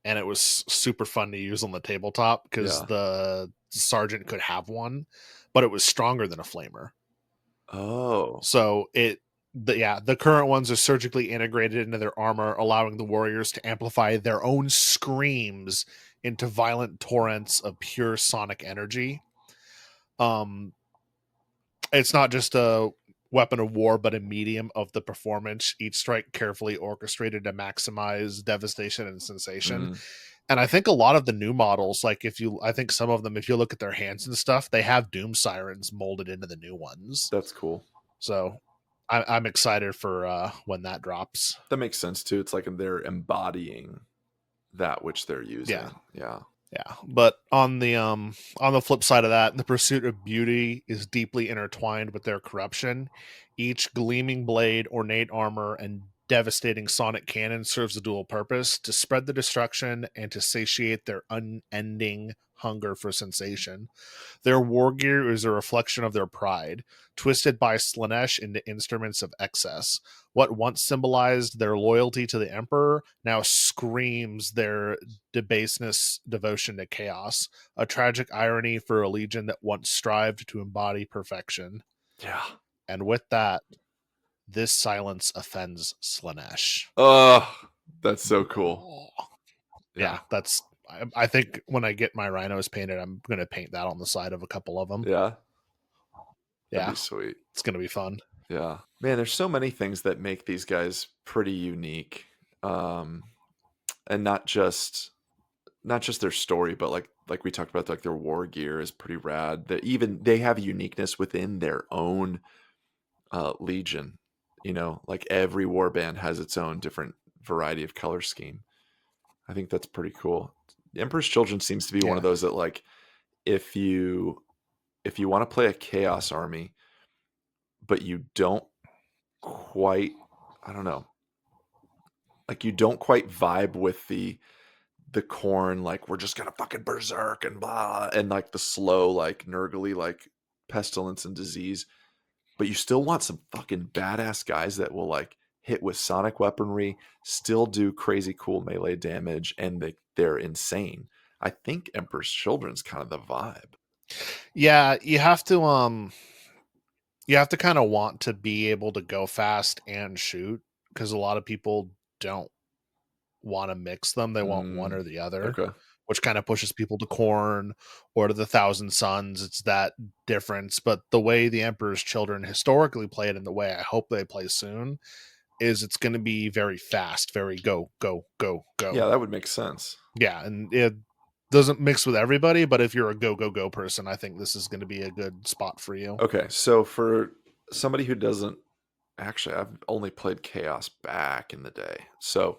and it was super fun to use on the tabletop because the sergeant could have one, but it was stronger than a flamer. So the current ones are surgically integrated into their armor, allowing the warriors to amplify their own screams into violent torrents of pure sonic energy. It's not just a weapon of war, but a medium of the performance. Each strike carefully orchestrated to maximize devastation and sensation. And I think a lot of the new models, like I think some of them, if you look at their hands and stuff, they have Doom Sirens molded into the new ones. That's cool. So I'm excited for when that drops. That makes sense too. It's like they're embodying that which they're using. Yeah. Yeah. Yeah, but on the flip side of that, the pursuit of beauty is deeply intertwined with their corruption. Each gleaming blade, ornate armor, and devastating sonic cannon serves a dual purpose: to spread the destruction and to satiate their unending hunger for sensation. Their war gear is a reflection of their pride, twisted by Slaanesh into instruments of excess. What once symbolized their loyalty to the Emperor now screams their debaseness devotion to chaos, a tragic irony for a legion that once strived to embody perfection. Yeah. And with that, this silence offends Slaanesh. Oh, that's so cool. Yeah, that's. I think when I get my rhinos painted, I'm going to paint that on the side of a couple of them. Yeah. That'd Yeah, be sweet. it's going to be fun. Yeah. Man, there's so many things that make these guys pretty unique. And not just their story, but like we talked about, like their war gear is pretty rad. That even they have uniqueness within their own legion. You know, like every warband has its own different variety of color scheme. I think that's pretty cool. Emperor's Children seems to be one of those that, like, if you want to play a chaos army, but you don't quite, I don't know, like you don't quite vibe with the corn, like we're just gonna fucking berserk and blah, and like the slow, like Nurgly, like pestilence and disease, but you still want some fucking badass guys that will like hit with sonic weaponry, still do crazy cool melee damage, and they're insane. I think Emperor's Children's kind of the vibe. Yeah, you have to kind of want to be able to go fast and shoot, because a lot of people don't want to mix them. They want one or the other. Okay. Which kind of pushes people to Corn or to the Thousand Suns. It's that difference. But the way the Emperor's Children historically played, and the way I hope they play soon, is it's going to be very fast, very go, go, go, go. Yeah, that would make sense. Yeah, and it doesn't mix with everybody, but if you're a go, go, go person, I think this is going to be a good spot for you. Okay, so for somebody who doesn't, actually, I've only played Chaos back in the day, so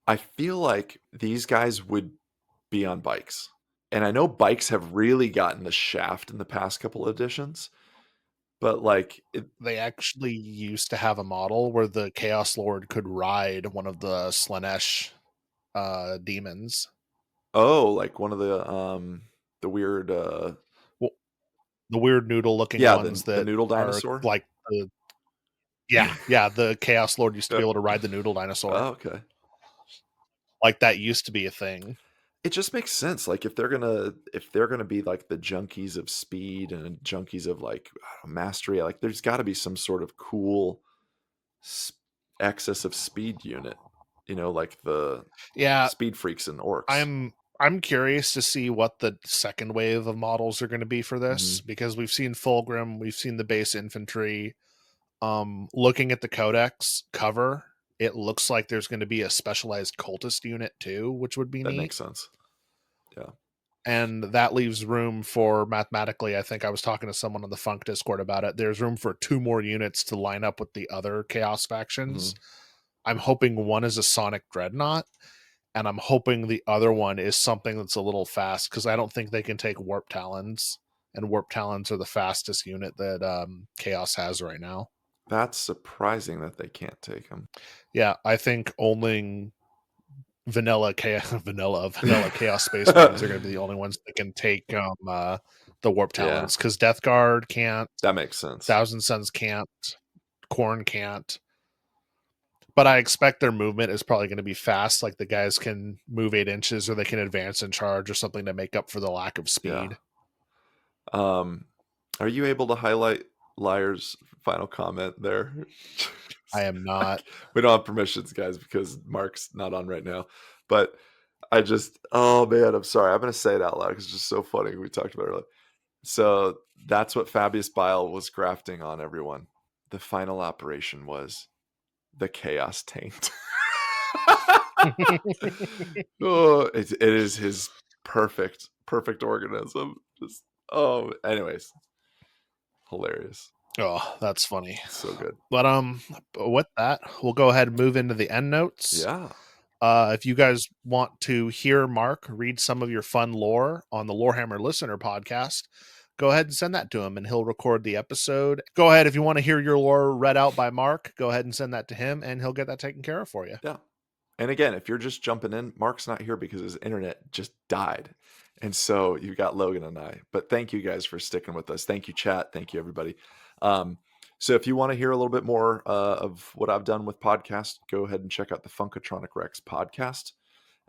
I feel like these guys would be on bikes. And I know bikes have really gotten the shaft in the past couple editions, but like they actually used to have a model where the Chaos Lord could ride one of the Slaanesh demons. Oh, like one of the weird the weird noodle looking ones the that noodle dinosaur, like the the Chaos Lord used to be able to ride the noodle dinosaur. Oh, okay. Like that used to be a thing. It just makes sense. Like if they're gonna be like the junkies of speed and junkies of like mastery, like there's got to be some sort of cool excess of speed unit. You know, like the speed freaks and orcs. I'm curious to see what the second wave of models are going to be for this, because we've seen Fulgrim, we've seen the base infantry. Looking at the Codex cover, it looks like there's going to be a specialized cultist unit too, which would be neat. That makes sense. Yeah. And that leaves room for, mathematically, I think I was talking to someone on the Funk Discord about it, there's room for 2 more units to line up with the other Chaos factions. I'm hoping one is a Sonic Dreadnought, and I'm hoping the other one is something that's a little fast, because I don't think they can take Warp Talons, and Warp Talons are the fastest unit that Chaos has right now. That's surprising that they can't take them. Yeah, I think only vanilla Chaos Space Marines are going to be the only ones that can take the Warp Talons, because Death Guard can't. That makes sense. Thousand Suns can't. Khorne can't. But I expect their movement is probably going to be fast. Like the guys can move 8 inches, or they can advance and charge, or something to make up for the lack of speed. Yeah. Are you able to highlight Liar's final comment there? I am not. We don't have permissions, guys, because Mark's not on right now. But I just, oh man, I'm sorry. I'm going to say it out loud because it's just so funny. We talked about it earlier. So that's what Fabius Bile was grafting on everyone. The final operation was the Chaos Taint. Oh, it is his perfect organism. Just anyways, hilarious. Oh, that's funny. So good. But with that, we'll go ahead and move into the end notes. Yeah. If you guys want to hear Mark read some of your fun lore on the Lorehammer Listener podcast, go ahead and send that to him and he'll record the episode. Go ahead, if you want to hear your lore read out by Mark, go ahead and send that to him and he'll get that taken care of for you. Yeah. And again, if you're just jumping in, Mark's not here because his internet just died. And so you've got Logan and I. But thank you guys for sticking with us. Thank you, chat. Thank you, everybody. So if you want to hear a little bit more of what I've done with podcasts, go ahead and check out the Funkatronic Rex podcast.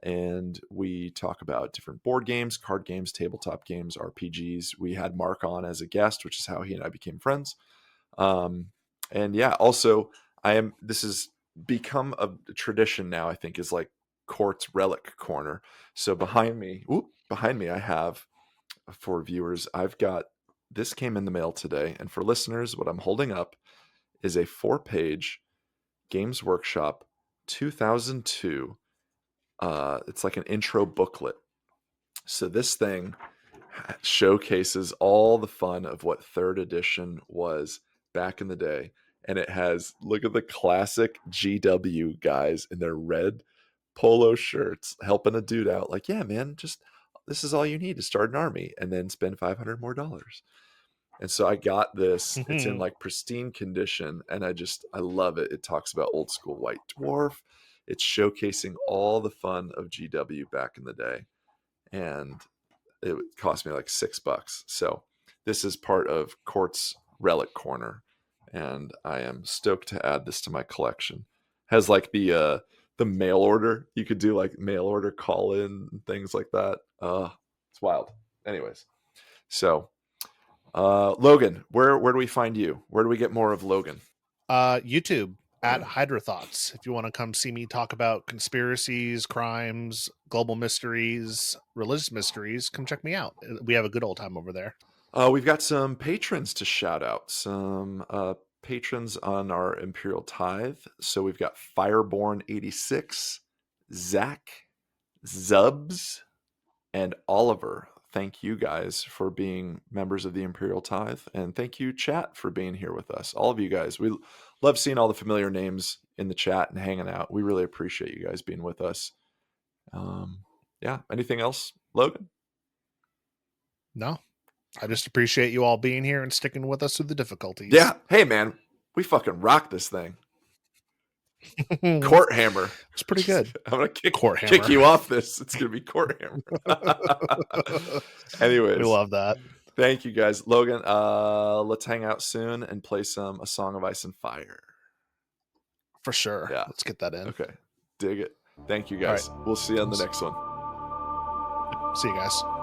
And we talk about different board games, card games, tabletop games, RPGs. We had Mark on as a guest, which is how he and I became friends. And yeah, also this has become a tradition now, I think, is like Court's Relic Corner. So behind me I have, for viewers, this came in the mail today. And for listeners, what I'm holding up is a 4-page Games Workshop 2002. It's like an intro booklet. So this thing showcases all the fun of what 3rd edition was back in the day. And it has, look at the classic GW guys in their red polo shirts helping a dude out. Like, yeah, man, this is all you need to start an army and then spend $500 more. And so I got this. It's in like pristine condition, and I love it. It talks about old school White Dwarf. It's showcasing all the fun of GW back in the day. And it cost me like $6. So this is part of Court's Relic Corner, and I am stoked to add this to my collection. Has like the mail order. You could do like mail order call in and things like that. It's wild. Anyways, so Logan, where do we find you? Where do we get more of Logan? YouTube at Hydra Thoughts. If you want to come see me talk about conspiracies, crimes, global mysteries, religious mysteries, come check me out. We have a good old time over there. We've got some patrons to shout out. Some patrons on our Imperial Tithe. So we've got Fireborn86, Zach, Zubs, and Oliver. Thank you guys for being members of the Imperial Tithe. And thank you, chat, for being here with us. All of you guys. We love seeing all the familiar names in the chat and hanging out. We really appreciate you guys being with us. Yeah. Anything else, Logan? No. I just appreciate you all being here and sticking with us through the difficulties. Yeah. Hey, man. We fucking rock this thing. Court Hammer. It's pretty good. I'm going to kick you off this. It's going to be Court Hammer. Anyways. We love that. Thank you, guys. Logan, let's hang out soon and play A Song of Ice and Fire. For sure. Yeah. Let's get that in. Okay. Dig it. Thank you, guys. Right. We'll see you on the next one. See you guys.